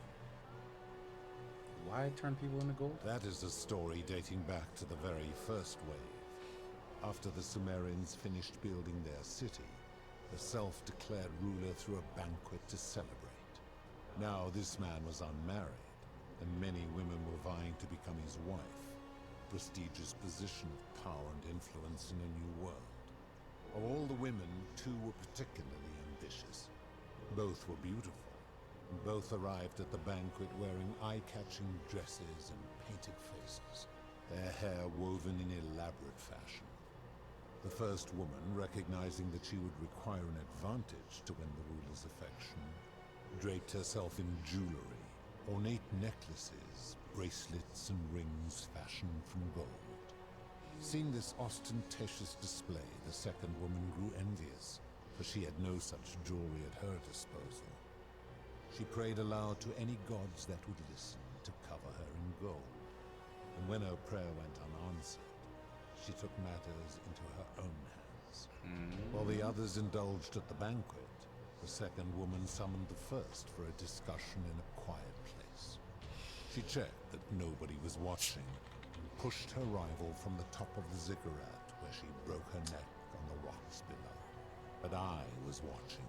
Why turn people into gold? That is a story dating back to the very first wave. After the Sumerians finished building their city, the self-declared ruler threw a banquet to celebrate. Now this man was unmarried, and many women were vying to become his wife, a prestigious position of power and influence in a new world. Of all the women, two were particularly ambitious. Both were beautiful, and both arrived at the banquet wearing eye-catching dresses and painted faces, their hair woven in elaborate fashion. The first woman, recognizing that she would require an advantage to win the ruler's affection, draped herself in jewelry, ornate necklaces, bracelets, and rings fashioned from gold. Seeing this ostentatious display, the second woman grew envious, for she had no such jewelry at her disposal. She prayed aloud to any gods that would listen to cover her in gold, and when her prayer went unanswered, she took matters into her own hands. While the others indulged at the banquet, the second woman summoned the first for a discussion in a quiet place. She checked that nobody was watching, and pushed her rival from the top of the ziggurat, where she broke her neck on the rocks below. But I was watching,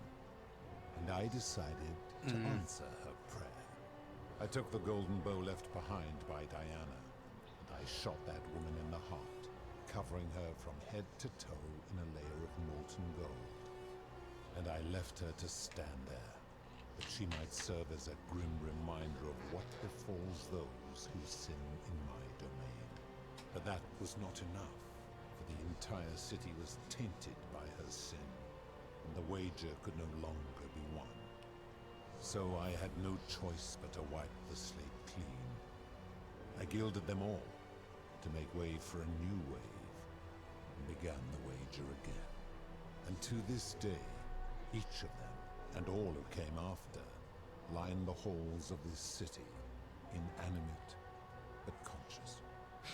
and I decided to answer her prayer. I took the golden bow left behind by Diana, and I shot that woman in the heart, covering her from head to toe in a layer of molten gold. And I left her to stand there, that she might serve as a grim reminder of what befalls those who sin in my domain. But that was not enough, for the entire city was tainted by her sin, and the wager could no longer be won. So I had no choice but to wipe the slate clean. I gilded them all, to make way for a new wave, and began the wager again. And to this day, each of them, and all who came after, line the halls of this city, inanimate but conscious,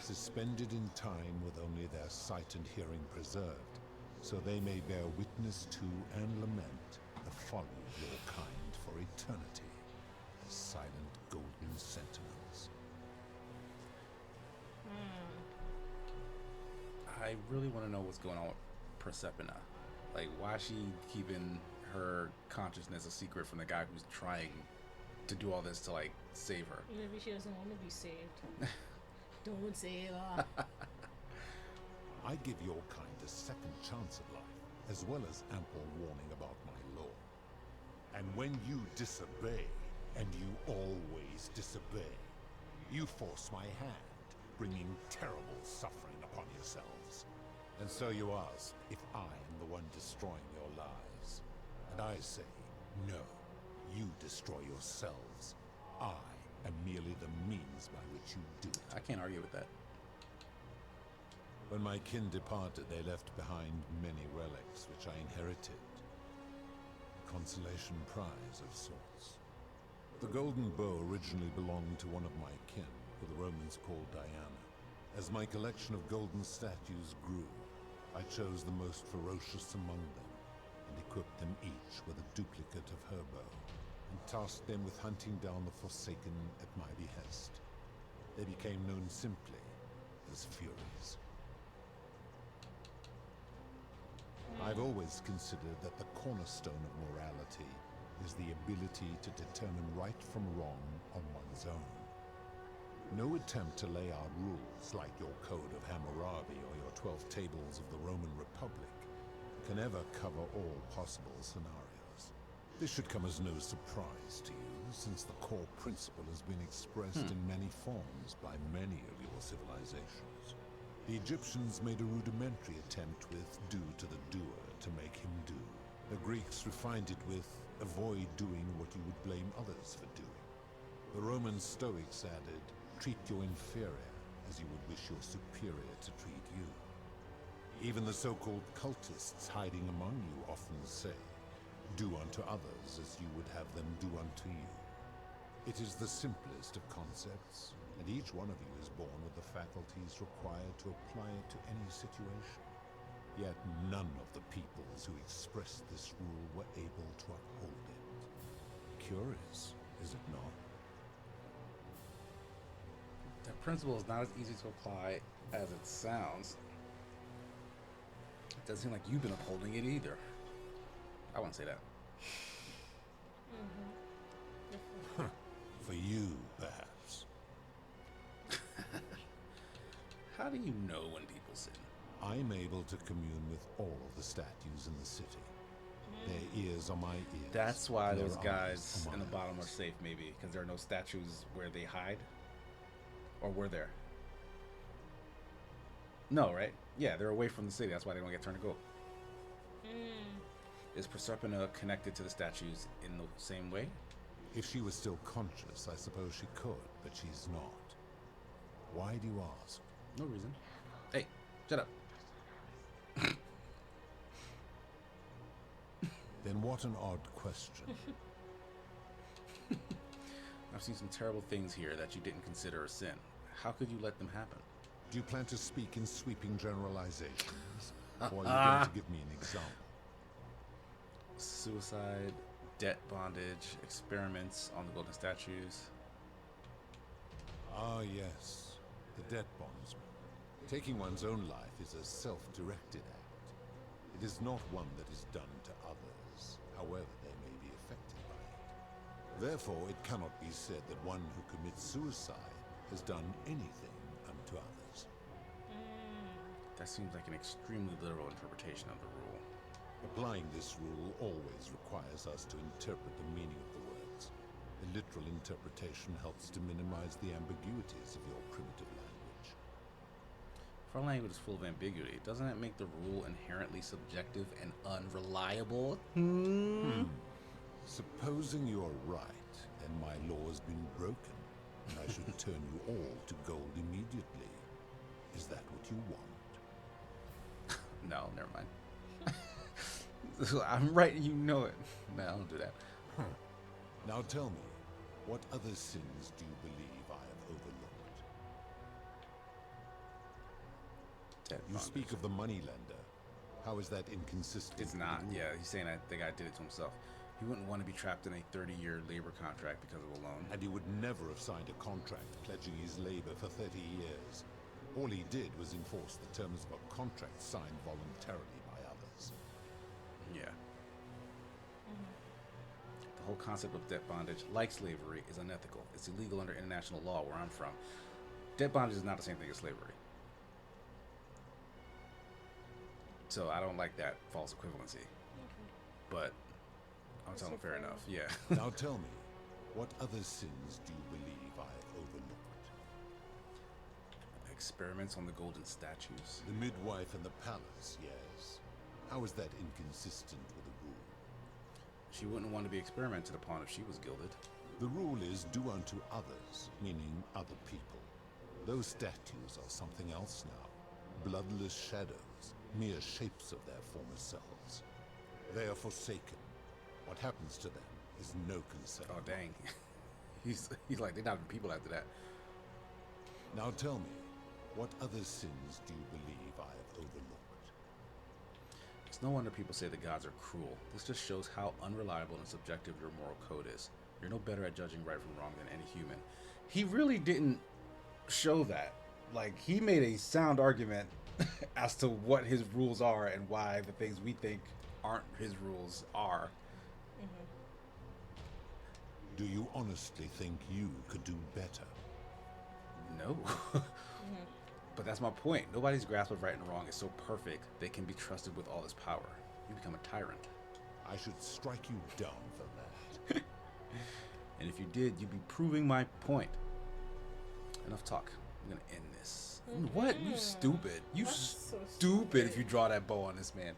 suspended in time with only their sight and hearing preserved, so they may bear witness to and lament the folly of your kind for eternity, as silent golden sentinels. I really want to know what's going on with Persephone. Like, why is she keeping her consciousness a secret from the guy who's trying to do all this to, like, save her? Maybe she doesn't want to be saved. Don't save her. I give your kind a second chance at life, as well as ample warning about my law. And when you disobey, and you always disobey, You force my hand, bringing terrible suffering upon yourselves. And so you ask if I am the one destroying your lives. And I say, no, you destroy yourselves. I am merely the means by which you do it. I can't argue with that. When my kin departed, they left behind many relics which I inherited. A consolation prize of sorts. The golden bow originally belonged to one of my kin, who the Romans called Diana. As my collection of golden statues grew, I chose the most ferocious among them, and equipped them each with a duplicate of her bow, and tasked them with hunting down the Forsaken at my behest. They became known simply as Furies. I've always considered that the cornerstone of morality is the ability to determine right from wrong on one's own. No attempt to lay out rules like your Code of Hammurabi or your 12 Tables of the Roman Republic can ever cover all possible scenarios. This should come as no surprise to you, since the core principle has been expressed in many forms by many of your civilizations. The Egyptians made a rudimentary attempt with do to the doer to make him do. The Greeks refined it with avoid doing what you would blame others for doing. The Roman Stoics added, treat your inferior as you would wish your superior to treat you. Even the so-called cultists hiding among you often say, do unto others as you would have them do unto you. It is the simplest of concepts, and each one of you is born with the faculties required to apply it to any situation. Yet none of the peoples who expressed this rule were able to uphold it. Curious, is it not? The principle is not as easy to apply as it sounds. It doesn't seem like you've been upholding it either. I wouldn't say that. For you, perhaps. How do you know when people sin? I'm able to commune with all of the statues in the city. Their ears are my ears. That's why and those their guys eyes are in the my bottom are eyes. safe, maybe, because there are no statues where they hide. Or were there? No, right? Yeah, they're away from the city. That's why they don't get turned to gold. Is Proserpina connected to the statues in the same way? If she was still conscious, I suppose she could, but she's not. Why do you ask? No reason. Hey, shut up. Then what an odd question. I've seen some terrible things here that you didn't consider a sin. How could you let them happen? Do you plan to speak in sweeping generalizations? Or are you going to give me an example? Suicide, debt bondage, experiments on the golden statues. Ah, yes. The debt bondsman. Taking one's own life is a self-directed act. It is not one that is done to others, however they may be affected by it. Therefore, it cannot be said that one who commits suicide has done anything unto others. That seems like an extremely literal interpretation of the rule. Applying this rule always requires us to interpret the meaning of the words. A literal interpretation helps to minimize the ambiguities of your primitive language. If our language is full of ambiguity, doesn't that make the rule inherently subjective and unreliable? Supposing you're right, and my law has been broken, and I should turn you all to gold immediately. Is that what you want? No, never mind. I'm right, you know it. No, don't do that. Now tell me, what other sins do you believe I have overlooked? You speak of the moneylender. How is that inconsistent? It's not. Yeah, he's saying I think I did it to himself. He wouldn't want to be trapped in a 30-year labor contract because of a loan. And he would never have signed a contract pledging his labor for 30 years. All he did was enforce the terms of a contract signed voluntarily by others. Yeah. The whole concept of debt bondage, like slavery, is unethical. It's illegal under international law where I'm from. Debt bondage is not the same thing as slavery. So I don't like that false equivalency. But I'm telling him fair enough. Yeah. Now tell me, what other sins do you believe I have overlooked? experiments on the golden statues. The midwife in the palace, yes. How is that inconsistent with the rule? She wouldn't want to be experimented upon if she was gilded. The rule is do unto others, meaning other people. Those statues are something else now. Bloodless shadows, mere shapes of their former selves. They are forsaken. What happens to them is no concern. Oh, dang. He's like, they're not even people after that. Now tell me, what other sins do you believe I have overlooked? It's no wonder people say the gods are cruel. This just shows how unreliable and subjective your moral code is. You're no better at judging right from wrong than any human. He really didn't show that. Like, he made a sound argument as to what his rules are and why the things we think aren't his rules are. Do you honestly think you could do better? No. But that's my point. Nobody's grasp of right and wrong is so perfect they can be trusted with all this power. You become a tyrant. I should strike you down for that. And if you did, you'd be proving my point. Enough talk. I'm gonna end this. What? You stupid. You stupid if you draw that bow on this man.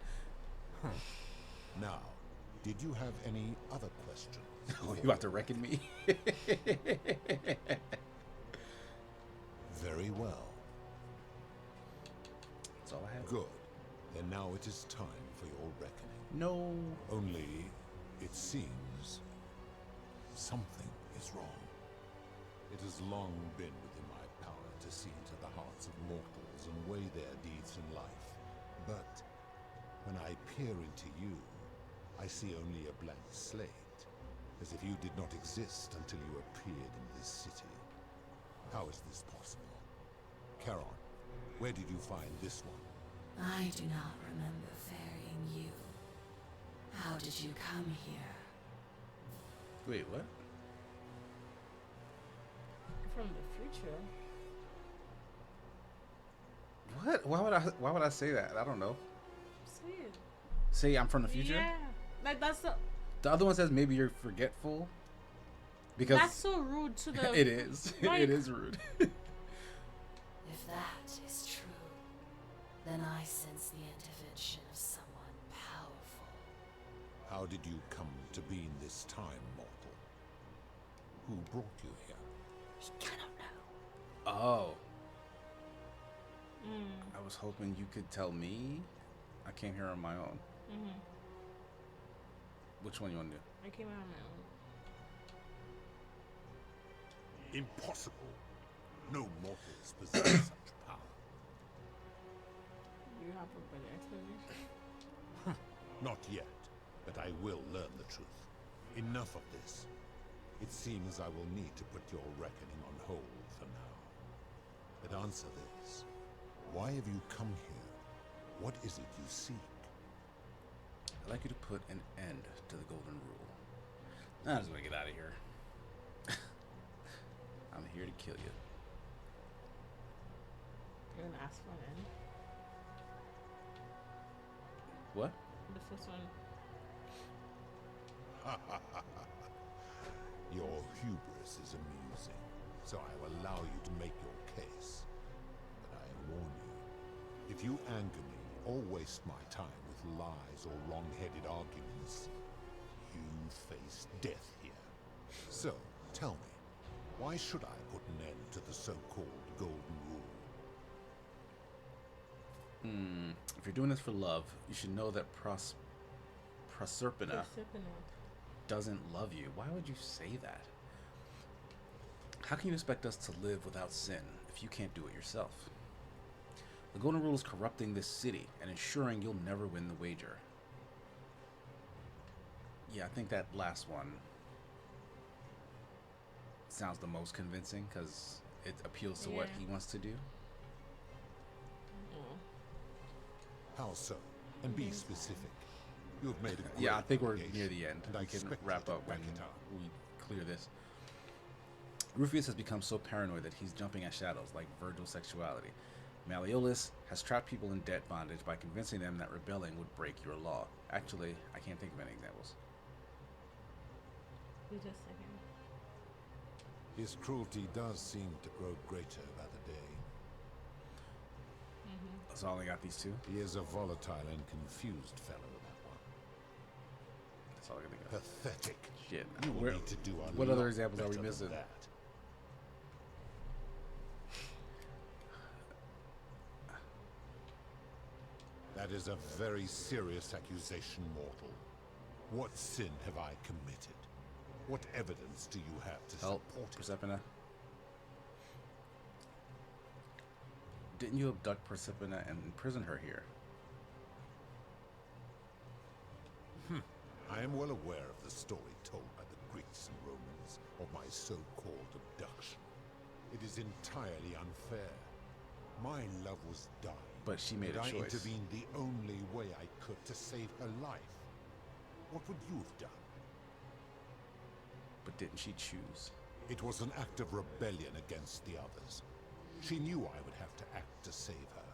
Now, did you have any other questions? Oh, you about to reckon me? Very well. That's all I have. Good. Then now it is time for your reckoning. No. Only, it seems, something is wrong. It has long been within my power to see into the hearts of mortals and weigh their deeds in life. But when I peer into you, I see only a blank slate, as if you did not exist until you appeared in this city. How is this possible? Charon, where did you find this one? I do not remember ferrying you. How did you come here? Wait, what? From the future. What? Why would I say that? I don't know. Say it. Say I'm from the future? Yeah. Like, that's The other one says maybe you're forgetful. Because that's so rude to the... It is. Like, it is rude. If that is true, then I sense the intervention of someone powerful. How did you come to be in this time, mortal? Who brought you here? He cannot know. Oh. I was hoping you could tell me. I came here on my own. Which one you want to do? I came out on my own. Impossible. No mortals possess such power. You have a better explanation? Not yet, but I will learn the truth. Enough of this. It seems I will need to put your reckoning on hold for now. But answer this. Why have you come here? What is it you seek? I'd like you to put an end to the golden rule. I'm just gonna get out of here. I'm here to kill you. You're gonna ask for an end? What? The first one. Your hubris is amusing, so I will allow you to make your case. But I warn you, if you anger me or waste my time with lies or wrong-headed arguments, you face death here. So, tell me, why should I put an end to the so-called golden rule? If you're doing this for love, you should know that Proserpina doesn't love you. Why would you say that? How can you expect us to live without sin if you can't do it yourself? The golden rule is corrupting this city and ensuring you'll never win the wager. Yeah, I think that last one sounds the most convincing because it appeals to what he wants to do. How so? And be specific. You have made a great Yeah, I think we're allegation, near the end. and I We can expect wrap you to up when back it up. we clear this. Rufus has become so paranoid that he's jumping at shadows like Virgil's sexuality. Malleolus has trapped people in debt bondage by convincing them that rebelling would break your law. Actually, I can't think of any examples. You just second. His cruelty does seem to grow greater by the day. So I only got these two? He is a volatile and confused fellow, that one. That's all I can think of. Pathetic. Shit. You will need to do a what lot other examples are we better than missing? that. That is a very serious accusation, mortal. What sin have I committed? What evidence do you have to support it? Persephone. Didn't you abduct Persephone and imprison her here? I am well aware of the story told by the Greeks and Romans of my so-called abduction. It is entirely unfair. My love was dying. But she made a I choice. intervened the only way I could to save her life. What would you have done? But didn't she choose? It was an act of rebellion against the others. She knew I would have to act to save her,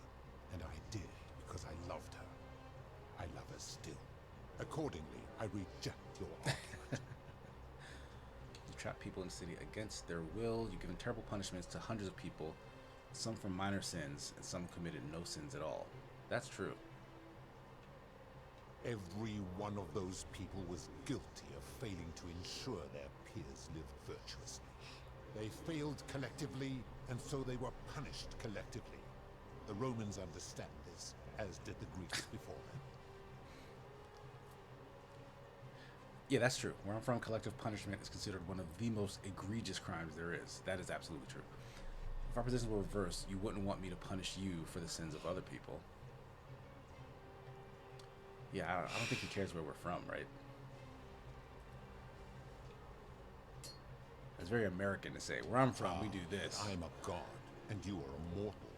and I did because I loved her. I love her still. Accordingly, I reject your argument. You trap people in the city against their will. You've given terrible punishments to hundreds of people, some for minor sins, and some committed no sins at all. That's true. Every one of those people was guilty of failing to ensure their peers lived virtuously. They failed collectively, and so they were punished collectively. The Romans understand this, as did the Greeks before them. Yeah, that's true. Where I'm from, collective punishment is considered one of the most egregious crimes there is. That is absolutely true. If our positions were reversed, you wouldn't want me to punish you for the sins of other people. Yeah, I don't think he cares where we're from, right? It's very American to say, where I'm from, we do this. I'm a god, and you are a mortal.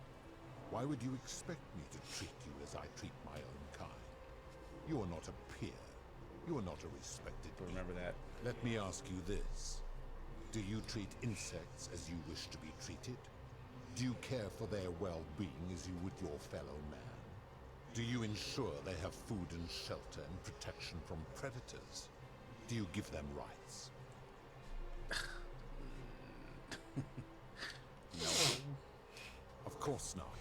Why would you expect me to treat you as I treat my own kind? You are not a peer. You are not a respected being. Remember that. Let me ask you this. Do you treat insects as you wish to be treated? Do you care for their well-being as you would your fellow man? Do you ensure they have food and shelter and protection from predators? Do you give them rights? No. Of course not.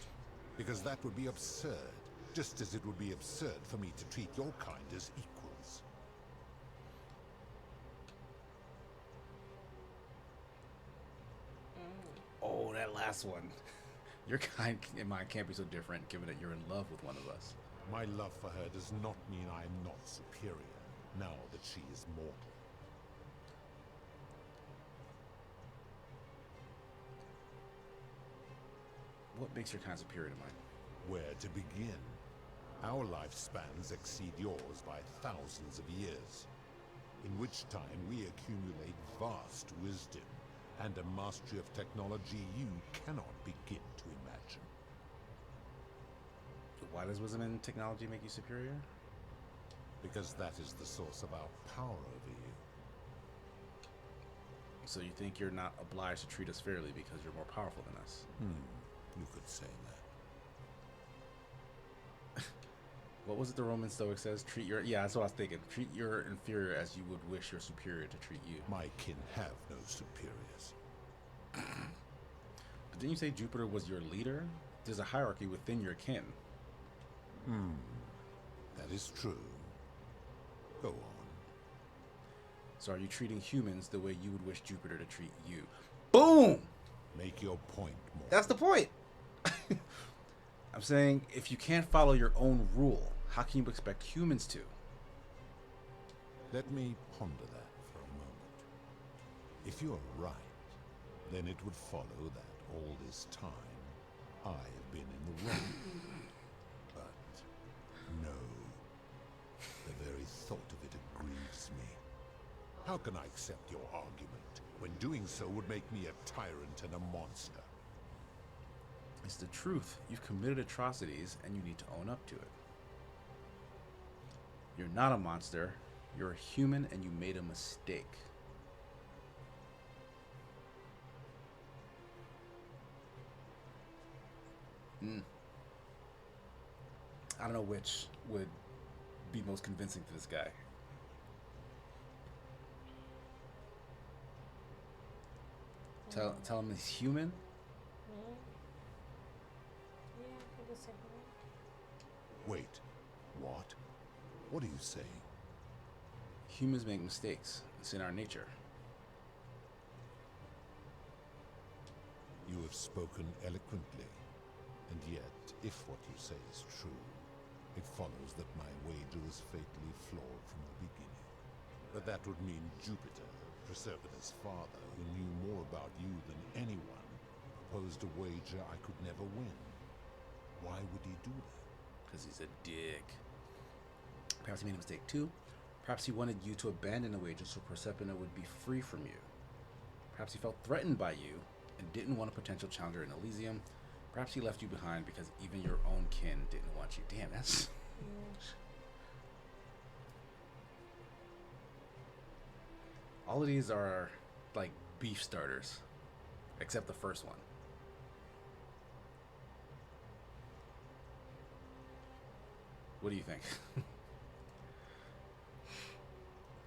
Because that would be absurd. Just as it would be absurd for me to treat your kind as equals. Oh, that last one. Your kind and mine can't be so different, given that you're in love with one of us. My love for her does not mean I am not superior, now that she is mortal. What makes your kind superior to mine? Where to begin? Our lifespans exceed yours by thousands of years, in which time we accumulate vast wisdom and a mastery of technology you cannot begin to imagine. Why does wisdom and technology make you superior? Because that is the source of our power over you. So you think you're not obliged to treat us fairly because you're more powerful than us? You could say that. What was it the Roman Stoic says? Treat your... Yeah, that's what I was thinking. Treat your inferior as you would wish your superior to treat you. My kin have no superiors. But didn't you say Jupiter was your leader? There's a hierarchy within your kin. That is true. Go on. So are you treating humans the way you would wish Jupiter to treat you? Boom! Make your point more. That's the point. I'm saying, if you can't follow your own rule, how can you expect humans to? Let me ponder that for a moment. If you are right, then it would follow that all this time I have been in the wrong. But no, the very thought of it grieves me. How can I accept your argument when doing so would make me a tyrant and a monster? It's the truth. You've committed atrocities and you need to own up to it. You're not a monster. You're a human and you made a mistake. I don't know which would be most convincing to this guy. Tell him he's human? Yeah, I think the second one. Wait, what? What are you saying? Humans make mistakes. It's in our nature. You have spoken eloquently, and yet, if what you say is true, it follows that my wager was fatally flawed from the beginning. But that would mean Jupiter, Proserpina's father, who knew more about you than anyone, proposed a wager I could never win. Why would he do that? Because he's a dick. Perhaps he made a mistake too. Perhaps he wanted you to abandon the wager so Proserpina would be free from you. Perhaps he felt threatened by you and didn't want a potential challenger in Elysium. Perhaps he left you behind because even your own kin didn't want you. Damn, that's... All of these are like beef starters, except the first one. What do you think?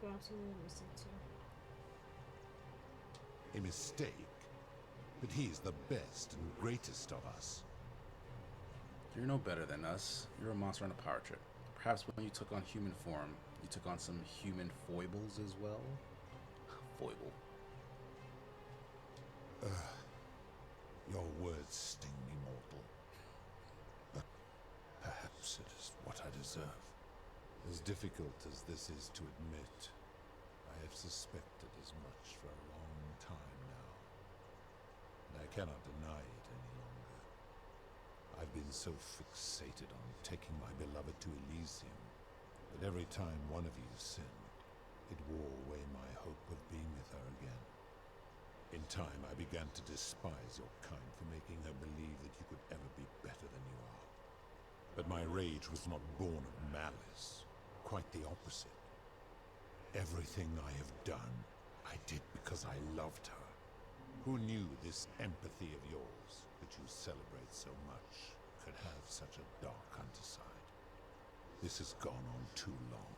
Perhaps he made a mistake too. A mistake? But he's the best and greatest of us. You're no better than us. You're a monster on a power trip. Perhaps when you took on human form, you took on some human foibles as well? Foible. Your words sting me, mortal. But perhaps it is what I deserve. As difficult as this is to admit, I have suspected as much for a long time now. And I cannot deny it any longer. I've been so fixated on taking my beloved to Elysium that every time one of you sinned, it wore away my hope of being with her again. In time, I began to despise your kind for making her believe that you could ever be better than you are. But my rage was not born of malice. Quite the opposite. Everything I have done, I did because I loved her. Who knew this empathy of yours, that you celebrate so much, could have such a dark underside? This has gone on too long.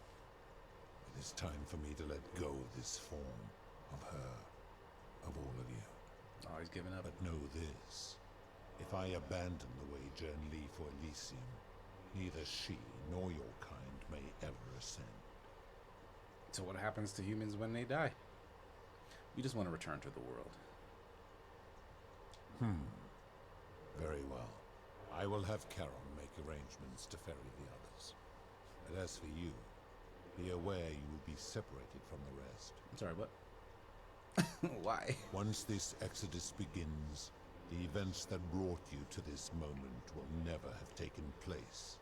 It is time for me to let go of this form, of her, of all of you. Oh, he's giving up. But know this. If I abandon the wager and leave for Elysium, neither she nor your kind may ever ascend. So what happens to humans when they die? We just want to return to the world. Very well. I will have Charon make arrangements to ferry the others. But as for you, be aware you will be separated from the rest. I'm sorry, what? Why? Once this exodus begins, the events that brought you to this moment will never have taken place,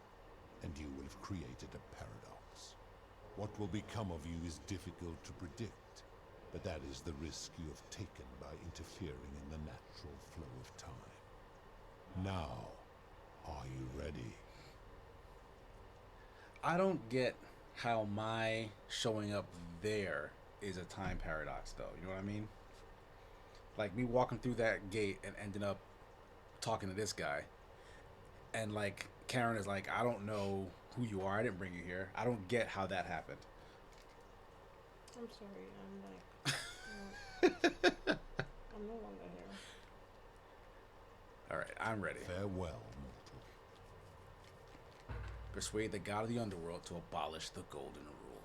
and you will have created a paradox. What will become of you is difficult to predict, but that is the risk you have taken by interfering in the natural flow of time. Now, are you ready? I don't get how my showing up there is a time paradox, though. You know what I mean? Like me walking through that gate and ending up talking to this guy, and like Karen is like, I don't know who you are. I didn't bring you here. I don't get how that happened. I'm sorry. I'm no longer here. All right, I'm ready. Farewell, mortal. Persuade the god of the underworld to abolish the golden rule.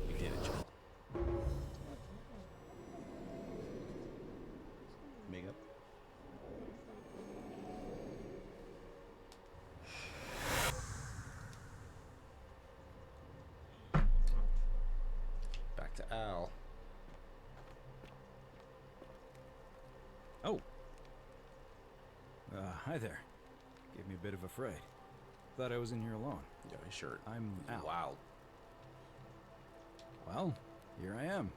You did it, Joel. Makeup. Back to Al. Oh. Hi there. Gave me a bit of a fright. Thought I was in here alone. Yeah, his shirt. I'm Al. Wow. Well, here I am.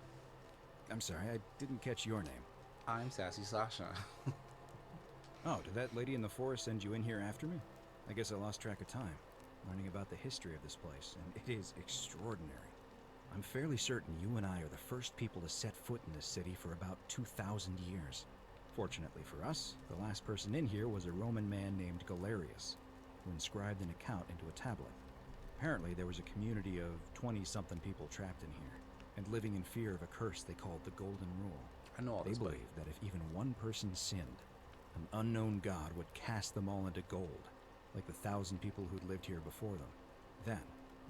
I'm sorry, I didn't catch your name. I'm Sassy Sasha. Oh, did that lady in the forest send you in here after me? I guess I lost track of time, learning about the history of this place, and it is extraordinary. I'm fairly certain you and I are the first people to set foot in this city for about 2,000 years. Fortunately for us, the last person in here was a Roman man named Galerius, who inscribed an account into a tablet. Apparently, there was a community of 20-something people trapped in here, and living in fear of a curse they called the Golden Rule. I know all They this, buddy. believed that if even one person sinned, an unknown god would cast them all into gold, like the 1,000 people who'd lived here before them. Then,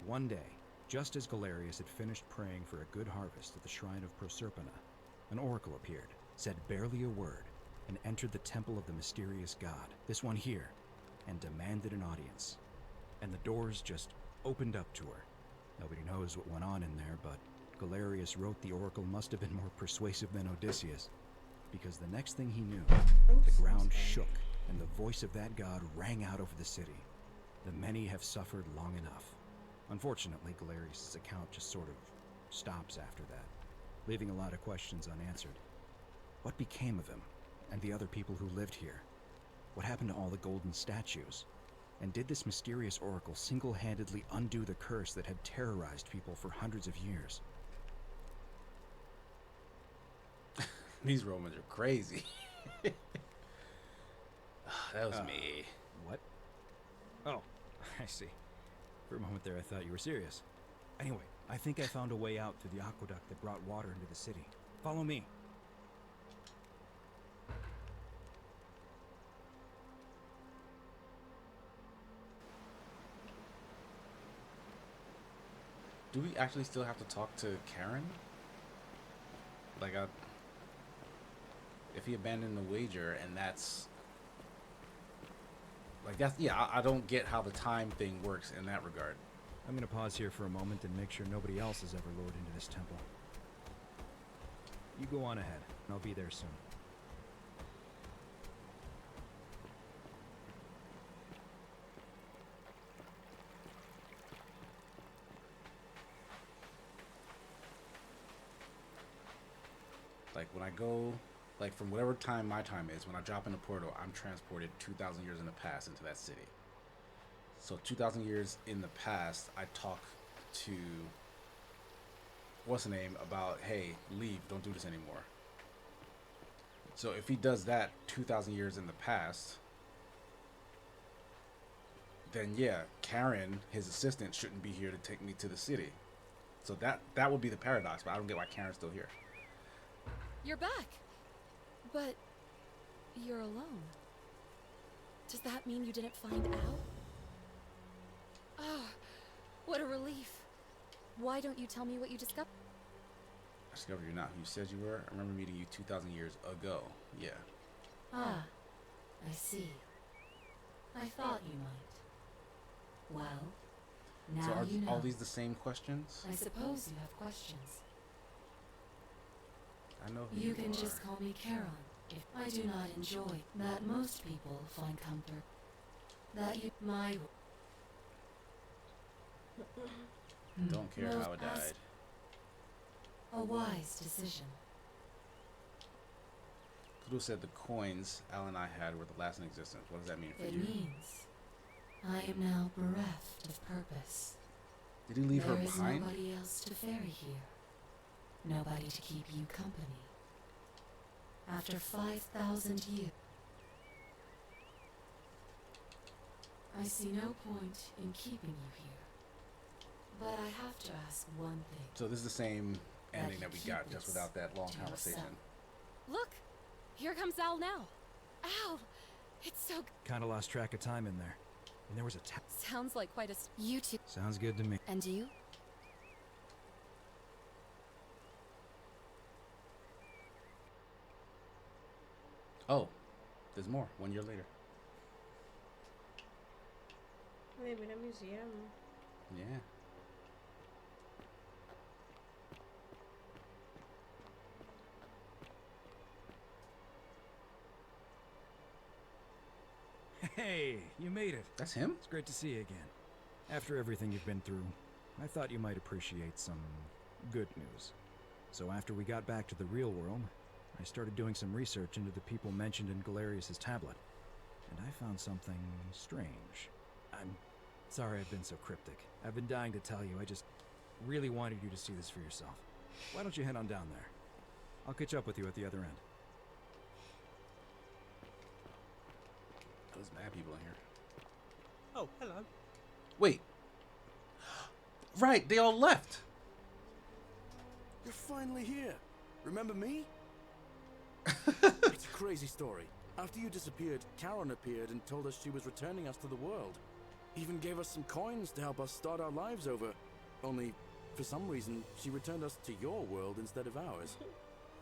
one day, just as Galerius had finished praying for a good harvest at the shrine of Proserpina, an oracle appeared, said barely a word, and entered the temple of the mysterious god, this one here, and demanded an audience. And the doors just opened up to her. Nobody knows what went on in there, but Galerius wrote the oracle must have been more persuasive than Odysseus, because the next thing he knew, the ground shook, and the voice of that god rang out over the city. The many have suffered long enough. Unfortunately, Galerius' account just sort of stops after that, leaving a lot of questions unanswered. What became of him, and the other people who lived here? What happened to all the golden statues? And did this mysterious oracle single-handedly undo the curse that had terrorized people for hundreds of years? These Romans are crazy. That was me. What? Oh, I see. For a moment there, I thought you were serious. Anyway, I think I found a way out through the aqueduct that brought water into the city. Follow me. Do we actually still have to talk to Karen? Like, if he abandoned the wager, and that's... Like, that's... Yeah, I don't get how the time thing works in that regard. I'm gonna pause here for a moment and make sure nobody else has ever lured into this temple. You go on ahead, and I'll be there soon. Like, when I go, like, from whatever time my time is, when I drop in the portal, I'm transported 2,000 years in the past into that city. So 2,000 years in the past, I talk to, what's the name, about, hey, leave, don't do this anymore. So if he does that 2,000 years in the past, then yeah, Karen, his assistant, shouldn't be here to take me to the city. So that would be the paradox, but I don't get why Karen's still here. You're back. But you're alone. Does that mean you didn't find out? Oh, what a relief. Why don't you tell me what you discovered? I discovered you're not who you said you were. I remember meeting you 2,000 years ago. Yeah. Ah, I see. I thought you might. Well, now So are you know. all these the same questions? I suppose you have questions. I know who You you can are. just call me Charon. If I do not enjoy that most people find comfort. That you my Don't care how it died. A wise decision. Pluto said the coins Al and I had were the last in existence. What does that mean for It you? means I am now bereft of purpose. Did he leave her There is behind? nobody else to ferry here. Nobody to keep you company. After 5,000 years, I see no point in keeping you here. But I have to ask one thing. So this is the same ending that we keep got, just this without that long to conversation. yourself. Look! Here comes Al now. Al! It's so... Kinda lost track of time in there. And there was a Sounds like quite a... You two... Sounds good to me. And you? Oh, there's more. 1 year later. Maybe in a museum. Yeah. Hey, you made it. That's him? It's great to see you again. After everything you've been through, I thought you might appreciate some good news. So after we got back to the real world, I started doing some research into the people mentioned in Galerius' tablet. And I found something strange. I'm sorry I've been so cryptic. I've been dying to tell you. I just really wanted you to see this for yourself. Why don't you head on down there? I'll catch up with you at the other end. There's mad people in here. Oh, hello. Wait. Right, they all left. You're finally here. Remember me? It's a crazy story. After you disappeared, Karen appeared and told us she was returning us to the world. Even gave us some coins to help us start our lives over. Only, for some reason, she returned us to your world instead of ours.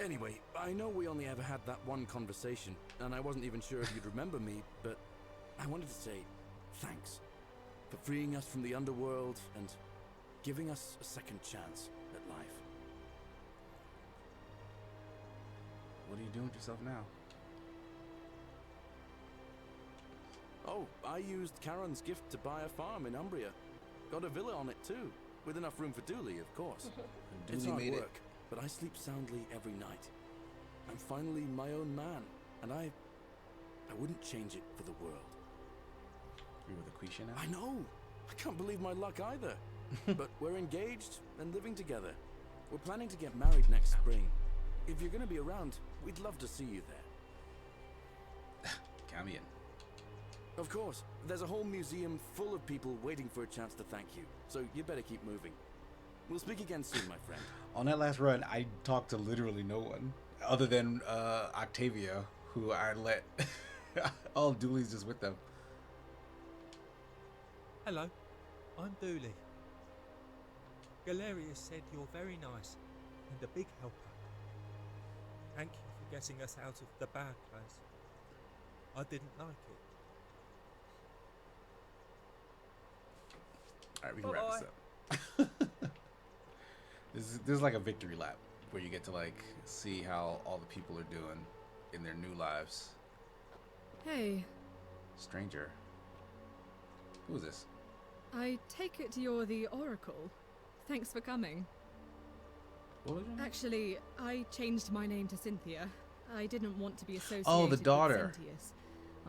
Anyway, I know we only ever had that one conversation, and I wasn't even sure if you'd remember me, but I wanted to say thanks for freeing us from the underworld and giving us a second chance at life. What are you doing with yourself now? Oh, I used Karen's gift to buy a farm in Umbria. Got a villa on it too, with enough room for Dooley, of course. It's hard work, but I sleep soundly every night. I'm finally my own man, and I wouldn't change it for the world. You're with Aquisha now? I know! I can't believe my luck either. But we're engaged and living together. We're planning to get married next spring. If you're gonna be around, we'd love to see you there. Count me in. Of course, there's a whole museum full of people waiting for a chance to thank you, so you better keep moving. We'll speak again soon, my friend. On that last run, I talked to literally no one, other than Octavia, who I let... all Dooley's just with them. Hello, I'm Dooley. Galerius said you're very nice and a big helper. Thank you for getting us out of the bad place. I didn't like it. Alright, we can wrap this up. This is like a victory lap where you get to like see how all the people are doing in their new lives. Hey. Stranger. Who is this? I take it you're the Oracle. Thanks for coming. What was your name? Actually, I changed my name to Cynthia. I didn't want to be associated the daughter. with Cyntius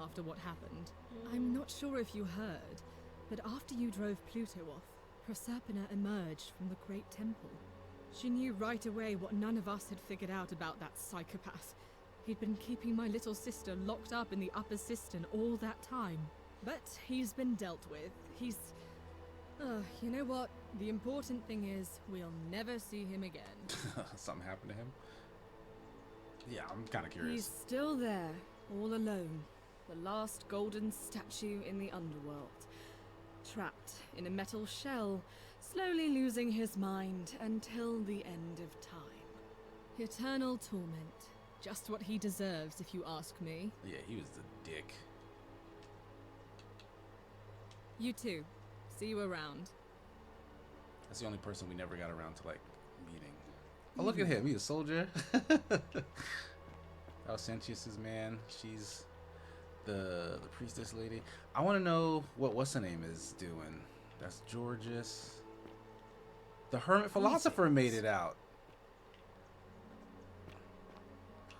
after what happened. I'm not sure if you heard, but after you drove Pluto off, Proserpina emerged from the Great Temple. She knew right away what none of us had figured out about that psychopath. He'd been keeping my little sister locked up in the upper cistern all that time. But he's been dealt with. He's... you know what? The important thing is we'll never see him again. Something happened to him? Yeah, I'm kind of curious. He's still there, all alone. The last golden statue in the underworld. Trapped in a metal shell, slowly losing his mind until the end of time. Eternal torment. Just what he deserves, if you ask me. Yeah, he was the dick. You too. See you around. That's the only person we never got around to, like, meeting. Oh, look at him. He's a soldier. Alcentius's man. She's the priestess lady. I want to know what what's-her-name is doing. That's Georges. The hermit philosopher made it out.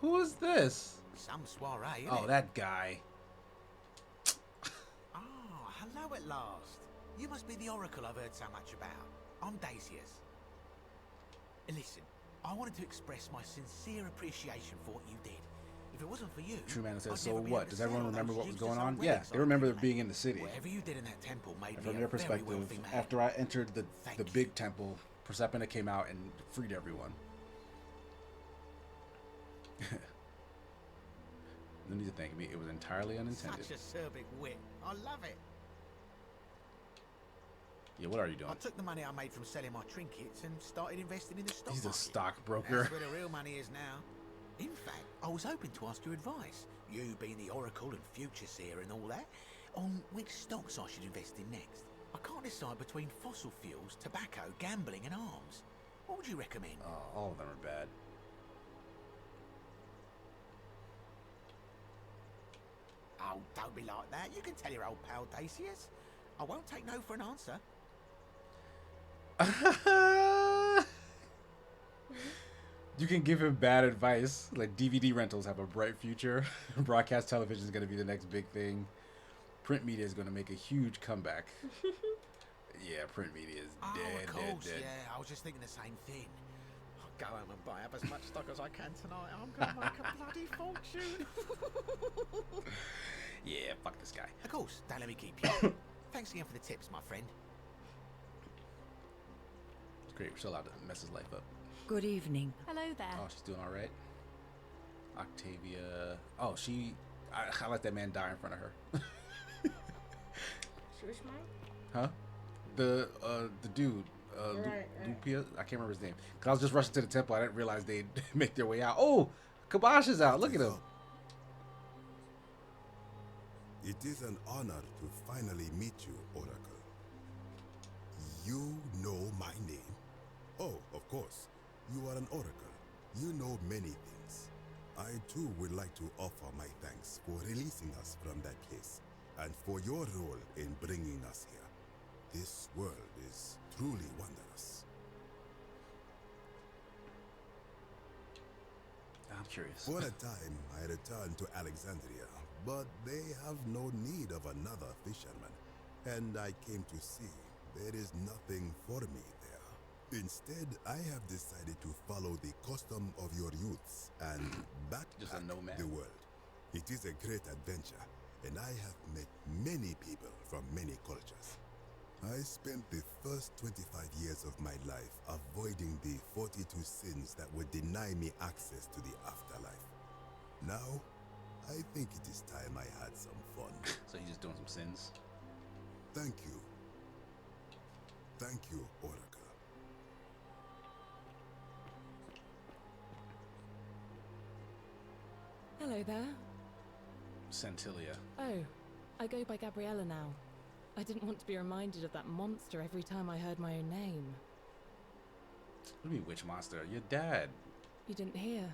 Who is this? Some soiree, Oh, that guy. Oh, hello at last. You must be the Oracle I've heard so much about. I'm Dacius. Listen, I wanted to express my sincere appreciation for what you did. If it wasn't for you, True Man says, I'd so never be what? able to Does everyone sell remember those what was useless going on? old Yeah, relics they I remember accumulated. being in the city. Whatever you did in that temple made And me from a their very perspective, wealthy man. after I entered the big temple, Proserpina came out and freed everyone. No need to thank me. It was entirely unintended. Such acerbic wit. I love it. Yeah, what are you doing? I took the money I made from selling my trinkets and started investing in the stock He's a market. stockbroker. That's where the real money is now. In fact, I was hoping to ask your advice, you being the Oracle and future seer and all that, on which stocks I should invest in next. I can't decide between fossil fuels, tobacco, gambling and arms. What would you recommend? Oh, all of them are bad. Oh, don't be like that. You can tell your old pal Dacius. I won't take no for an answer. You can give him bad advice. Like, DVD rentals have a bright future. Broadcast television is going to be the next big thing. Print media is going to make a huge comeback. Yeah, print media is dead, of course, dead. yeah. I was just thinking the same thing. I'll go home and buy up as much stock as I can tonight. I'm going to make a bloody fortune. Yeah, fuck this guy. Of course, don't let me keep you. Thanks again for the tips, my friend. It's great. We're still allowed to mess his life up. Good evening. Hello there. Oh, she's doing all right. Octavia. Oh, I let that man die in front of her. Which mine? Huh? The dude. Right. Lupia? I can't remember his name. Cause I was just rushing to the temple. I didn't realize they'd make their way out. Oh, Kabosh is out. Look at him. It is an honor to finally meet you, Oracle. You know my name? Oh, of course. You are an Oracle. You know many things. I too would like to offer my thanks for releasing us from that place, and for your role in bringing us here. This world is truly wondrous. I'm curious. For a time, I returned to Alexandria, but they have no need of another fisherman, and I came to see there is nothing for me there. Instead, I have decided to follow the custom of your youths and backpack the world. It is a great adventure, and I have met many people from many cultures. I spent the first 25 years of my life avoiding the 42 sins that would deny me access to the afterlife. Now, I think it is time I had some fun. So you're just doing some sins? Thank you. Thank you, Oracle. Hello there. Centillia. Oh, I go by Gabriella now. I didn't want to be reminded of that monster every time I heard my own name. What do you mean, which monster? Your dad. You didn't hear?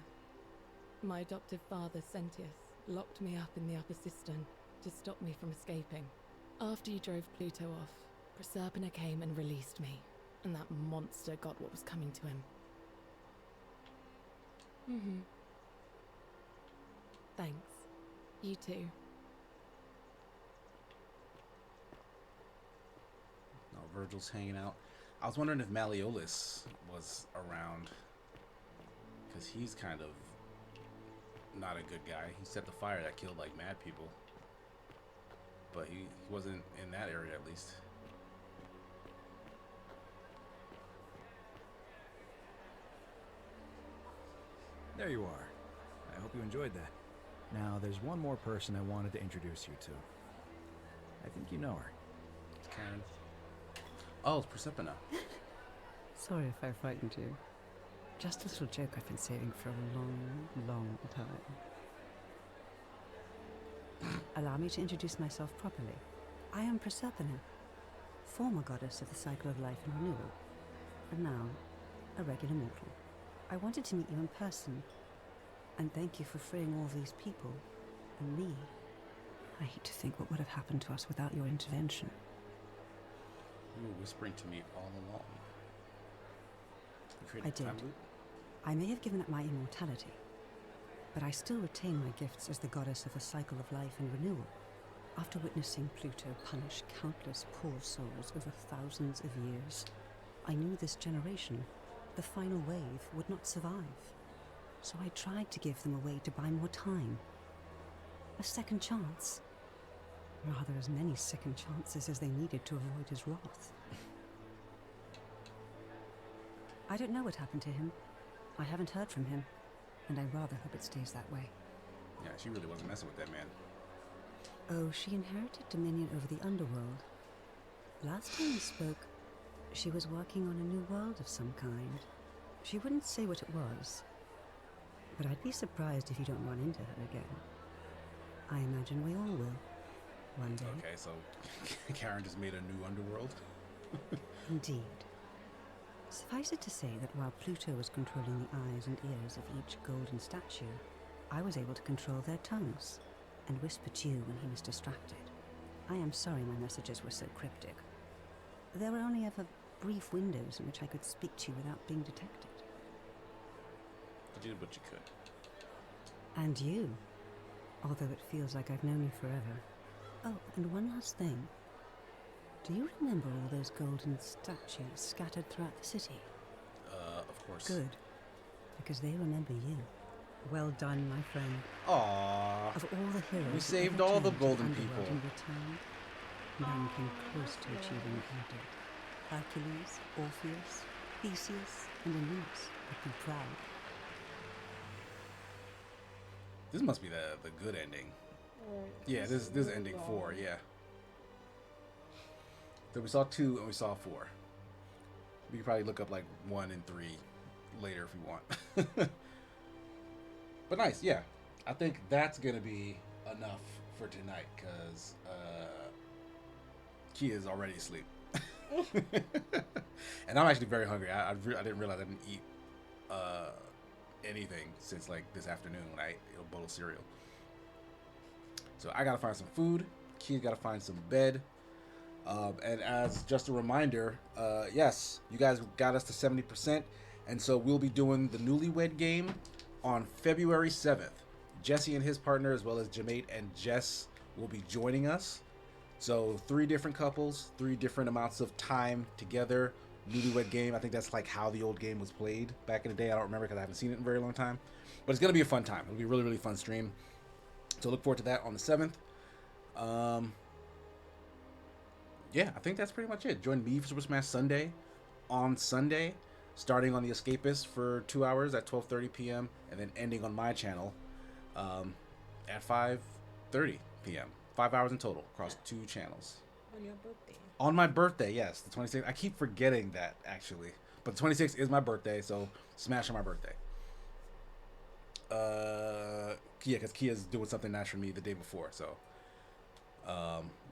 My adoptive father, Sentius, locked me up in the upper cistern to stop me from escaping. After you drove Pluto off, Proserpina came and released me, and that monster got what was coming to him. Thanks. You too. No, Virgil's hanging out. I was wondering if Malleolus was around, because he's kind of not a good guy. He set the fire that killed like mad people, but he wasn't in that area at least. There you are. I hope you enjoyed that. Now, there's one more person I wanted to introduce you to. I think you know her. It's Karen. Oh, it's Proserpina. Sorry if I frightened you. Just a little joke I've been saving for a long, long time. Allow me to introduce myself properly. I am Proserpina, former goddess of the cycle of life and renewal, and now a regular mortal. I wanted to meet you in person, and thank you for freeing all these people, and me. I hate to think what would have happened to us without your intervention. You were whispering to me all along. You created I a time did. loop? I may have given up my immortality, but I still retain my gifts as the goddess of the cycle of life and renewal. After witnessing Pluto punish countless poor souls over thousands of years, I knew this generation, the final wave, would not survive. So I tried to give them a way to buy more time. A second chance. Rather, as many second chances as they needed to avoid his wrath. I don't know what happened to him. I haven't heard from him, and I rather hope it stays that way. Yeah, she really wasn't messing with that man. Oh, she inherited dominion over the underworld. Last time we spoke, she was working on a new world of some kind. She wouldn't say what it was, but I'd be surprised if you don't run into her again. I imagine we all will, one day. Okay, so Karen just made a new underworld? Indeed. Suffice it to say that while Pluto was controlling the eyes and ears of each golden statue, I was able to control their tongues and whisper to you when he was distracted. I am sorry my messages were so cryptic. There were only ever brief windows in which I could speak to you without being detected. You did what you could. And you, although it feels like I've known you forever. Oh, and one last thing. Do you remember all those golden statues scattered throughout the city? Of course. Good, because they remember you. Well done, my friend. Aww. Of all the heroes We who saved ever all the turned to golden underworld people. in return, none came close to achieving what you did. Hercules, Orpheus, Theseus, and Aeneas would be proud. This must be the good ending. Yeah, this is ending 4. Yeah. So we saw 2 and we saw 4. We could probably look up like 1 and 3 later if we want. But nice, yeah. I think that's gonna be enough for tonight because Kia's already asleep. And I'm actually very hungry. I didn't realize I didn't eat anything since like this afternoon when I ate a bowl of cereal. So I gotta find some food. Kia gotta find some bed. And as just a reminder, yes, you guys got us to 70%, and so we'll be doing the Newlywed Game on February 7th. Jesse and his partner, as well as Jamate and Jess, will be joining us. So 3 different couples, 3 different amounts of time together. Newlywed Game. I think that's like how the old game was played back in the day. I don't remember because I haven't seen it in a very long time. But it's gonna be a fun time. It'll be a really, really fun stream. So look forward to that on the 7th. Yeah, I think that's pretty much it. Join me for Super Smash Sunday on Sunday, starting on The Escapist for 2 hours at 12:30 p.m. and then ending on my channel at 5:30 p.m. 5 hours in total across 2 channels. On your birthday. On my birthday, yes, the 26th. I keep forgetting that actually, but the 26th is my birthday, so smash on my birthday. Yeah, because Kia's doing something nice for me the day before, so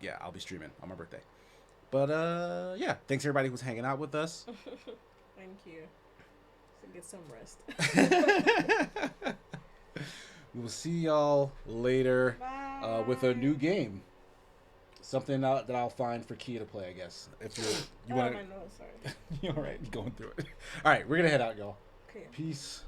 yeah, I'll be streaming on my birthday. But yeah, thanks everybody who's hanging out with us. Thank you. So get some rest. We'll see y'all later with a new game. Something that I'll find for Kia to play, I guess. If you want to. Sorry. You're all right. Going through it. All right, we're gonna head out, y'all. Okay. Peace.